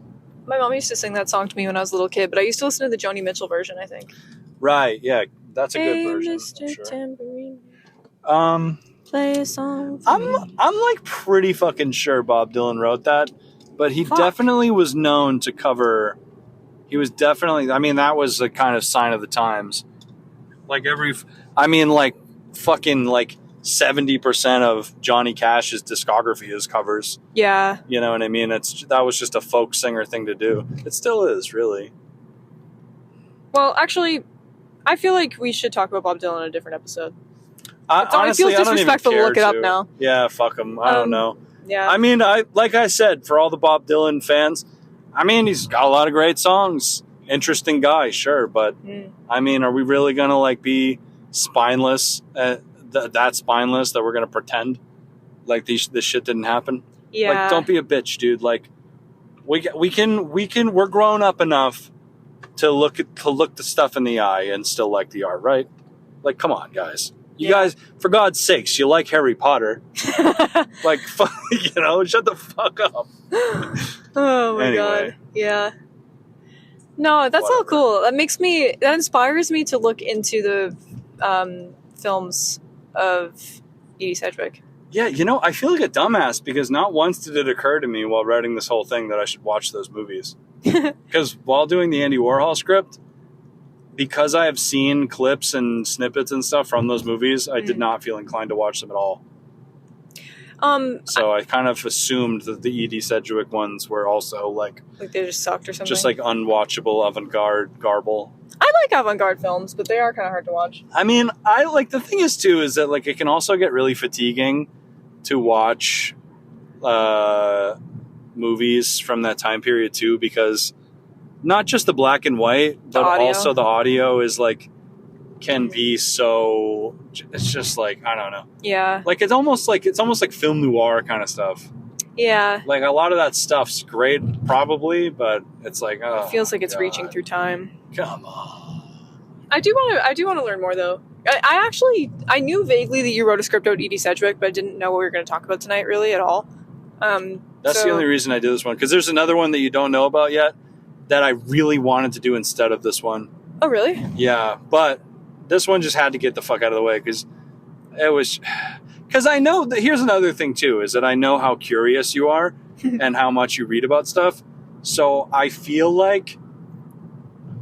My mom used to sing that song to me when I was a little kid, but I used to listen to the Joni Mitchell version, I think. Right, yeah. That's a good version. Mr. Sure. Tambourine. Play a song. I'm like pretty fucking sure Bob Dylan wrote that, but he definitely was known to cover. He was definitely. I mean, that was a kind of sign of the times. Like fucking 70% of Johnny Cash's discography is covers. Yeah. You know what I mean? That was just a folk singer thing to do. It still is, really. Well, actually, I feel like we should talk about Bob Dylan in a different episode. Honestly, it feels disrespectful to look it up now. Yeah, fuck him. I don't know. Yeah. I mean, like I said, for all the Bob Dylan fans, I mean, he's got a lot of great songs. Interesting guy, sure, but I mean, are we really gonna be spineless? That spineless that we're gonna pretend like this shit didn't happen? Yeah. Like, don't be a bitch, dude. Like, we're grown up enough to look the stuff in the eye and still like the art, right? Like, come on, guys. You guys, for God's sakes, you like Harry Potter. Like, shut the fuck up. Oh my God. Yeah. No, that's all cool. That inspires me to look into the films of Edie Sedgwick. Yeah, I feel like a dumbass because not once did it occur to me while writing this whole thing that I should watch those movies. Because while doing the Andy Warhol script, because I have seen clips and snippets and stuff from those movies, I did not feel inclined to watch them at all. So I kind of assumed that the Edie Sedgwick ones were also like they just sucked or something. Just like unwatchable avant-garde garble. I like avant-garde films, but they are kind of hard to watch. I mean, the thing is too is that it can also get really fatiguing to watch movies from that time period too, because not just the black and white, but also the audio is can be so. It's just I don't know. Yeah. It's almost like film noir kind of stuff. Yeah. A lot of that stuff's great, probably, but it's it feels like it's reaching through time. Come on. I do want to learn more though. I knew vaguely that you wrote a script about Edie Sedgwick, but I didn't know what we were going to talk about tonight really at all. That's the only reason I did this one, because there's another one that you don't know about yet that I really wanted to do instead of this one. Oh, really? Yeah, but this one just had to get the fuck out of the way because I know that here's another thing too, is that I know how curious you are and how much you read about stuff. So I feel like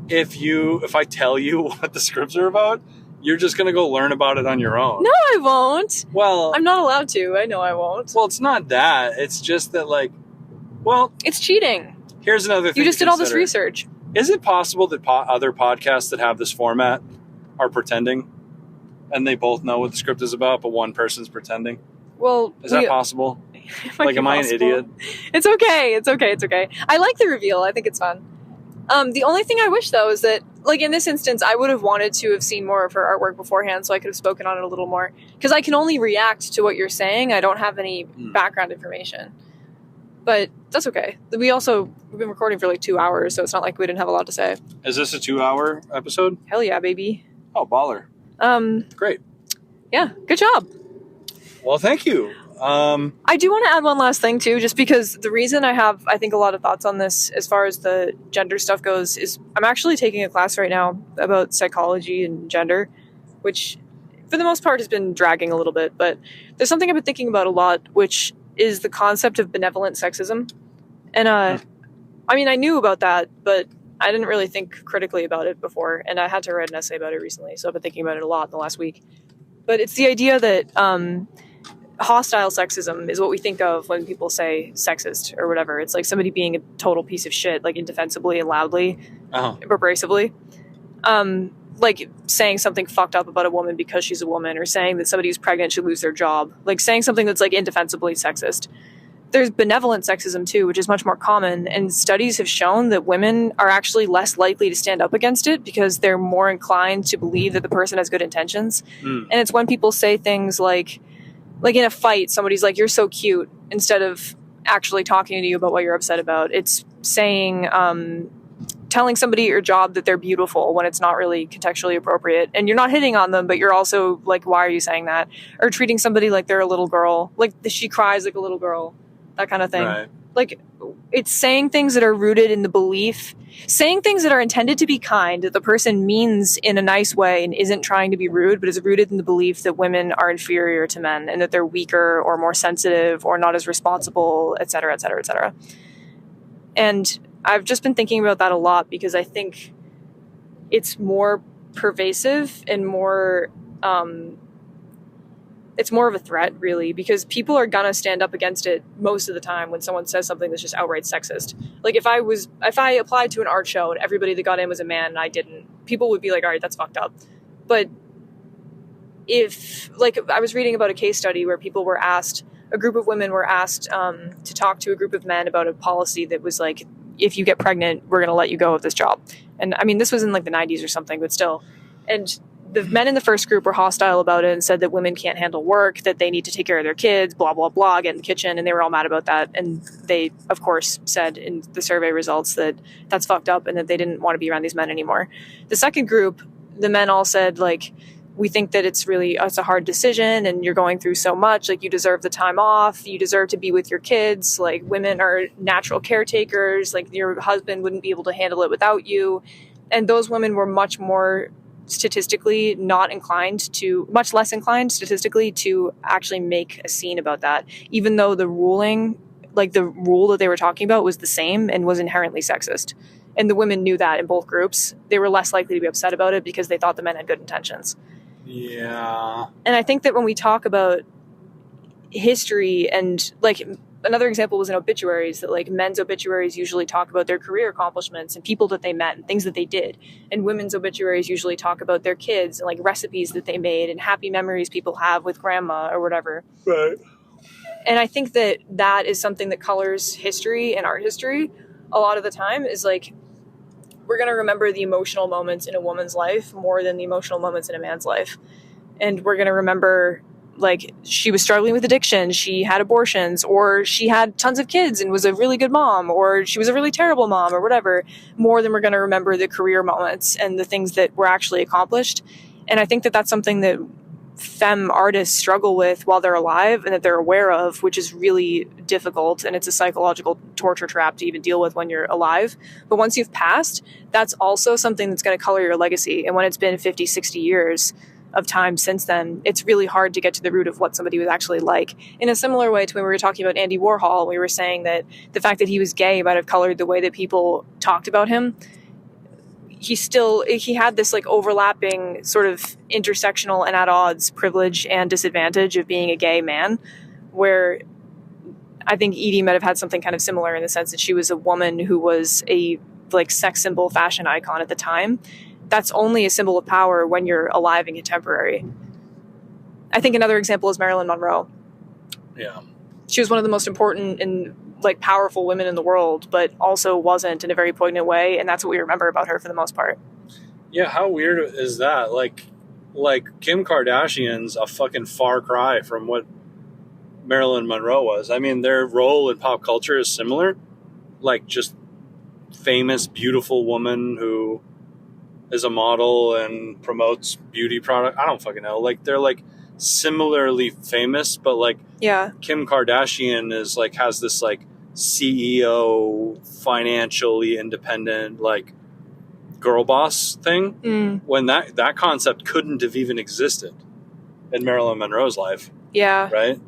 if I tell you what the scripts are about, you're just going to go learn about it on your own. No, I won't. Well, I'm not allowed to. I know I won't. Well, it's not that. It's just that it's cheating. Here's another thing. You just did all this research. Is it possible that other podcasts that have this format are pretending and they both know what the script is about, but one person's pretending? Well, is that possible? Am I an idiot? It's okay. I like the reveal. I think it's fun. The only thing I wish though is that, in this instance, I would have wanted to have seen more of her artwork beforehand, so I could have spoken on it a little more. Because I can only react to what you're saying. I don't have any background information. But that's okay. We've been recording for 2 hours, so it's not like we didn't have a lot to say. Is this a 2-hour episode? Hell yeah, baby. Oh, baller. Great. Yeah, good job. Well, thank you. I do want to add one last thing too, just because the reason I have, I think, a lot of thoughts on this as far as the gender stuff goes is I'm actually taking a class right now about psychology and gender, which for the most part has been dragging a little bit, but there's something I've been thinking about a lot, which is the concept of benevolent sexism. And I mean, I knew about that, but I didn't really think critically about it before, and I had to write an essay about it recently, so I've been thinking about it a lot in the last week. But it's the idea that hostile sexism is what we think of when people say sexist or whatever. It's like somebody being a total piece of shit, like indefensibly and loudly, abrasively. Like saying something fucked up about a woman because she's a woman, or saying that somebody who's pregnant should lose their job. Like saying something that's like indefensibly sexist. There's benevolent sexism too, which is much more common, and studies have shown that women are actually less likely to stand up against it because they're more inclined to believe that the person has good intentions. And it's when people say things like in a fight, somebody's like, "You're so cute," instead of actually talking to you about what you're upset about. It's saying, telling somebody at your job that they're beautiful when it's not really contextually appropriate, and you're not hitting on them, but you're also like, "Why are you saying that?" Or treating somebody like they're a little girl, like she cries like a little girl. That kind of thing. Right. Like, it's saying things that are rooted in the belief, saying things that are intended to be kind, that the person means in a nice way and isn't trying to be rude, but is rooted in the belief that women are inferior to men and that they're weaker or more sensitive or not as responsible, et cetera, et cetera, et cetera. And I've just been thinking about that a lot because I think it's more pervasive and more... it's more of a threat, really, because people are gonna stand up against it most of the time when someone says something that's just outright sexist. Like if I applied to an art show and everybody that got in was a man and I didn't, people would be like, all right, that's fucked up. But if, like, I was reading about a case study where people were asked, a group of women were asked to talk to a group of men about a policy that was like, if you get pregnant, we're gonna let you go of this job. And I mean, this was in like the 90s or something, but still. And the men in the first group were hostile about it and said that women can't handle work, that they need to take care of their kids, blah, blah, blah, get in the kitchen. And they were all mad about that. And they, of course, said in the survey results that that's fucked up and that they didn't want to be around these men anymore. The second group, the men all said, like, we think that it's a hard decision and you're going through so much. Like, you deserve the time off. You deserve to be with your kids. Like, women are natural caretakers. Like, your husband wouldn't be able to handle it without you. And those women were much more statistically much less inclined statistically to actually make a scene about that, even though the ruling, like the rule that they were talking about, was the same and was inherently sexist. And the women knew that in both groups. They were less likely to be upset about it because they thought the men had good intentions. Yeah. And I think that when we talk about history, and like another example was in obituaries, that like men's obituaries usually talk about their career accomplishments and people that they met and things that they did, and women's obituaries usually talk about their kids and like recipes that they made and happy memories people have with grandma or whatever. Right. And I think that that is something that colors history and art history a lot of the time, is like, we're going to remember the emotional moments in a woman's life more than the emotional moments in a man's life. And we're going to remember, like, she was struggling with addiction, she had abortions, or she had tons of kids and was a really good mom, or she was a really terrible mom, or whatever, more than we're going to remember the career moments and the things that were actually accomplished. And I think that that's something that femme artists struggle with while they're alive and that they're aware of, which is really difficult, and it's a psychological torture trap to even deal with when you're alive. But once you've passed, that's also something that's going to color your legacy. And when it's been 50, 60 years of time since then, it's really hard to get to the root of what somebody was actually like. In a similar way to when we were talking about Andy Warhol, we were saying that the fact that he was gay might have colored the way that people talked about him. He had this like overlapping sort of intersectional and at odds privilege and disadvantage of being a gay man, where I think Edie might have had something kind of similar in the sense that she was a woman who was a like sex symbol fashion icon at the time. That's only a symbol of power when you're alive and contemporary. I think another example is Marilyn Monroe. Yeah. She was one of the most important and like powerful women in the world, but also wasn't in a very poignant way. And that's what we remember about her for the most part. Yeah. How weird is that? Like Kim Kardashian's a fucking far cry from what Marilyn Monroe was. I mean, their role in pop culture is similar, like just famous, beautiful woman who is a model and promotes beauty product. I don't fucking know. Like, they're like similarly famous, but like, yeah, Kim Kardashian is like, has this like CEO, financially independent, like girl boss thing, when that concept couldn't have even existed in Marilyn Monroe's life. Yeah. Right.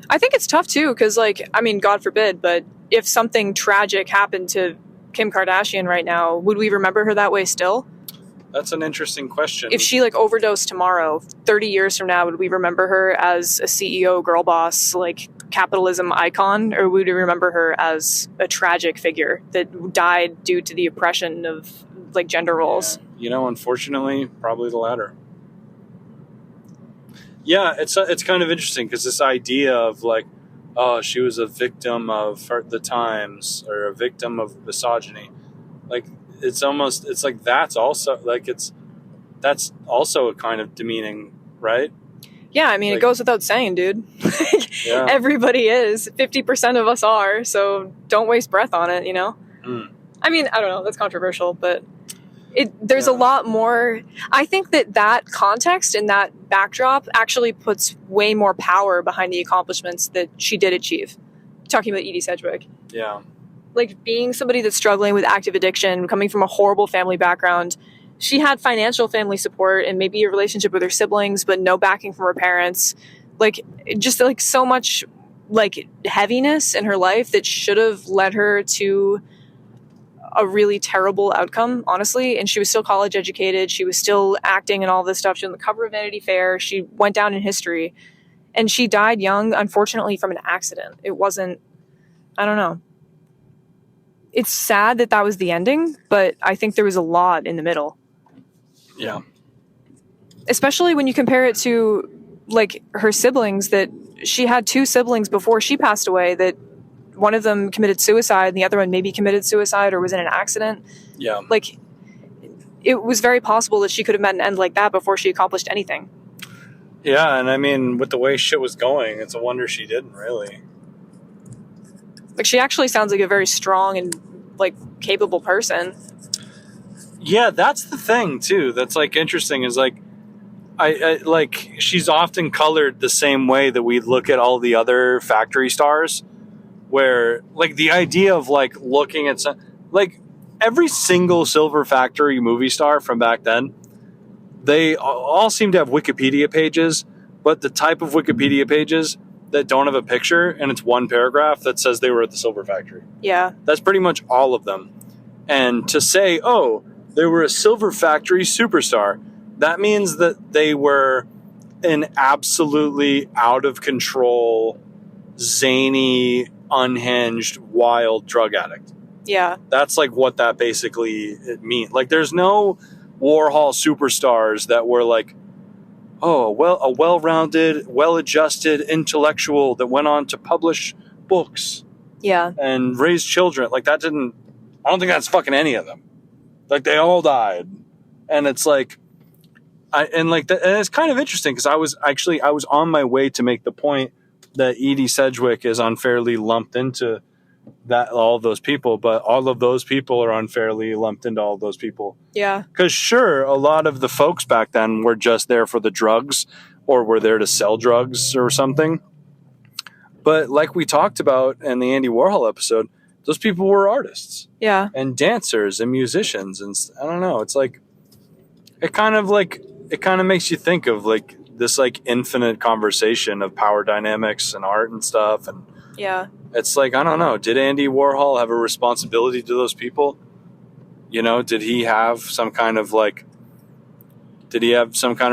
I think it's tough too, because like, I mean, God forbid, but if something tragic happened to Kim Kardashian right now, would we remember her that way still? That's an interesting question. If she like overdosed tomorrow, 30 years from now, would we remember her as a CEO, girl boss, like capitalism icon, or would we remember her as a tragic figure that died due to the oppression of like gender roles? Yeah. Unfortunately, probably the latter. Yeah, it's kind of interesting because this idea of like, oh, she was a victim of the times or a victim of misogyny, like it's like that's also like that's also a kind of demeaning, right? Yeah, I mean, like, it goes without saying, dude. Yeah. Everybody is. 50% of us are, so don't waste breath on it, I mean, I don't know, that's controversial, but there's a lot more. I think that context and that backdrop actually puts way more power behind the accomplishments that she did achieve. Talking about Edie Sedgwick. Yeah. Like being somebody that's struggling with active addiction, coming from a horrible family background, she had financial family support and maybe a relationship with her siblings, but no backing from her parents. Like just like so much like heaviness in her life that should have led her to a really terrible outcome, honestly. And she was still college educated. She was still acting and all this stuff. She was on the cover of Vanity Fair. She went down in history, and she died young, unfortunately, from an accident. It wasn't, I don't know. It's sad that was the ending, but I think there was a lot in the middle. Yeah. Especially when you compare it to like her siblings, that she had 2 siblings before she passed away, that one of them committed suicide and the other one maybe committed suicide or was in an accident. Yeah. Like it was very possible that she could have met an end like that before she accomplished anything. Yeah. And I mean, with the way shit was going, it's a wonder she didn't really. Like she actually sounds like a very strong and like capable person. Yeah, that's the thing too. That's like interesting is like, I like she's often colored the same way that we look at all the other factory stars, where like the idea of like looking at some, like every single Silver Factory movie star from back then, they all seem to have Wikipedia pages, but the type of Wikipedia pages that don't have a picture and it's one paragraph that says they were at the Silver Factory. Yeah. That's pretty much all of them. And to say, oh, they were a Silver Factory superstar, that means that they were an absolutely out of control, zany, unhinged, wild drug addict. Yeah. That's like what that basically means. Like there's no Warhol superstars that were like, oh, well, a well-rounded, well-adjusted intellectual that went on to publish books. Yeah. And raise children. Like that didn't, I don't think that's fucking any of them. Like they all died. And it's like, and it's kind of interesting because I was on my way to make the point that Edie Sedgwick is unfairly lumped into that all of those people, but all of those people are unfairly lumped into all of those people. Yeah. Because sure, a lot of the folks back then were just there for the drugs or were there to sell drugs or something. But like we talked about in the Andy Warhol episode, those people were artists. Yeah. And dancers and musicians. And I don't know, it's like, it kind of makes you think of like this like infinite conversation of power dynamics and art and stuff. And yeah, it's like, I don't know, did Andy Warhol have a responsibility to those people? Did he have some kind of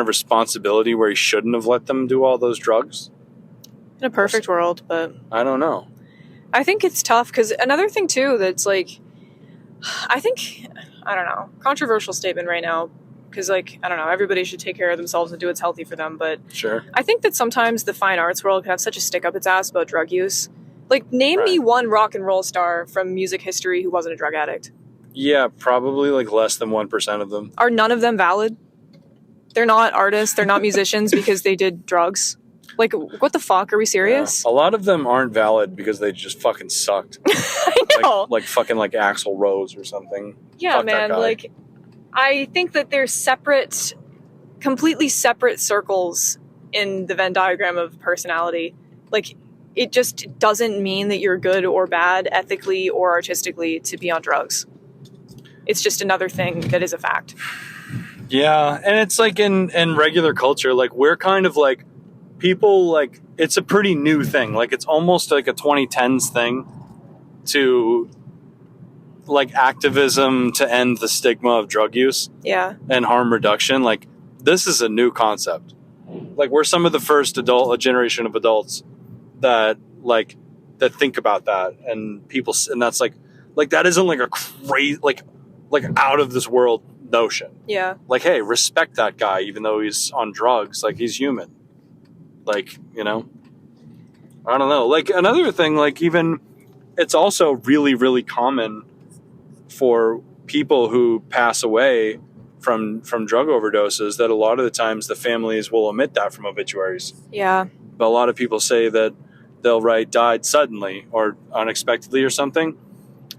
responsibility where he shouldn't have let them do all those drugs? In a perfect world, but I don't know. I think it's tough because another thing too that's like, I don't know, controversial statement right now. Because, like, I don't know, everybody should take care of themselves and do what's healthy for them. But sure, I think that sometimes the fine arts world can have such a stick up its ass about drug use. Like, name me one rock and roll star from music history who wasn't a drug addict. Yeah, probably like less than 1% of them. Are none of them valid? They're not artists. They're not musicians because they did drugs. Like, what the fuck? Are we serious? Yeah. A lot of them aren't valid because they just fucking sucked. I know. Like fucking like Axl Rose or something. Yeah, fuck man. Like, I think that there's completely separate circles in the Venn diagram of personality. Like, it just doesn't mean that you're good or bad ethically or artistically to be on drugs. It's just another thing that is a fact. Yeah, and it's like in regular culture, like we're kind of like people like it's a pretty new thing. Like it's almost like a 2010s thing to like activism to end the stigma of drug use Yeah. and harm reduction, like this is a new concept. Like we're some of the first a generation of adults that think about that, and people, and that's like that isn't like a crazy like out of this world notion. Yeah. Like, hey, respect that guy even though he's on drugs. Like he's human. Like, you know, I don't know. Like another thing, like even it's also really, really common for people who pass away from drug overdoses that a lot of the times the families will omit that from obituaries. Yeah. But a lot of people say that they'll write died suddenly or unexpectedly or something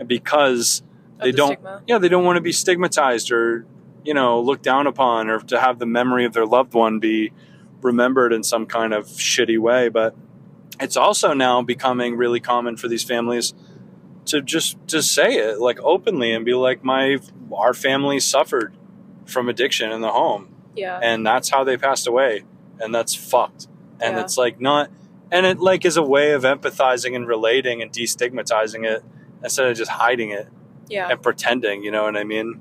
because they don't want to be stigmatized or, you know, looked down upon, or to have the memory of their loved one be remembered in some kind of shitty way. But it's also now becoming really common for these families to just say it like openly and be like, our family suffered from addiction in the home. Yeah. And that's how they passed away. And that's fucked. And it's like not, and it like is a way of empathizing and relating and destigmatizing it instead of just hiding it. Yeah. And pretending, you know what I mean?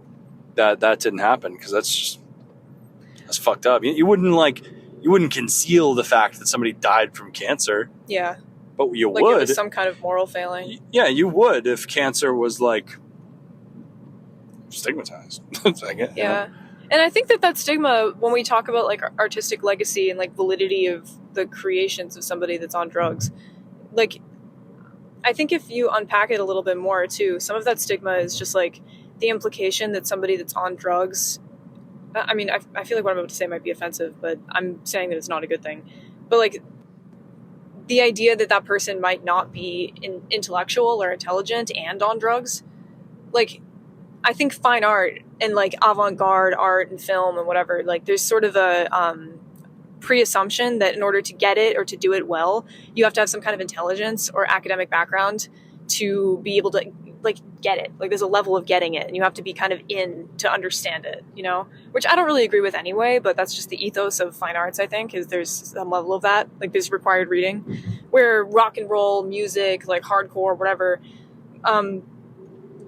That didn't happen, because that's fucked up. You wouldn't conceal the fact that somebody died from cancer. Yeah. But you like would. It was some kind of moral failing. Yeah, you would if cancer was like stigmatized. Yeah. And I think that stigma, when we talk about like artistic legacy and like validity of the creations of somebody that's on drugs, like I think if you unpack it a little bit more too, some of that stigma is just like the implication that somebody that's on drugs, I mean, I feel like what I'm about to say might be offensive, but I'm saying that it's not a good thing. But like the idea that person might not be intellectual or intelligent and on drugs, like I think fine art and like avant-garde art and film and whatever, like there's sort of a pre-assumption that in order to get it or to do it well, you have to have some kind of intelligence or academic background to be able to like get it. Like there's a level of getting it and you have to be kind of in to understand it, you know, which I don't really agree with anyway, but that's just the ethos of fine arts. I think is there's some level of that, like there's required reading, where rock and roll music, like hardcore, whatever,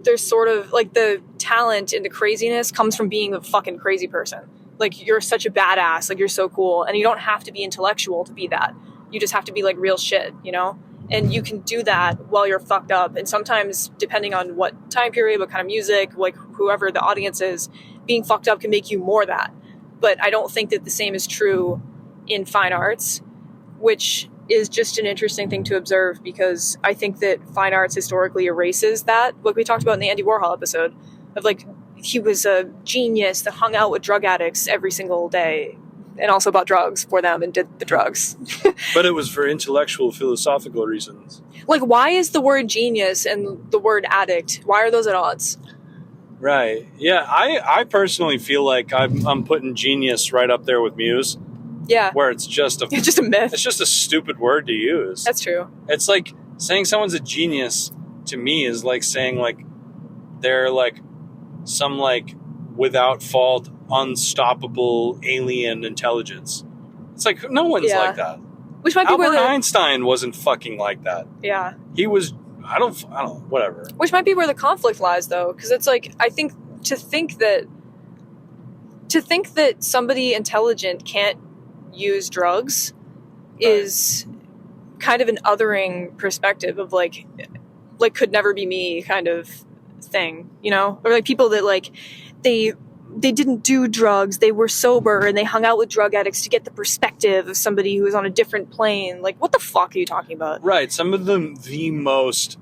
there's sort of like the talent and the craziness comes from being a fucking crazy person. Like you're such a badass, like you're so cool, and you don't have to be intellectual to be that. You just have to be like real shit, you know? And you can do that while you're fucked up. And sometimes, depending on what time period, what kind of music, like whoever the audience is, being fucked up can make you more that. But I don't think that the same is true in fine arts, which is just an interesting thing to observe, because I think that fine arts historically erases that. Like we talked about in the Andy Warhol episode, of like, he was a genius that hung out with drug addicts every single day and also bought drugs for them and did the drugs. But it was for intellectual, philosophical reasons. Like, why is the word genius and the word addict, why are those at odds? Right. Yeah, I personally feel like I'm putting genius right up there with muse. Yeah. Where it's just a myth. It's just a stupid word to use. That's true. It's like saying someone's a genius to me is like saying like they're like some like without fault, unstoppable alien intelligence. It's like no one's like that. Which might be Albert Einstein wasn't fucking like that. Yeah. He was. I don't. Whatever. Which might be where the conflict lies, though, because it's like I think to think that somebody intelligent can't use drugs is kind of an othering perspective of like could never be me kind of thing, you know? Or like people that like they didn't do drugs, they were sober and they hung out with drug addicts to get the perspective of somebody who was on a different plane. Like, what the fuck are you talking about? Right. Some of them, the most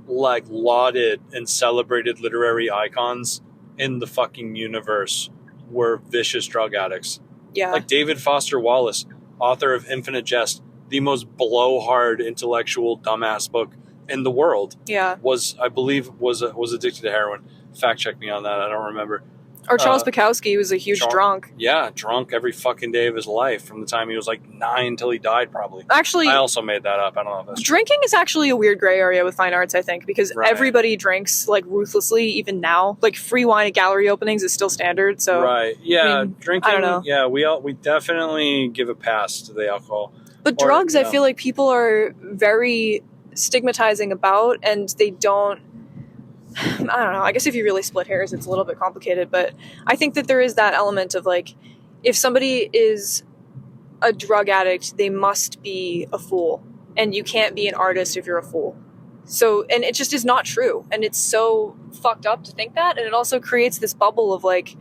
like lauded and celebrated literary icons in the fucking universe were vicious drug addicts. Yeah. Like David Foster Wallace, author of Infinite Jest, the most blowhard intellectual dumbass book in the world. Yeah. Was addicted to heroin. Fact check me on that. I don't remember. Or Charles Bukowski was a huge drunk. Yeah, drunk every fucking day of his life from the time he was like 9 till he died, probably. Actually, I also made that up. I don't know if that's drinking is actually a weird gray area with fine arts, I think, because everybody drinks like ruthlessly, even now. Like free wine at gallery openings is still standard. So right, yeah, I mean, drinking. I don't know. Yeah, we definitely give a pass to the alcohol. But drugs, I feel like people are very stigmatizing about, and they don't. I don't know. I guess if you really split hairs, it's a little bit complicated, but I think that there is that element of like, if somebody is a drug addict, they must be a fool, and you can't be an artist if you're a fool. So, and it just is not true, and it's so fucked up to think that, and it also creates this bubble of like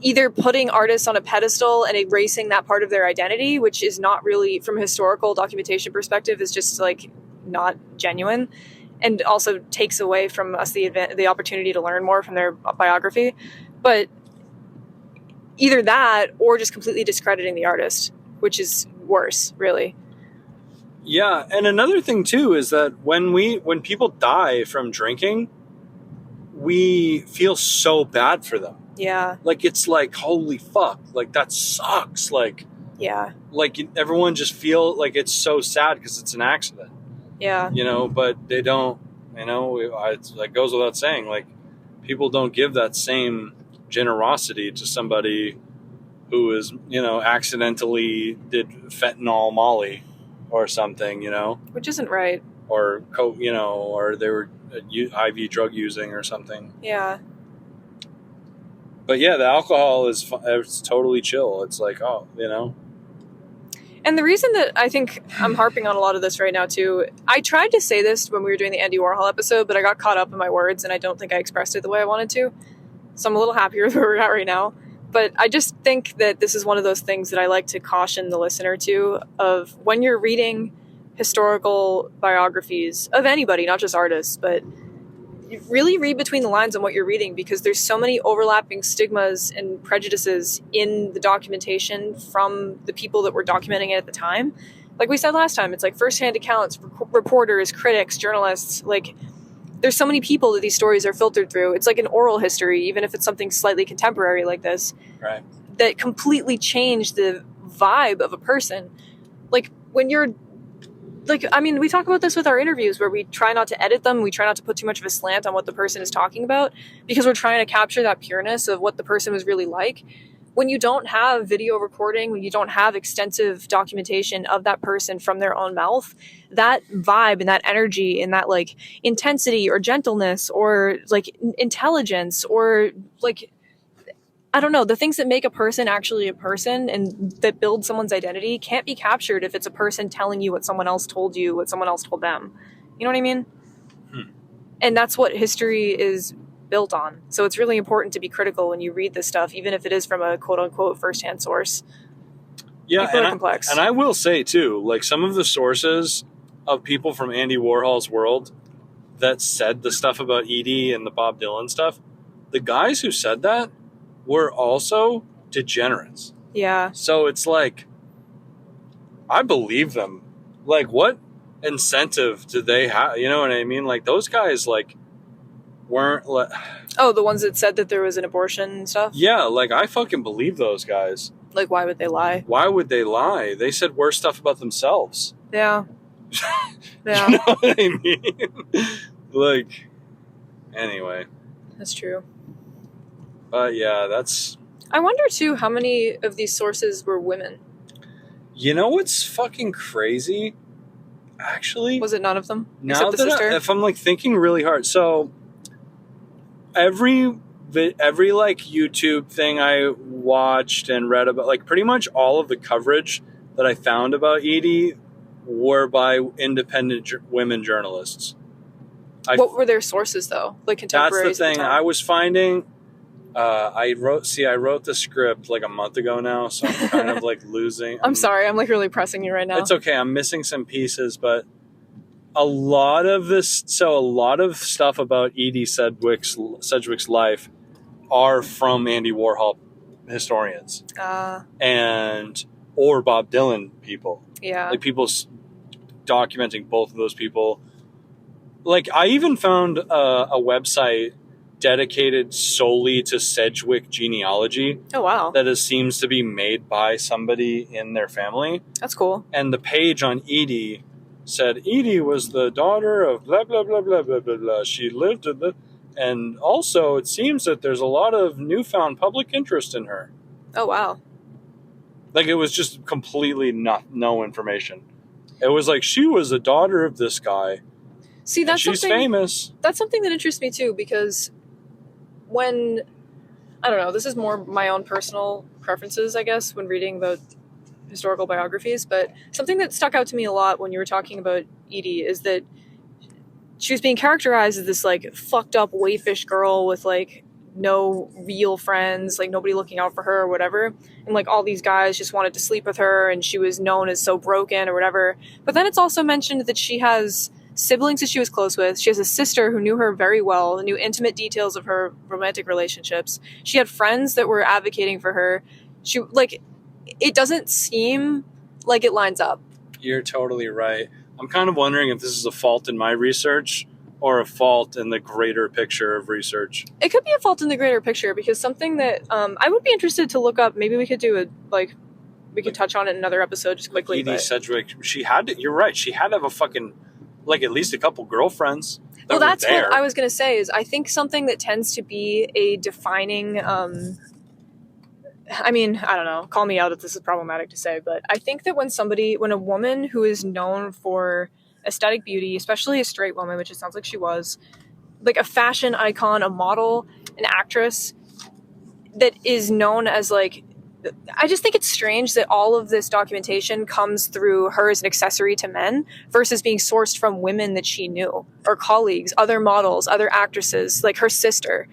either putting artists on a pedestal and erasing that part of their identity, which is not really, from a historical documentation perspective, is just like not genuine, and also takes away from us the opportunity to learn more from their biography. But either that or just completely discrediting the artist, which is worse, really. Yeah, and another thing too is that when people die from drinking, we feel so bad for them. Yeah. Like, it's like, holy fuck, like that sucks. Like, yeah. Like everyone just feel like it's so sad because it's an accident. Yeah. You know, but they don't, you know, it goes without saying, like, people don't give that same generosity to somebody who is, you know, accidentally did fentanyl molly or something, you know, which isn't right, or you know, or they were IV drug using or something. Yeah. But yeah, the alcohol it's totally chill. It's like, oh, you know. And the reason that I think I'm harping on a lot of this right now too, I tried to say this when we were doing the Andy Warhol episode, but I got caught up in my words and I don't think I expressed it the way I wanted to. So I'm a little happier where we're at right now. But I just think that this is one of those things that I like to caution the listener to, of when you're reading historical biographies of anybody, not just artists, but you really read between the lines on what you're reading, because there's so many overlapping stigmas and prejudices in the documentation from the people that were documenting it at the time. Like we said last time, it's like firsthand accounts, reporters, critics, journalists, like there's so many people that these stories are filtered through. It's like an oral history, even if it's something slightly contemporary like this, right, that completely changed the vibe of a person. Like when you're like, I mean, we talk about this with our interviews where we try not to edit them. We try not to put too much of a slant on what the person is talking about, because we're trying to capture that pureness of what the person was really like. When you don't have video recording, when you don't have extensive documentation of that person from their own mouth, that vibe and that energy and that like intensity or gentleness or like intelligence or like, I don't know, the things that make a person actually a person and that build someone's identity can't be captured if it's a person telling you what someone else told you, what someone else told them. You know what I mean? And that's what history is built on. So it's really important to be critical when you read this stuff, even if it is from a quote unquote firsthand source. Yeah, People are complex. And I will say too, like some of the sources of people from Andy Warhol's world that said the stuff about Edie and the Bob Dylan stuff, the guys who said that were also degenerates. Yeah. So it's like, I believe them. Like, what incentive do they have? You know what I mean? Like, those guys, like, weren't... Oh, the ones that said that there was an abortion and stuff? Yeah, like, I fucking believe those guys. Like, why would they lie? Why would they lie? They said worse stuff about themselves. Yeah. Yeah. You know what I mean? Like, anyway. That's true. But yeah, that's... I wonder, too, how many of these sources were women? You know what's fucking crazy? Actually... Was it none of them? Now Except the sister? if I'm, like, thinking really hard... So, every like, YouTube thing I watched and read about... Like, pretty much all of the coverage that I found about Edie were by independent women journalists. What were their sources, though? Like, contemporaries? That's the thing. I was finding... I wrote the script like a month ago now, so I'm kind of like losing. I'm sorry, I'm like really pressing you right now. It's okay. I'm missing some pieces, but a lot of stuff about Edie Sedgwick's life are from Andy Warhol historians or Bob Dylan people. Yeah. Like people documenting both of those people. Like I even found a website dedicated solely to Sedgwick genealogy. Oh, wow. That seems to be made by somebody in their family. That's cool. And the page on Edie said, Edie was the daughter of blah, blah, blah, blah, blah, blah, blah. She lived at the... And also, it seems that there's a lot of newfound public interest in her. Oh, wow. Like, it was just completely no information. It was like, she was a daughter of this guy. See, that's she's something famous. That's something that interests me too, because when, I don't know, this is more my own personal preferences, I guess, when reading about historical biographies, but something that stuck out to me a lot when you were talking about Edie is that she was being characterized as this like fucked up wayfish girl with like no real friends, like nobody looking out for her or whatever, and like all these guys just wanted to sleep with her, and she was known as so broken or whatever. But then it's also mentioned that she has siblings that she was close with. She has a sister who knew her very well, knew intimate details of her romantic relationships. She had friends that were advocating for her. She, like, it doesn't seem like it lines up. You're totally right. I'm kind of wondering if this is a fault in my research or a fault in the greater picture of research. It could be a fault in the greater picture, because something that I would be interested to look up, maybe we could do we could touch on it in another episode just quickly. Edie Sedgwick, you're right, she had to have a fucking, like, at least a couple girlfriends. Well, that's what I was going to say, is I think something that tends to be a defining, I mean, I don't know, call me out if this is problematic to say, but I think that when a woman who is known for aesthetic beauty, especially a straight woman, which it sounds like she was, like a fashion icon, a model, an actress that is known as like, I just think it's strange that all of this documentation comes through her as an accessory to men versus being sourced from women that she knew, or colleagues, other models, other actresses, like her sister.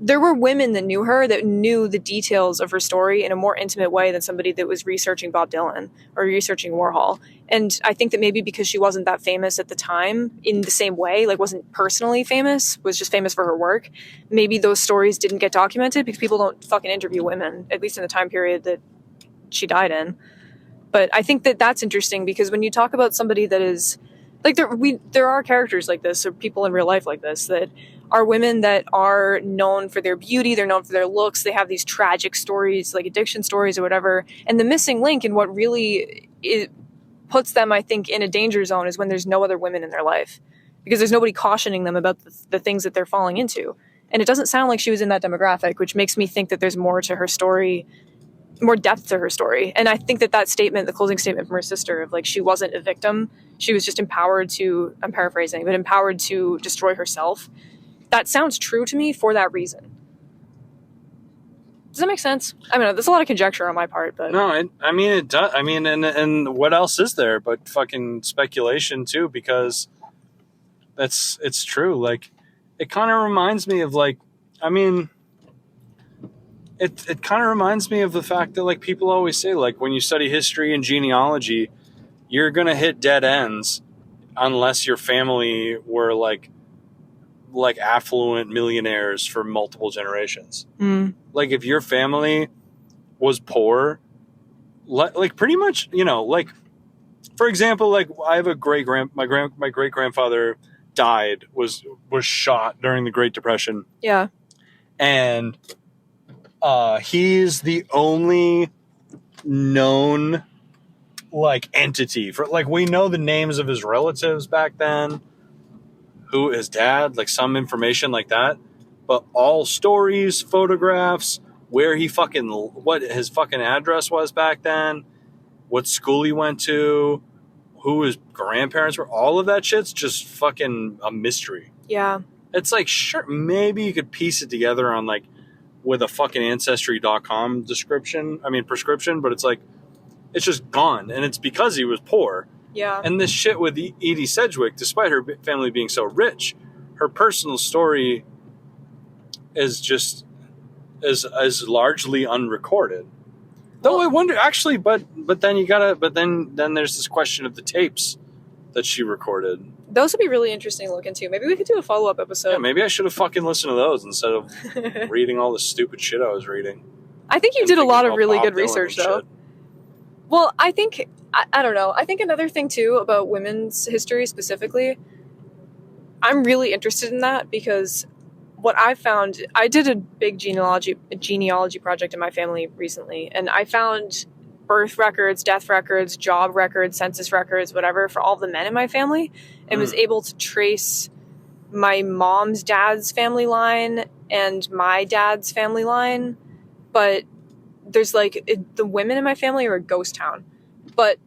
There were women that knew her, that knew the details of her story in a more intimate way than somebody that was researching Bob Dylan or researching Warhol. And I think that maybe because she wasn't that famous at the time in the same way, like wasn't personally famous, was just famous for her work, maybe those stories didn't get documented because people don't fucking interview women, at least in the time period that she died in. But I think that that's interesting, because when you talk about somebody that is, like, there are characters like this, or people in real life like this, that are women that are known for their beauty, they're known for their looks, they have these tragic stories, like addiction stories or whatever, and the missing link in what really puts them, I think, in a danger zone is when there's no other women in their life, because there's nobody cautioning them about the things that they're falling into. And it doesn't sound like she was in that demographic, which makes me think that there's more to her story, more depth to her story. And I think that statement, the closing statement from her sister of like, she wasn't a victim, she was just empowered to, I'm paraphrasing, but empowered to destroy herself. That sounds true to me for that reason. Does that make sense? I mean, there's a lot of conjecture on my part, but no, I mean it does. I mean, and what else is there but fucking speculation too? Because it's true. Like, it kind of reminds me of like, I mean, it kind of reminds me of the fact that like people always say, like, when you study history and genealogy, you're gonna hit dead ends unless your family were like affluent millionaires for multiple generations. Like, if your family was poor, like pretty much, you know, like, for example, like I have a my great grandfather died, was shot during the Great Depression. Yeah. And he's the only known like entity for, like, we know the names of his relatives back then, who his dad, like some information like that, but all stories, photographs, where he fucking, what his fucking address was back then, what school he went to, who his grandparents were, all of that shit's just fucking a mystery. Yeah. It's like, sure, maybe you could piece it together on like with a fucking ancestry.com prescription, but it's like, it's just gone. And it's because he was poor. Yeah. And this shit with Edie Sedgwick, despite her family being so rich, her personal story is just is largely unrecorded. Though I wonder, actually, but then there's this question of the tapes that she recorded. Those would be really interesting to look into. Maybe we could do a follow-up episode. Yeah, maybe I should have fucking listened to those instead of reading all the stupid shit I was reading. I think you did a lot of really good research, though. Shit. Well, I think, I don't know. I think another thing, too, about women's history specifically, I'm really interested in that because what I found, I did a big genealogy project in my family recently, and I found birth records, death records, job records, census records, whatever, for all the men in my family, and was able to trace my mom's dad's family line and my dad's family line, but there's like, the women in my family are a ghost town. But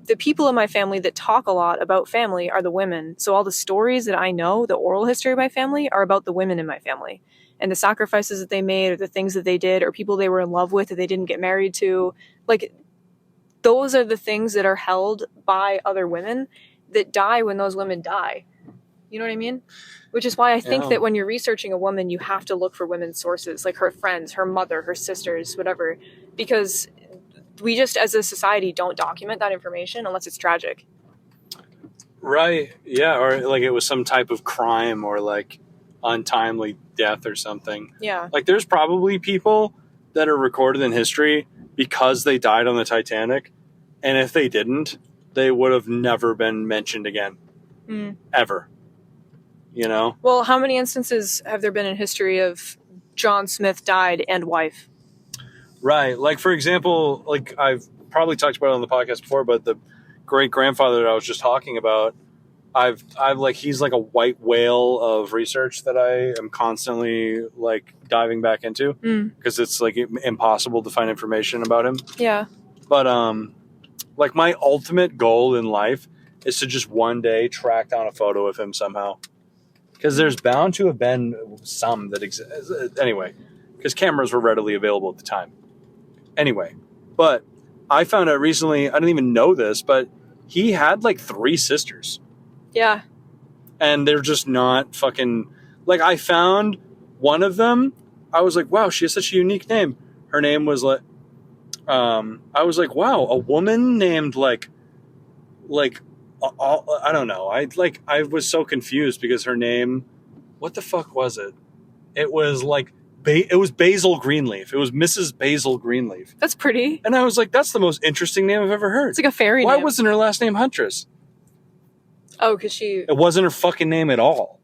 the people in my family that talk a lot about family are the women. So all the stories that I know, the oral history of my family, are about the women in my family and the sacrifices that they made, or the things that they did, or people they were in love with that they didn't get married to. Like, those are the things that are held by other women that die when those women die. You know what I mean? Which is why I think that when you're researching a woman, you have to look for women's sources, like her friends, her mother, her sisters, whatever, because we just, as a society, don't document that information unless it's tragic. Right. Yeah. Or like it was some type of crime or like untimely death or something. Yeah. Like there's probably people that are recorded in history because they died on the Titanic. And if they didn't, they would have never been mentioned again. Ever. You know? Well, how many instances have there been in history of John Smith died and wife? Right. Like, for example, like I've probably talked about it on the podcast before, but the great grandfather that I was just talking about, I've like, he's like a white whale of research that I am constantly like diving back into because it's like impossible to find information about him. Yeah. But, like my ultimate goal in life is to just one day track down a photo of him somehow. Because there's bound to have been some that exist. Anyway, because cameras were readily available at the time. Anyway, but I found out recently, I didn't even know this, but he had like 3 sisters. Yeah. And they're just not fucking... Like, I found one of them. I was like, wow, she has such a unique name. Her name was like... I was like, wow, a woman named like... I don't know. I was so confused because her name... What the fuck was it? It was like... It was Basil Greenleaf. It was Mrs. Basil Greenleaf. That's pretty. And I was like, that's the most interesting name I've ever heard. It's like a fairy name. Why wasn't her last name Huntress? Oh, because she... It wasn't her fucking name at all.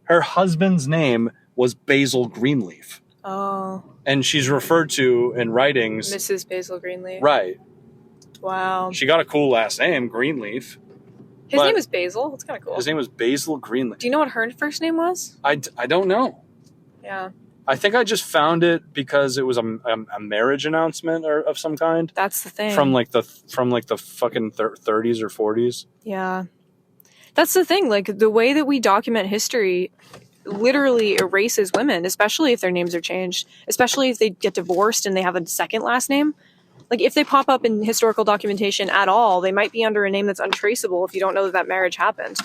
Her husband's name was Basil Greenleaf. Oh. And she's referred to in writings... Mrs. Basil Greenleaf. Right. Wow. She got a cool last name, Greenleaf. His name was Basil. That's kind of cool. His name was Basil Greenleaf. Do you know what her first name was? I don't know. Yeah. I think I just found it because it was a marriage announcement or of some kind. That's the thing. From like the fucking 30s or 40s. Yeah. That's the thing. Like, the way that we document history literally erases women, especially if their names are changed, especially if they get divorced and they have a second last name. Like, if they pop up in historical documentation at all, they might be under a name that's untraceable if you don't know that marriage happened.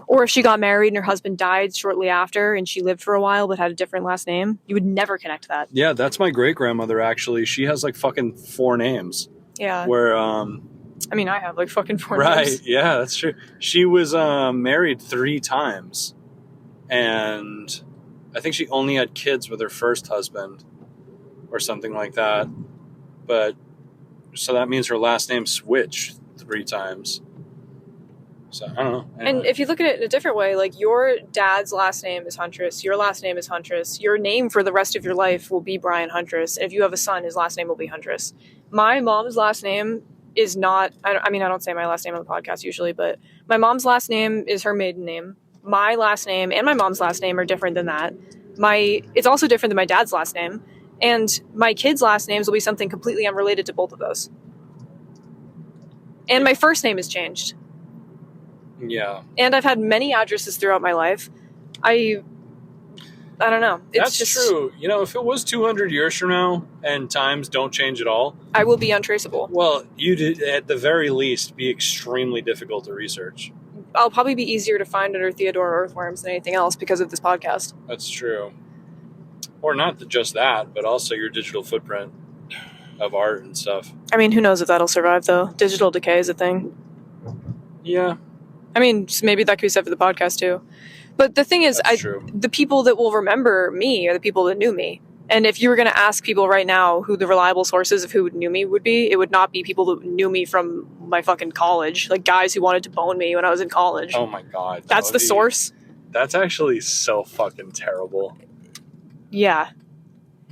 Or if she got married and her husband died shortly after and she lived for a while but had a different last name, you would never connect that. Yeah, that's my great-grandmother, actually. She has, like, fucking 4 names. Yeah. Where, I mean, I have, like, fucking 4 names. Right, yeah, that's true. She was married 3 times. And I think she only had kids with her first husband. Or something like that. But, so that means her last name switched 3 times. So, I don't know. Anyway. And if you look at it in a different way, like, your dad's last name is Huntress, your last name is Huntress, your name for the rest of your life will be Brian Huntress, and if you have a son, his last name will be Huntress. My mom's last name is not, I mean, I don't say my last name on the podcast usually, but my mom's last name is her maiden name. My last name and my mom's last name are different than that. It's also different than my dad's last name, and my kids' last names will be something completely unrelated to both of those. And my first name is changed. Yeah. And I've had many addresses throughout my life. I don't know. That's true. You know, if it was 200 years from now and times don't change at all, I will be untraceable. Well, you'd at the very least be extremely difficult to research. I'll probably be easier to find under Theodore Earthworms than anything else because of this podcast. That's true. Or not just that, but also your digital footprint of art and stuff. I mean, who knows if that'll survive, though. Digital decay is a thing. Yeah. I mean, maybe that could be said for the podcast, too. But the thing is, the people that will remember me are the people that knew me. And if you were going to ask people right now who the reliable sources of who knew me would be, it would not be people that knew me from my fucking college. Like, guys who wanted to bone me when I was in college. Oh, my God. That's the source? That's actually so fucking terrible. Yeah.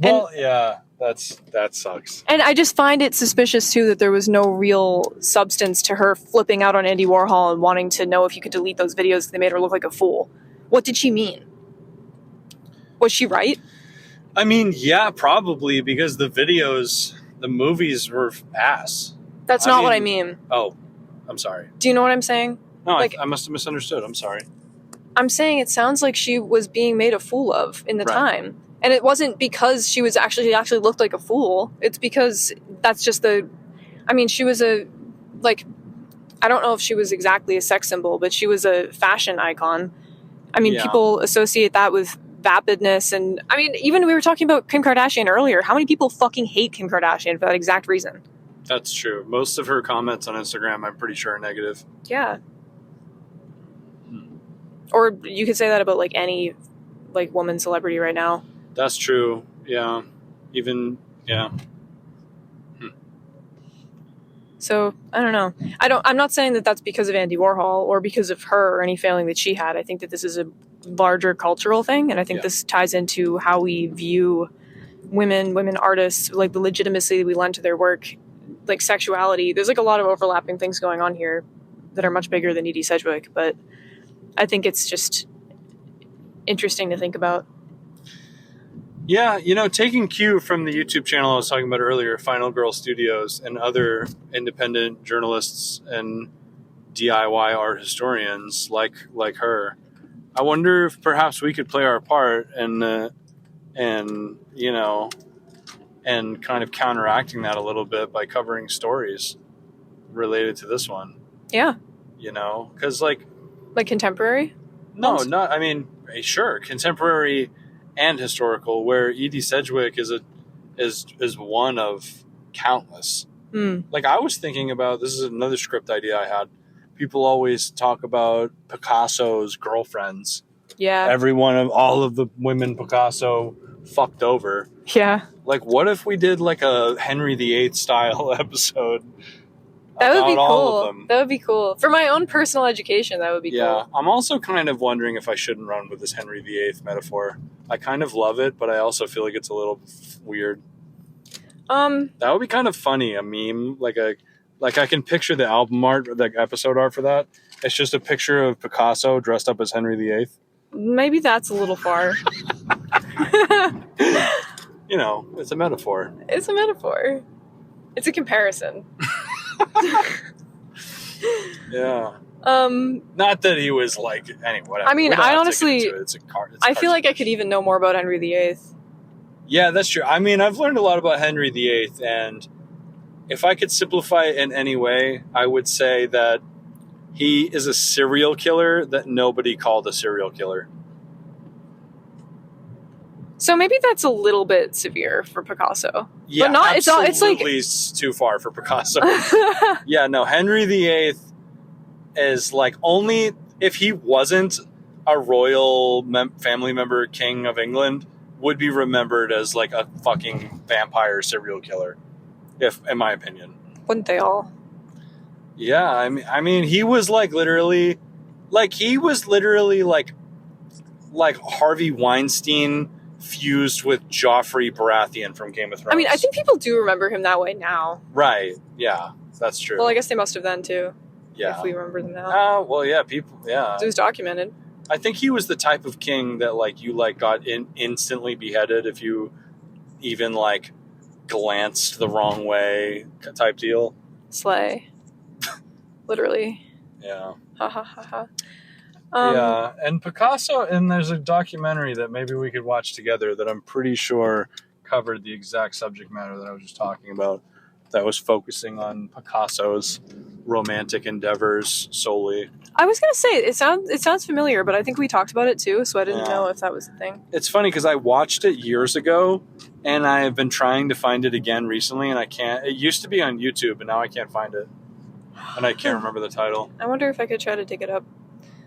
Well, yeah. That sucks. And I just find it suspicious, too, that there was no real substance to her flipping out on Andy Warhol and wanting to know if you could delete those videos because they made her look like a fool. What did she mean? Was she right? I mean, yeah, probably, because the movies were ass. That's not what I mean. Oh. I'm sorry. Do you know what I'm saying? No, Like- I must have misunderstood. I'm sorry. I'm saying it sounds like she was being made a fool of in the Right. time. And it wasn't because she actually looked like a fool. It's because that's just she was I don't know if she was exactly a sex symbol, but she was a fashion icon. Yeah. People associate that with vapidness. And even we were talking about Kim Kardashian earlier. How many people fucking hate Kim Kardashian for that exact reason? That's true. Most of her comments on Instagram, I'm pretty sure, are negative. Yeah. Or you could say that about any woman celebrity right now. That's true. Yeah. Even, yeah. So I don't know. I'm not saying that that's because of Andy Warhol or because of her or any failing that she had. I think that this is a larger cultural thing, and I think this ties into how we view women artists, the legitimacy we lend to their work, sexuality. There's a lot of overlapping things going on here that are much bigger than Edie Sedgwick, but I think it's just interesting to think about. Yeah, taking cue from the YouTube channel I was talking about earlier, Final Girl Studios, and other independent journalists and DIY art historians like her, I wonder if perhaps we could play our part and kind of counteracting that a little bit by covering stories related to this one. Yeah. Because contemporary? No, sure, contemporary and historical, where Edie Sedgwick is one of countless. I was thinking about, this is another script idea I had. People always talk about Picasso's girlfriends. Yeah. All of the women Picasso fucked over. Yeah. What if we did a Henry VIII style episode? That would be cool. All of them. That would be cool. For my own personal education, that would be cool. Yeah. I'm also kind of wondering if I shouldn't run with this Henry VIII metaphor. I kind of love it, but I also feel like it's a little weird. That would be kind of funny, a meme. I can picture the album art, the episode art for that. It's just a picture of Picasso dressed up as Henry VIII. Maybe that's a little far. It's a metaphor. It's a metaphor. It's a comparison. Yeah. Not that he was whatever. I honestly, I feel like I could even know more about Henry VIII. Yeah, that's true. I've learned a lot about Henry VIII, and if I could simplify it in any way, I would say that he is a serial killer that nobody called a serial killer. So maybe that's a little bit severe for Picasso. Yeah, but not. Absolutely too far for Picasso. Yeah, no. Henry VIII is only if he wasn't a royal family member, king of England, would be remembered as a fucking vampire serial killer. In my opinion, wouldn't they all? Yeah, he was literally Harvey Weinstein fused with Joffrey Baratheon from Game of Thrones. I think people do remember him that way now. Right. Yeah, that's true. Well, I guess they must have then too. Yeah. If we remember them now. Well, yeah, people. Yeah. It was documented. I think he was the type of king that you got instantly beheaded if you even glanced the wrong way type deal. Slay. Literally. Yeah. Ha ha ha ha. Yeah, and Picasso, and there's a documentary that maybe we could watch together that I'm pretty sure covered the exact subject matter that I was just talking about, that was focusing on Picasso's romantic endeavors solely. I was going to say, it sounds familiar, but I think we talked about it too, so I didn't know if that was the thing. It's funny because I watched it years ago, and I have been trying to find it again recently, and I can't. It used to be on YouTube, and now I can't find it. And I can't remember the title. I wonder if I could try to dig it up.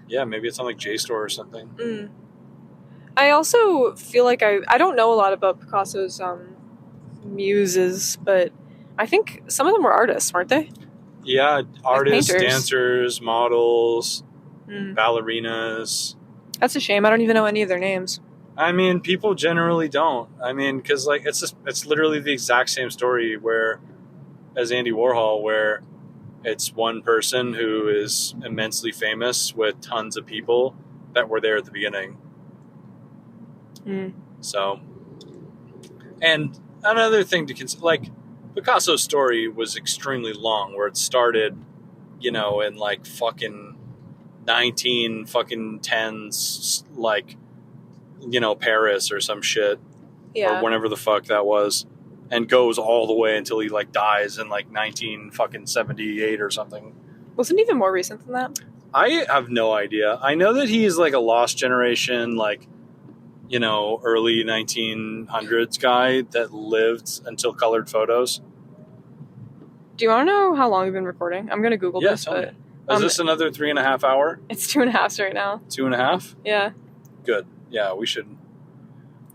Yeah, maybe it's on JSTOR or something. I also feel like I don't know a lot about Picasso's muses, but I think some of them were artists, weren't they? Yeah, artists, painters. dancers, models, ballerinas. That's a shame. I don't even know any of their names. People generally don't. Because it's literally the exact same story as Andy Warhol, where it's one person who is immensely famous with tons of people that were there at the beginning. So, and another thing to consider, Picasso's story was extremely long, where it started you know, in like fucking 19 fucking tens, like, you know, Paris or some shit, or whenever the fuck that was, and goes all the way until he like dies in like 19 fucking 78 or something. Wasn't it even more recent than that? I have no idea. I know that he's like a lost generation, like, you know, early 1900s guy that lived until colored photos. Do you want to know how long we've been recording? I'm going to Google this. But is this another 3.5 hour? It's 2.5 right now. 2.5? Yeah. Good. Yeah, we should.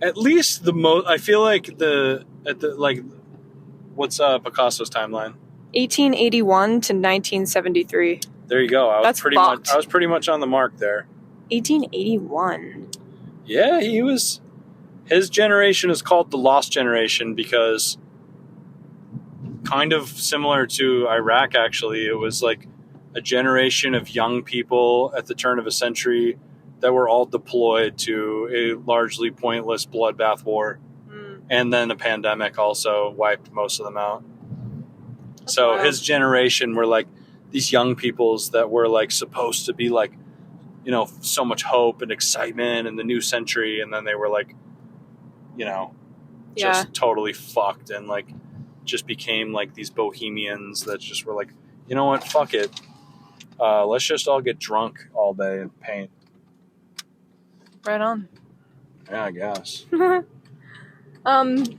At least the most. I feel like what's Picasso's timeline? 1881 to 1973. There you go. I was pretty much on the mark there. 1881. Yeah, he was. His generation is called the Lost Generation because, kind of similar to Iraq, actually, it was like a generation of young people at the turn of a century that were all deployed to a largely pointless bloodbath war. And then a pandemic also wiped most of them out. So his generation were like these young peoples that were like supposed to be like, you know, so much hope and excitement in the new century. And then they were like, you know, just totally fucked and like just became like these bohemians that just were like, you know what, fuck it. Let's just all get drunk all day and paint. Right on. Yeah, I guess.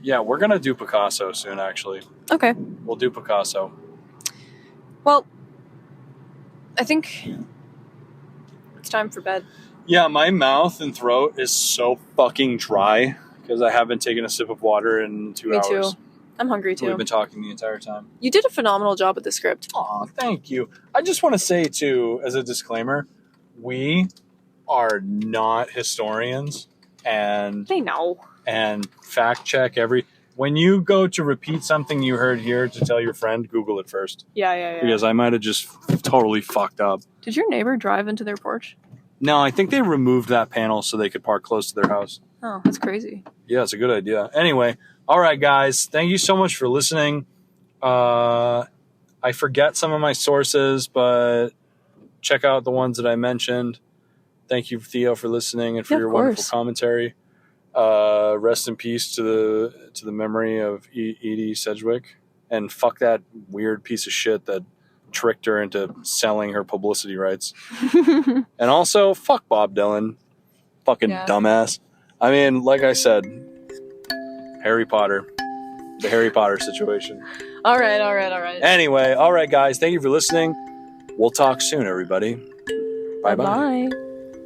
Yeah, we're gonna do Picasso soon, actually. Okay. We'll do Picasso. Well, I think it's time for bed. Yeah, my mouth and throat is so fucking dry because I haven't taken a sip of water in 2 hours. Me too. I'm hungry too. We've been talking the entire time. You did a phenomenal job with the script. Aw, thank you. I just want to say, too, as a disclaimer, we are not historians, and they know. And fact check when you go to repeat something you heard here to tell your friend, Google it first. Yeah. Because I might have just totally fucked up. Did your neighbor drive into their porch? No, I think they removed that panel so they could park close to their house. Oh, that's crazy. Yeah, it's a good idea. Anyway, all right, guys. Thank you so much for listening. I forget some of my sources, but check out the ones that I mentioned. Thank you, Theo, for listening and for your wonderful commentary. Rest in peace to the memory of Edie Sedgwick, and fuck that weird piece of shit that tricked her into selling her publicity rights. And also, fuck Bob Dylan, fucking dumbass. I mean, like I said, Harry Potter, the Harry Potter situation. All right. Anyway, all right, guys, thank you for listening. We'll talk soon, everybody. Bye-bye.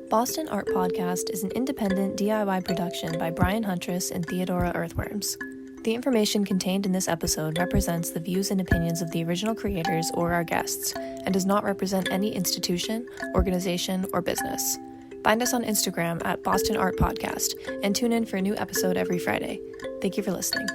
Boston Art Podcast is an independent DIY production by Brian Huntress and Theodora Earthworms. The information contained in this episode represents the views and opinions of the original creators or our guests, and does not represent any institution, organization, or business. Find us on Instagram at Boston Art Podcast, and tune in for a new episode every Friday. Thank you for listening.